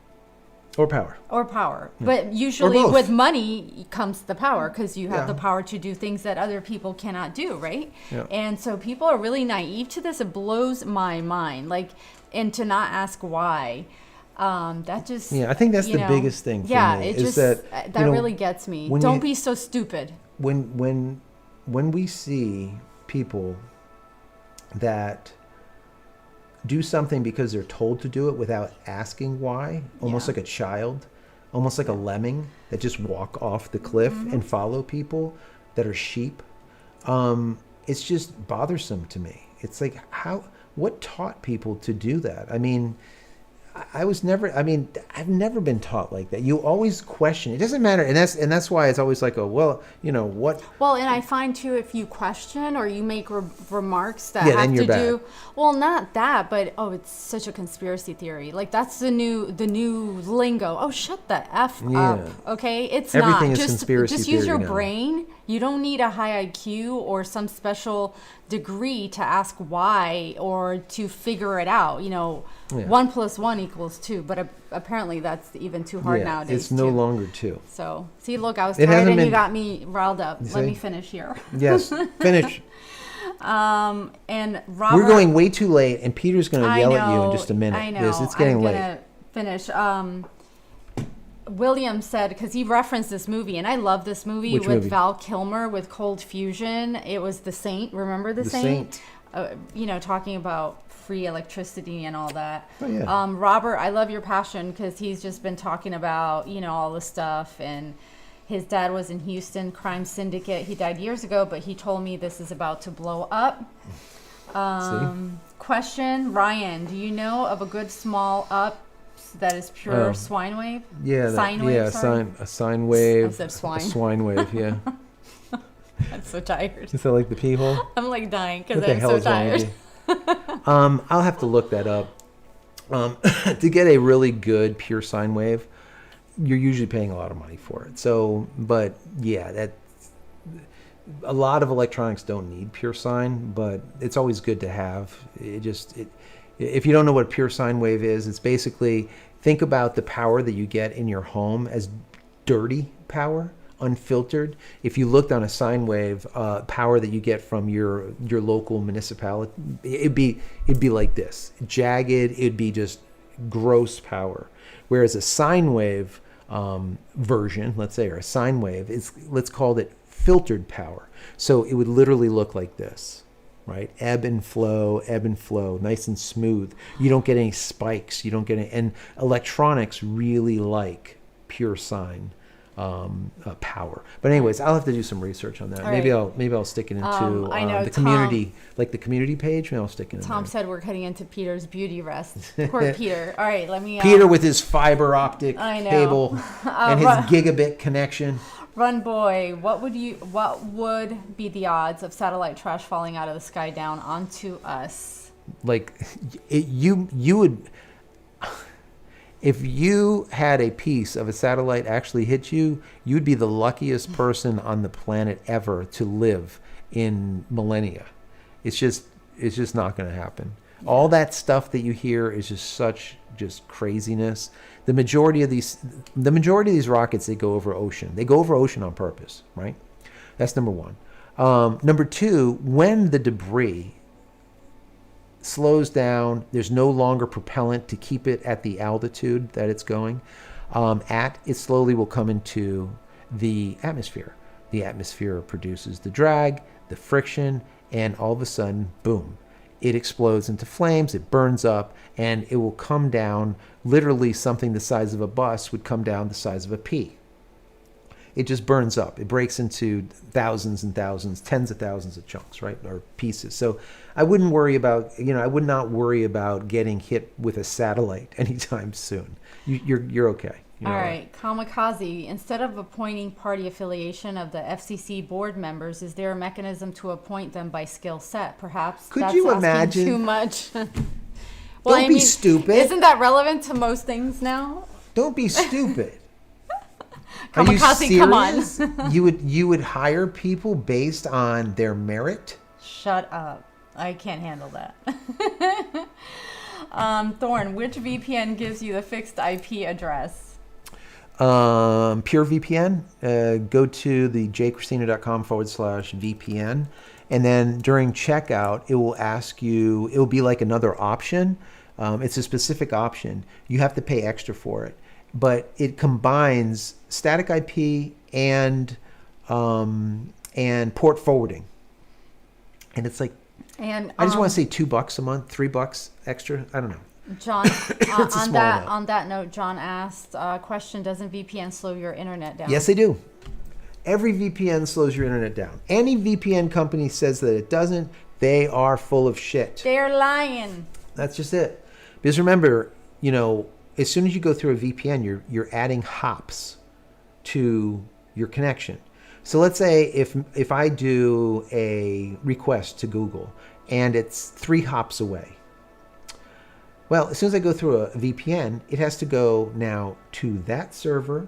Or power. Yeah. But usually with money comes the power because you have the power to do things that other people cannot do, right? Yeah. And so people are really naive to this. It blows my mind. Like, and to not ask why. That just... Yeah, I think that's the biggest thing for me. Yeah, it just... That really gets me. Don't be so stupid. When we see people that do something because they're told to do it without asking why, almost like a child, almost like a lemming that just walk off the cliff and follow people that are sheep, it's just bothersome to me. It's like, what taught people to do that? I mean, I've never been taught like that. You always question. It doesn't matter. And that's why it's always like, what? Well, and I find too, if you question or you make remarks that have to do, well, not that, but, it's such a conspiracy theory. Like that's the new lingo. Oh, shut the F up. Okay. It's everything not is conspiracy just theory use your now. brain. You don't need a high IQ or some special degree to ask why or to figure it out. 1 + 1 = 2, but apparently that's even too hard nowadays. It's no longer 2. So, see, look, I was tired and you got me riled up. Let me finish here. Yes, finish. And Robert... We're going way too late, and Peter's going to yell at you in just a minute. I know. It's getting late. I'm going to finish. William said, because he referenced this movie, and I love this movie. Which with movie? Val Kilmer with Cold Fusion. It was The Saint. Remember The Saint? Talking about free electricity and all that. Oh, yeah. Robert, I love your passion because he's just been talking about, all this stuff. And his dad was in Houston, crime syndicate. He died years ago, but he told me this is about to blow up. Question, Ryan, do you know of a good small up that is pure swine wave? Yeah, a sine wave. I said swine. A swine wave, yeah. I'm so tired. Is that like the pee hole? I'm like dying because I'm so tired. I'll have to look that up. To get a really good pure sine wave, you're usually paying a lot of money for it. So, but yeah, a lot of electronics don't need pure sine, but it's always good to have. If you don't know what pure sine wave is, it's basically, think about the power that you get in your home as dirty power, unfiltered. If you looked on a sine wave, power that you get from your local municipality, it'd be like this, jagged. It'd be just gross power. Whereas a sine wave version, let's say, or a sine wave, let's call it filtered power. So it would literally look like this. right? Ebb and flow, nice and smooth. You don't get any spikes. You don't get any, and electronics really like pure sine power. But anyways, I'll have to do some research on that. All Maybe right. I'll stick it into I know the community, like the community page. Maybe I'll stick it in Tom there. said we're heading into Peter's beauty rest. Poor Peter. All right, let me. Peter with his fiber optic I know. cable and his gigabit connection. Run boy, what would be the odds of satellite trash falling out of the sky down onto us? Like, you would, if you had a piece of a satellite actually hit you, you'd be the luckiest person on the planet ever to live in millennia. It's just not going to happen. Yeah. All that stuff that you hear is just craziness. The majority of these rockets, they go over ocean. They go over ocean on purpose, right? That's number one. Number two, when the debris slows down, there's no longer propellant to keep it at the altitude that it's going at, it slowly will come into the atmosphere. The atmosphere produces the drag, the friction, and all of a sudden, boom, it explodes into flames, it burns up, and it will come down, literally something the size of a bus would come down the size of a pea. It just burns up. It breaks into thousands and thousands, tens of thousands of chunks, right, or pieces. So I wouldn't worry about, I would not worry about getting hit with a satellite anytime soon. You're okay. All right, Kamikaze, instead of appointing party affiliation of the FCC board members, is there a mechanism to appoint them by skill set? Perhaps Could that's you asking imagine? too much. Don't be stupid. Isn't that relevant to most things now? Don't be stupid. Kamikaze, come on. you would hire people based on their merit? Shut up. I can't handle that. Thorn, which VPN gives you the fixed IP address? Pure VPN. Go to the JCristina.com/VPN. And then during checkout, it will ask you, it will be like another option. It's a specific option. You have to pay extra for it. But it combines static IP and port forwarding. And it's like, I just want to say $2 a month, $3 extra. I don't know. John, on that note, John asked, question, doesn't VPN slow your internet down? Yes, they do. Every VPN slows your internet down. Any VPN company says that it doesn't, they are full of shit. They're lying. That's just it. Because remember, as soon as you go through a VPN, you're adding hops to your connection. So let's say if I do a request to Google and it's 3 hops away. Well, as soon as I go through a VPN, it has to go now to that server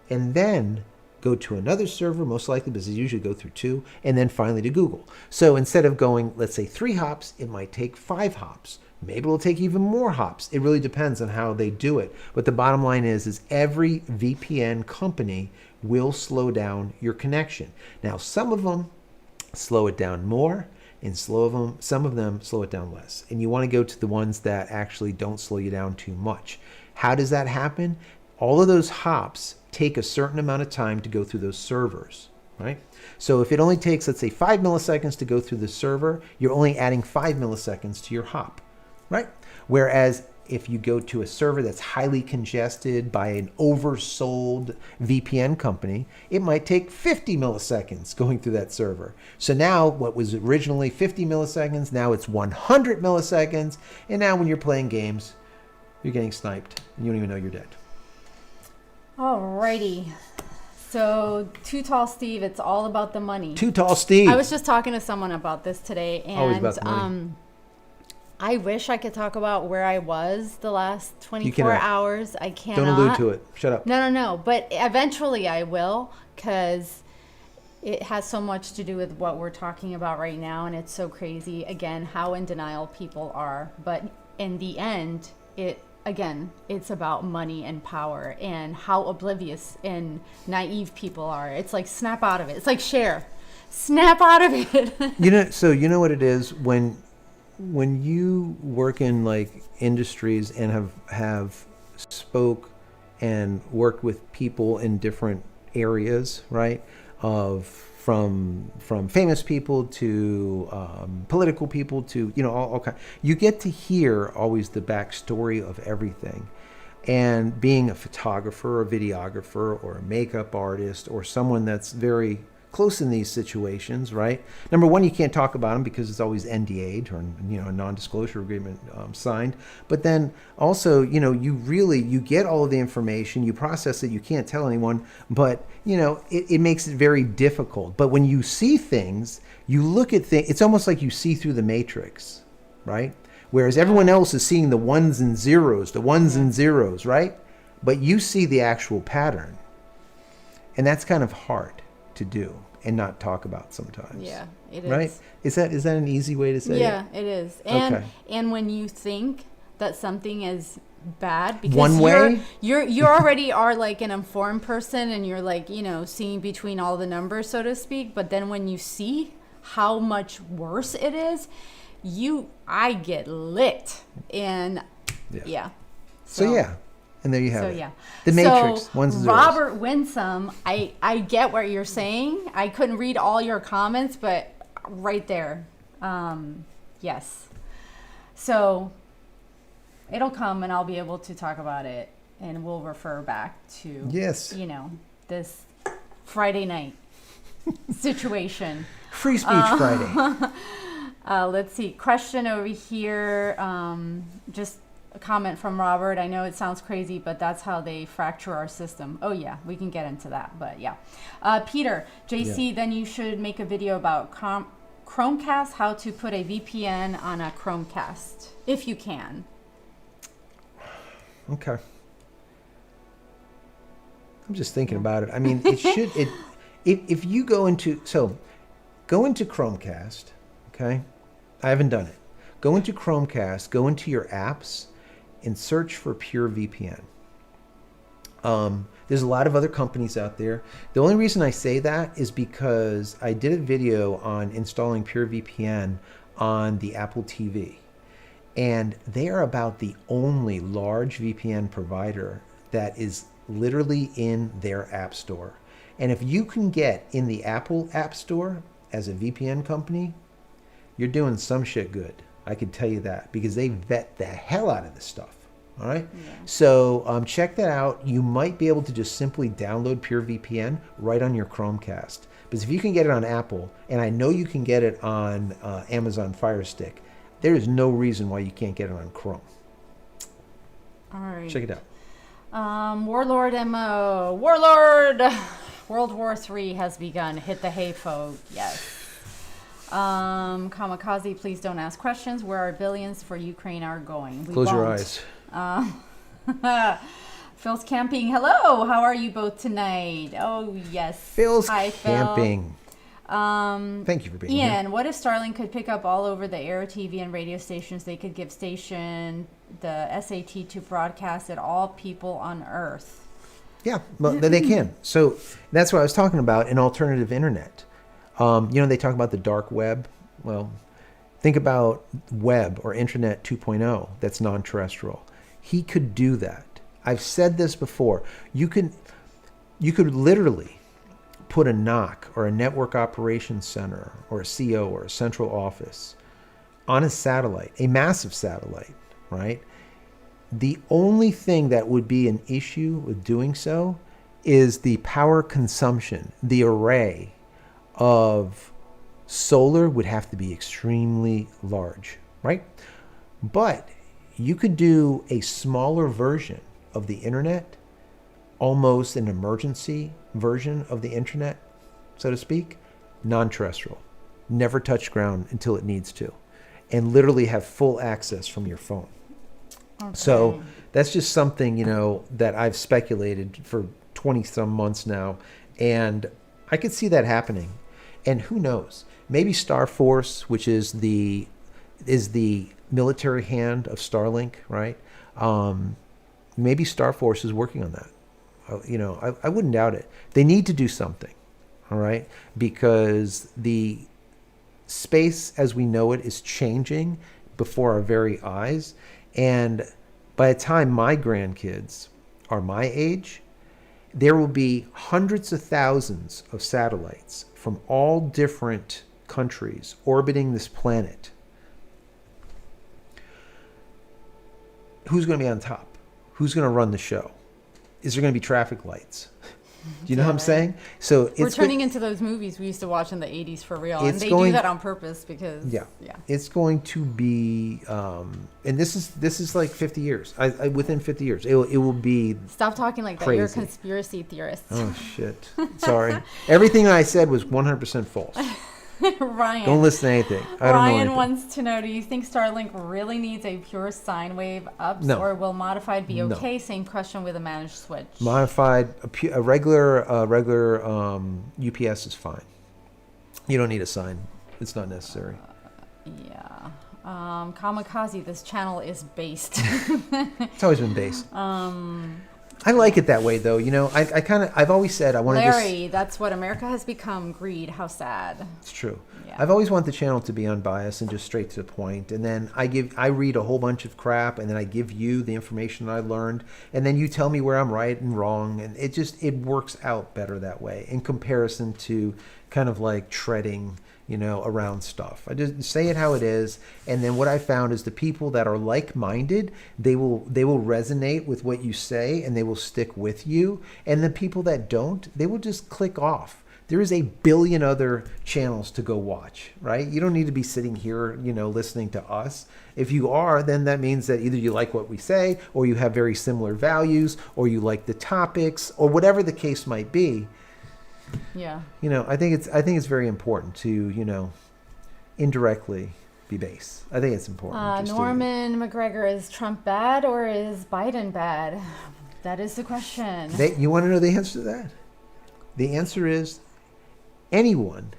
and then go to another server, most likely, because they usually go through 2, and then finally to Google. So instead of going, let's say 3 hops, it might take 5 hops. Maybe it'll take even more hops. It really depends on how they do it. But the bottom line is every VPN company will slow down your connection. Now, some of them slow it down more, and some of them slow it down less. And you want to go to the ones that actually don't slow you down too much. How does that happen? All of those hops take a certain amount of time to go through those servers, right? So if it only takes, let's say, 5 milliseconds to go through the server, you're only adding 5 milliseconds to your hop, right? Whereas if you go to a server that's highly congested by an oversold VPN company, it might take 50 milliseconds going through that server. So now what was originally 50 milliseconds, now it's 100 milliseconds. And now when you're playing games, you're getting sniped and you don't even know you're dead. Alrighty. So, Too Tall Steve, it's all about the money. Too Tall Steve. I was just talking to someone about this today, and always about the money. I wish I could talk about where I was the last 24 hours. I cannot. Don't allude to it. Shut up. No. But eventually I will, because it has so much to do with what we're talking about right now, and it's so crazy, again, how in denial people are. But in the end, it's about money and power and how oblivious and naive people are. It's like, snap out of it. It's like Cher. Snap out of it. So you know what it is when you work in like industries and have spoke and worked with people in different areas, right, of from famous people to political people to, you know, all kind. You get to hear always the backstory of everything. And being a photographer, a videographer, or a makeup artist, or someone that's very close in these situations, right? Number one, you can't talk about them because it's always NDA'd or, you know, a non-disclosure agreement signed. But then also, you know, you get all of the information, you process it, you can't tell anyone, but, you know, it makes it very difficult. But when you see things, you look at things, it's almost like you see through the matrix, right? Whereas everyone else is seeing the ones and zeros, right? But you see the actual pattern. And that's kind of hard to do and not talk about sometimes. Yeah, it is. Right? Is that an easy way to say it? Yeah, it is. And Okay. and when you think that something is bad, because One way? you already are like an informed person, and you're like, you know, seeing between all the numbers, so to speak. But then when you see how much worse it is, I get lit. And yeah. So yeah. And there you have it. Yeah. The Matrix, ones and zeros. Robert Winsome, I get what you're saying. I couldn't read all your comments, but right there. Yes. So it'll come and I'll be able to talk about it, and we'll refer back to, you know, this Friday night situation. Free Speech Friday. Let's see. Question over here. Just a comment from Robert. I know it sounds crazy, but that's how they fracture our system. Oh yeah, we can get into that, but yeah. Peter, JC, then you should make a video about Chromecast, how to put a VPN on a Chromecast, if you can. Okay. I'm just thinking about it. I mean, if you go into Chromecast, okay? I haven't done it. Go into Chromecast, go into your apps, and search for Pure VPN. There's a lot of other companies out there. The only reason I say that is because I did a video on installing Pure VPN on the Apple TV. And they are about the only large VPN provider that is literally in their app store. And if you can get in the Apple App Store as a VPN company, you're doing some shit good. I can tell you that, because they vet the hell out of this stuff. All right. Yeah. So check that out. You might be able to just simply download Pure VPN right on your Chromecast. Because if you can get it on Apple, and I know you can get it on Amazon Fire Stick, there is no reason why you can't get it on Chrome. All right. Check it out. Warlord MO. Warlord! World War III has begun. Hit the hay, folk. Yes. Kamikaze, please don't ask questions. Where our billions for Ukraine are going? Close your eyes. Phil's camping. Hello, how are you both tonight? Oh yes. Phil's Hi, camping. Phil. Thank you for being here. Ian, what if Starlink could pick up all over the air, TV, and radio stations? They could give station the SAT to broadcast at all people on Earth. Yeah, well, they can. So that's what I was talking about, an alternative internet. You know, they talk about the dark web. Well, think about web or internet 2.0 that's non-terrestrial. He could do that. I've said this before. You could literally put a NOC or a network operations center or a CO or a central office on a satellite, a massive satellite, right? The only thing that would be an issue with doing so is the power consumption. The array of solar would have to be extremely large, right? But you could do a smaller version of the internet, almost an emergency version of the internet, so to speak, non-terrestrial, never touch ground until it needs to, and literally have full access from your phone. Okay. So that's just something, you know, that I've speculated for 20 some months now, and I could see that happening. And who knows? Maybe Star Force, which is the military hand of Starlink, right? Maybe Star Force is working on that. You know, I wouldn't doubt it. They need to do something, all right? Because the space as we know it is changing before our very eyes. And by the time my grandkids are my age, there will be hundreds of thousands of satellites from all different countries orbiting this planet. Who's going to be on top? Who's going to run the show? Is there going to be traffic lights? Do you know what I'm saying? So We're turning into those movies we used to watch in the 80s for real. And they do that on purpose because, yeah. It's going to be, and this is like 50 years. Within 50 years, it will be Stop talking like crazy. that. You're a conspiracy theorist. Oh, shit. Sorry. Everything I said was 100% false. Ryan. Don't listen to anything. I don't know Ryan anything. wants to know, do you think Starlink really needs a pure sine wave ups No. or will modified be No. okay? Same question with a managed switch. Modified, a regular UPS is fine. You don't need a sign. It's not necessary. Yeah. Kamikaze, this channel is based. It's always been based. I like it that way, though. You know, I've always said I wanted Larry, that's what America has become. Greed. How sad. It's true. Yeah. I've always wanted the channel to be unbiased and just straight to the point. And then I read a whole bunch of crap, and then I give you the information I learned, and then you tell me where I'm right and wrong, and it works out better that way in comparison to kind of like treading, you know, around stuff. I just say it how it is, and then what I found is the people that are like-minded, they will resonate with what you say, and they will stick with you. And the people that don't, they will just click off. There is a billion other channels to go watch, right? You don't need to be sitting here, you know, listening to us. If you are, then that means that either you like what we say, or you have very similar values, or you like the topics, or whatever the case might be. Yeah. You know, I think it's very important to, you know, indirectly be base. I think it's important. Norman McGregor, is Trump bad or is Biden bad? That is the question. You want to know the answer to that? The answer is anyone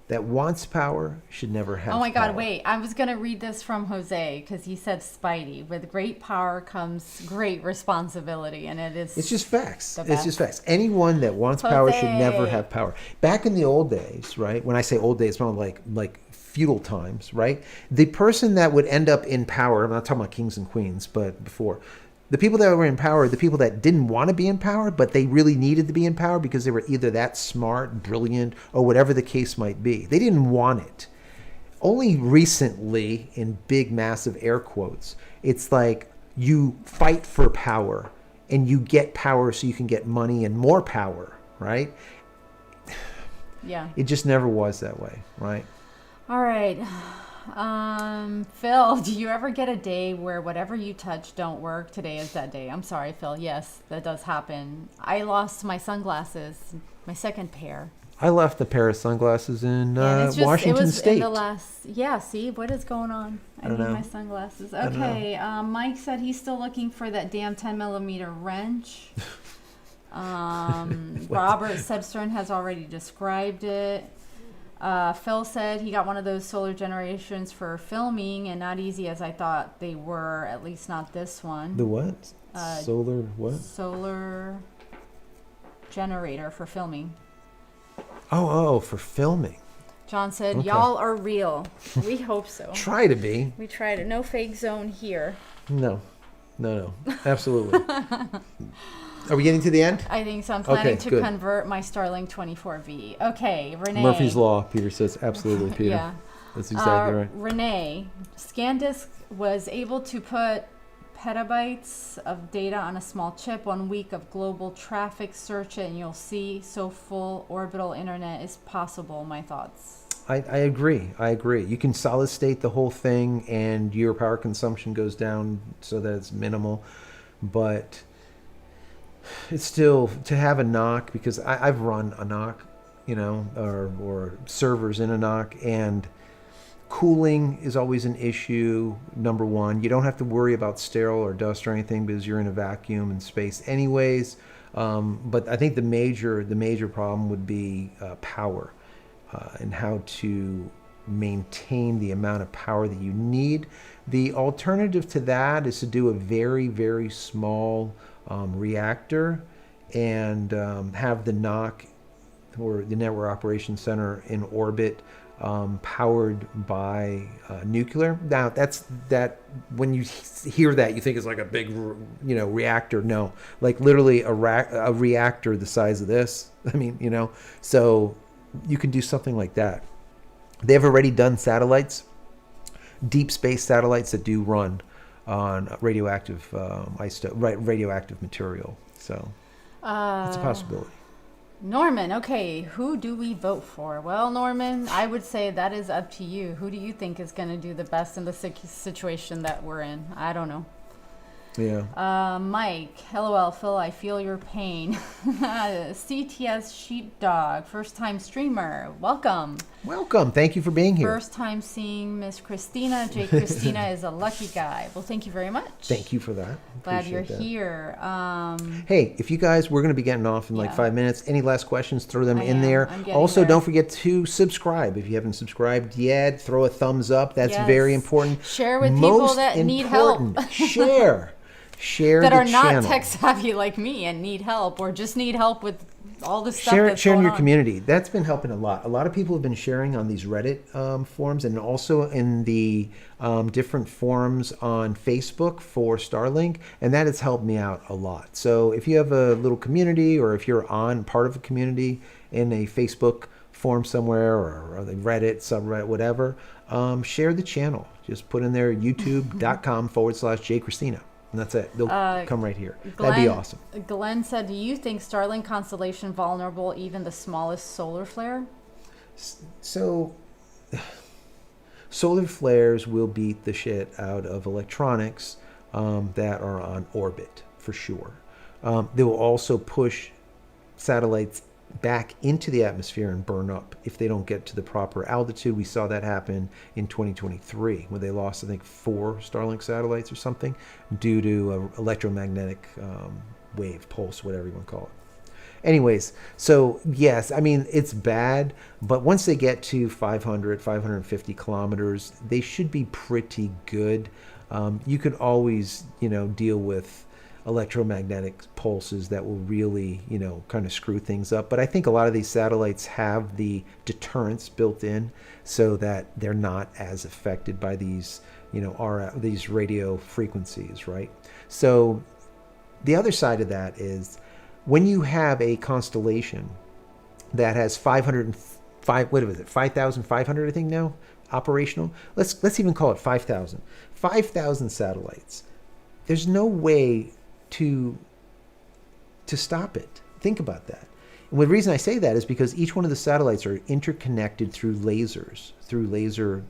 that wants power should never have power. Oh my God, wait. I was going to read this from Jose because he said Spidey. With great power comes great responsibility. And it's just facts. The It's best. just facts. Anyone that wants power should never have power. Back in the old days, right? When I say old days, it's more like feudal times, right? The person that would end up in power, I'm not talking about kings and queens, but before, the people that were in power, the people that didn't want to be in power, but they really needed to be in power because they were either that smart, brilliant, or whatever the case might be. They didn't want it. Only recently, in big, massive air quotes, it's like you fight for power and you get power so you can get money and more power, right? Yeah. It just never was that way, right? All right. Phil, do you ever get a day where whatever you touch don't work? Today is that day. I'm sorry, Phil. Yes, that does happen. I lost my sunglasses, my second pair. I left a pair of sunglasses in And Washington State. In the last, see, what is going on? I need my sunglasses. Okay, Mike said he's still looking for that damn 10mm wrench. Robert Sebstern has already described it. Phil said he got one of those solar generations for filming and not easy as I thought they were, at least not this one. The what? Solar what? Solar generator for filming. Oh, for filming. John said, Okay. y'all are real. We hope so. Try to be. We tried it. No fake zone here. No. Absolutely. Are we getting to the end? I think so. I'm planning to good. convert my Starlink 24V. Okay, Renee. Murphy's Law, Peter says. Absolutely, Peter. Yeah. That's exactly right. Renee, ScanDisk was able to put petabytes of data on a small chip. 1 week of global traffic, search it and you'll see. So full orbital internet is possible. My thoughts. I agree. You can solid state the whole thing and your power consumption goes down so that it's minimal. But it's still, to have a NOC, because I've run a NOC, you know, or servers in a NOC, and cooling is always an issue, number one. You don't have to worry about sterile or dust or anything because you're in a vacuum in space anyways. But I think the major problem would be power and how to maintain the amount of power that you need. The alternative to that is to do a very, very small reactor and have the NOC or the Network Operations Center in orbit powered by nuclear. Now that when you hear that, you think it's like a big, reactor. No, like literally a reactor the size of this. I mean, so you can do something like that. They've already done satellites, deep space satellites that do run on radioactive radioactive material. So it's a possibility. Norman, okay, who do we vote for? Well, Norman, I would say that is up to you. Who do you think is going to do the best in the situation that we're in? I don't know. Yeah. Mike, LOL, Phil, I feel your pain. CTS Sheepdog, first time streamer. Welcome. Welcome. Thank you for being here. First time seeing Miss Christina. JCristina is a lucky guy. Well, thank you very much. Thank you for that. Glad you're Appreciate that. here. Hey, if you guys, we're going to be getting off in like 5 minutes. Any last questions, throw them in there. Also, don't forget to subscribe. If you haven't subscribed yet, throw a thumbs up. That's very important. Share with people that need help. Share that the are not channel. tech savvy like me and need help, or just need help with all the stuff that's share in going your on. community. That's been helping a lot. A lot of people have been sharing on these Reddit forums, and also in the different forums on Facebook for Starlink, and that has helped me out a lot. So if you have a little community, or if you're on part of a community in a Facebook forum somewhere, or the Reddit, subreddit, whatever, share the channel. Just put in there youtube.com/JCristina. And that's it. They'll come right here. That'd be awesome. Glenn said, do you think Starlink constellation vulnerable even the smallest solar flare? So solar flares will beat the shit out of electronics that are on orbit, for sure. They will also push satellites back into the atmosphere and burn up if they don't get to the proper altitude. We saw that happen in 2023 when they lost, I think, 4 Starlink satellites or something due to electromagnetic wave, pulse, whatever you want to call it. Anyways, so yes, I mean, it's bad, but once they get to 500, 550 kilometers, they should be pretty good. You can always, deal with electromagnetic pulses that will really, kind of screw things up. But I think a lot of these satellites have the deterrence built in so that they're not as affected by these, these radio frequencies, right? So the other side of that is when you have a constellation that has 5,500, I think now, operational. Let's even call it 5,000. 5,000 satellites. There's no way to stop it. Think about that. And the reason I say that is because each one of the satellites are interconnected through lasers, through laser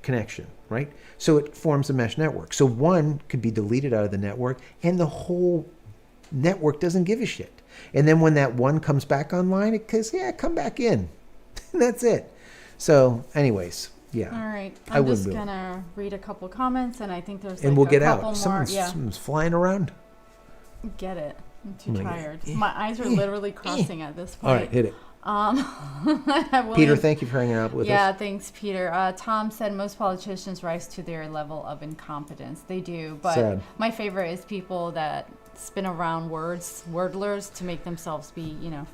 connection, right? So it forms a mesh network. So one could be deleted out of the network and the whole network doesn't give a shit. And then when that one comes back online, it says, come back in. And that's it. So anyways, yeah. All right. I'm just going to read a couple comments, and I think there's like we'll a get couple out. more. Someone's flying around. Get it. I'm too tired. My eyes are literally crossing at this point. All right, hit it. Peter, thank you for hanging out with us. Yeah, thanks, Peter. Tom said most politicians rise to their level of incompetence. They do, but my favorite is people that spin around wordlers to make themselves be, fabulous.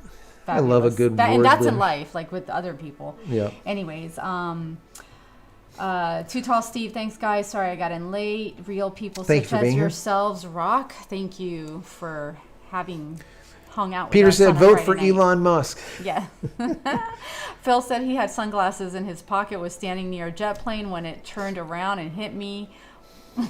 I love a good wordler. And that's in life, like with other people. Yeah. Anyways, Too Tall Steve, thanks guys. Sorry I got in late. Real people such as yourselves rock. Thank you for having hung out with Peter us. Peter said, vote Friday for night. Elon Musk. Yeah. Phil said he had sunglasses in his pocket, was standing near a jet plane when it turned around and hit me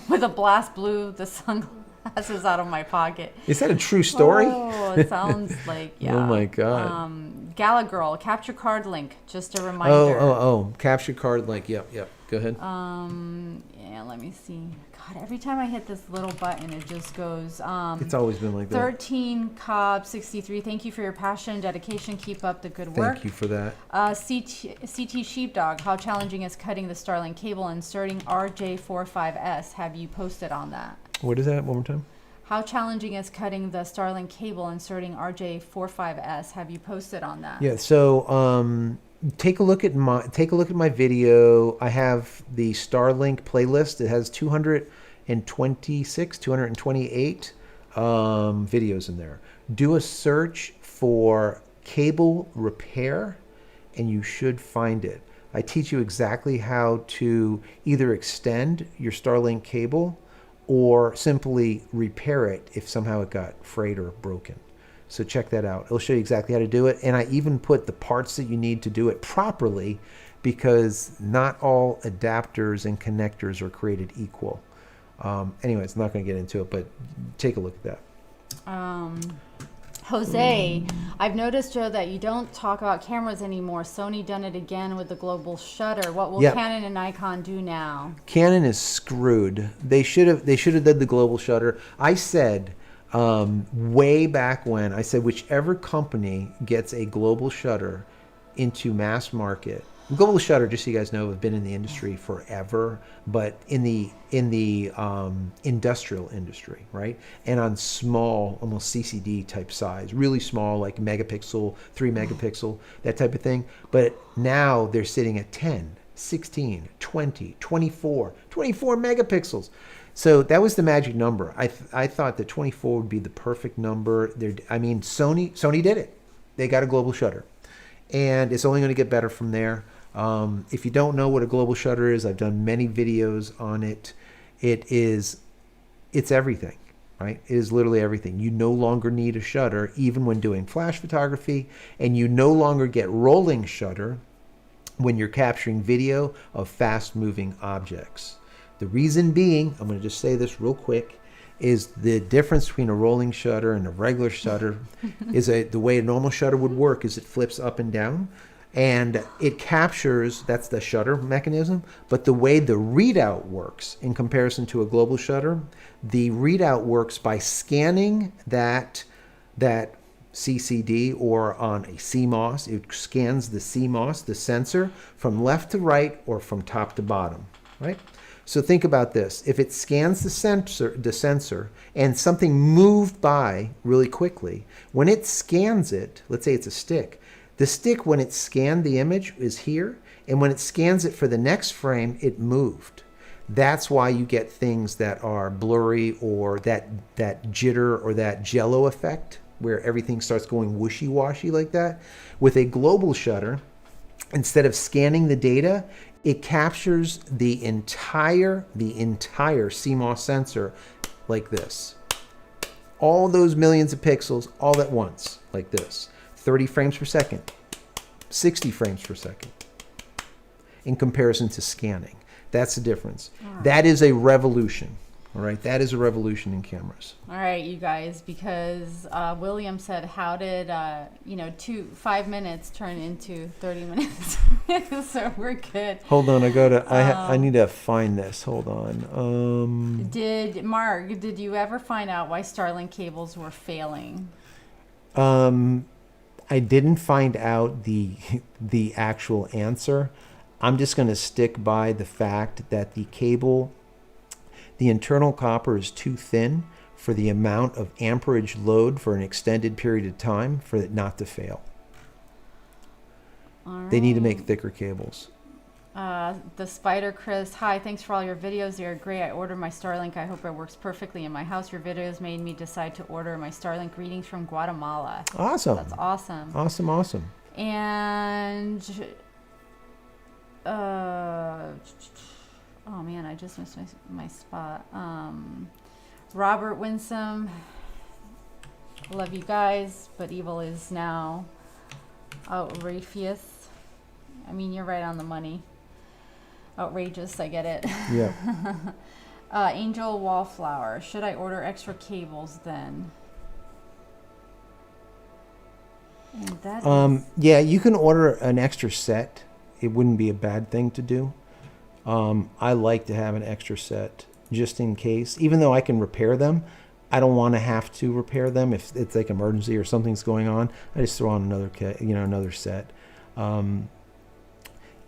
with a blast, blew the sunglasses out of my pocket. Is that a true story? Oh, it sounds like, yeah. Oh my God. Gala Girl, capture card link, just a reminder. Oh, capture card link. Yep. Go ahead. Yeah, let me see. God, every time I hit this little button, it just goes. It's always been like that. 13 Cobb 63. Thank you for your passion and dedication. Keep up the good work. Thank you for that. CT Sheepdog. How challenging is cutting the Starlink cable and inserting RJ45S? Have you posted on that? What is that? One more time. How challenging is cutting the Starlink cable, inserting RJ45S? Have you posted on that? Yeah. So take a look at my video. I have the Starlink playlist. It has 228 videos in there. Do a search for cable repair, and you should find it. I teach you exactly how to either extend your Starlink cable or simply repair it if somehow it got frayed or broken. So check that out. It'll show you exactly how to do it. And I even put the parts that you need to do it properly, because not all adapters and connectors are created equal. Anyways, I'm not going to get into it, but take a look at that. Jose, I've noticed, Joe, that you don't talk about cameras anymore. Sony done it again with the global shutter. What will Yep. Canon and Nikon do now? Canon is screwed. They should have done the global shutter. I said way back when, I said whichever company gets a global shutter into mass market. Global shutter, just so you guys know, have been in the industry forever, but in the industrial industry, right? And on small, almost CCD type size, really small, like megapixel, 3 megapixel, that type of thing. But now they're sitting at 10, 16, 20, 24 megapixels. So that was the magic number. I thought that 24 would be the perfect number. Sony did it. They got a global shutter, and it's only going to get better from there. If you don't know what a global shutter is, I've done many videos on it. It's everything, right? It is literally everything. You no longer need a shutter, even when doing flash photography, and you no longer get rolling shutter when you're capturing video of fast-moving objects. The reason being, I'm going to just say this real quick, is the difference between a rolling shutter and a regular shutter is the way a normal shutter would work is it flips up and down. And it captures, that's the shutter mechanism, but the way the readout works in comparison to a global shutter, the readout works by scanning that CCD, or on a CMOS. It scans the CMOS, the sensor, from left to right or from top to bottom, right? So think about this. If it scans the sensor and something moved by really quickly, when it scans it, let's say it's a stick, the stick, when it scanned the image, is here, and when it scans it for the next frame, it moved. That's why you get things that are blurry, or that jitter or that jello effect, where everything starts going wishy-washy like that. With a global shutter, instead of scanning the data, it captures the entire CMOS sensor like this. All those millions of pixels all at once, like this. 30 frames per second, 60 frames per second, in comparison to scanning. That's the difference. Right. That is a revolution. All right, that is a revolution in cameras. All right, you guys, because William said, how did 5 minutes turn into 30 minutes? So we're good. Hold on, I need to find this. Hold on. Did you ever find out why Starlink cables were failing? I didn't find out the actual answer. I'm just going to stick by the fact that the cable, the internal copper, is too thin for the amount of amperage load for an extended period of time for it not to fail. All right. They need to make thicker cables. The Spider Chris, hi, thanks for all your videos. They're great. I ordered my Starlink. I hope it works perfectly in my house. Your videos made me decide to order my Starlink readings from Guatemala. Awesome. That's awesome. Awesome. And oh man, I just missed my spot. Robert Winsome, love you guys, but evil is now outrageous. I mean, you're right on the money. Outrageous, I get it. Yeah. Angel Wallflower, should I order extra cables then? And that yeah, you can order an extra set. It wouldn't be a bad thing to do. I like to have an extra set just in case. Even though I can repair them, I don't want to have to repair them if it's like emergency or something's going on. I just throw on another set.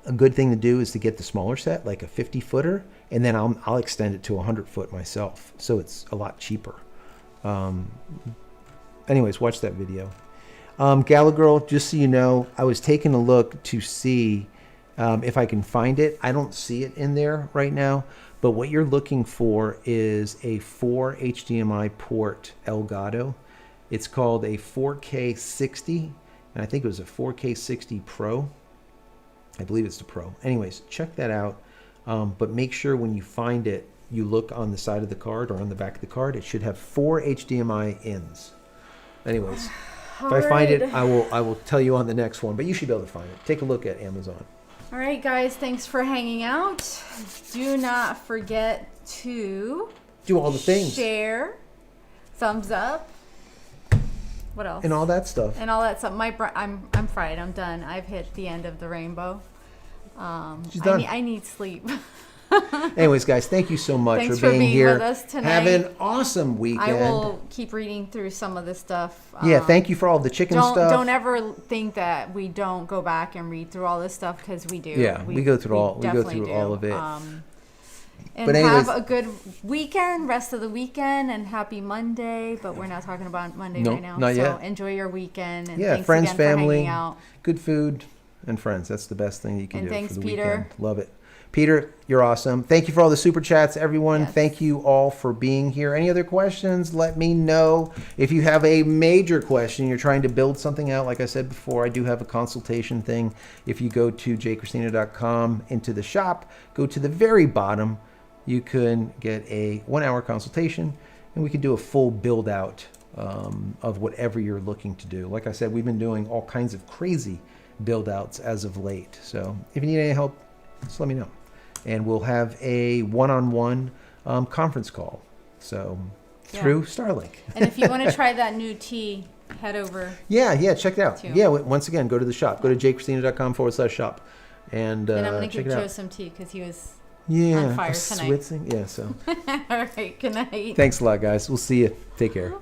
A good thing to do is to get the smaller set, like a 50-footer, and then I'll extend it to a 100-foot myself, so it's a lot cheaper. Anyways, watch that video. Gala Girl, just so you know, I was taking a look to see if I can find it. I don't see it in there right now, but what you're looking for is a 4 HDMI port Elgato. It's called a 4K 60, and I think it was a 4K 60 Pro. I believe it's the Pro. Anyways, check that out. But make sure when you find it, you look on the side of the card or on the back of the card. It should have 4 HDMI ins. Anyways, if I find it, I will tell you on the next one. But you should be able to find it. Take a look at Amazon. All right, guys, thanks for hanging out. Do not forget to Do all the things. share, thumbs up. What else? And all that stuff. And all that stuff. I'm fried. I'm done. I've hit the end of the rainbow. She's done. I need sleep. Anyways, guys, thank you so much Thanks for being here. with us tonight. Have an awesome weekend. I will keep reading through some of this stuff. Yeah, thank you for all the chicken stuff. Don't ever think that we don't go back and read through all this stuff, because we do. Yeah, we go through all of it. And But anyways, have a good weekend, rest of the weekend, and happy Monday. But we're not talking about Monday No, right now. not so yet. enjoy your weekend. And yeah, thanks friends, again family, for hanging out. good food, and friends. That's the best thing you can And do thanks, for the Peter. weekend. Love it. Peter, you're awesome. Thank you for all the super chats, everyone. Yes. Thank you all for being here. Any other questions, let me know. If you have a major question, you're trying to build something out, like I said before, I do have a consultation thing. If you go to JCristina.com into the shop, go to the very bottom, you can get a 1-hour consultation, and we can do a full build out of whatever you're looking to do. Like I said, we've been doing all kinds of crazy build outs as of late. So if you need any help, just let me know. And we'll have a one-on-one conference call. So through Starlink. And if you want to try that new tea, head over. Yeah, check it out. Too. Yeah, once again, go to the shop. Go to jCristina.com/shop. And And I'm going to check give it Joe out. some tea, because he was Yeah, on fire tonight. switzing. Yeah, so All right, good night. thanks a lot, guys. We'll see you. Take care.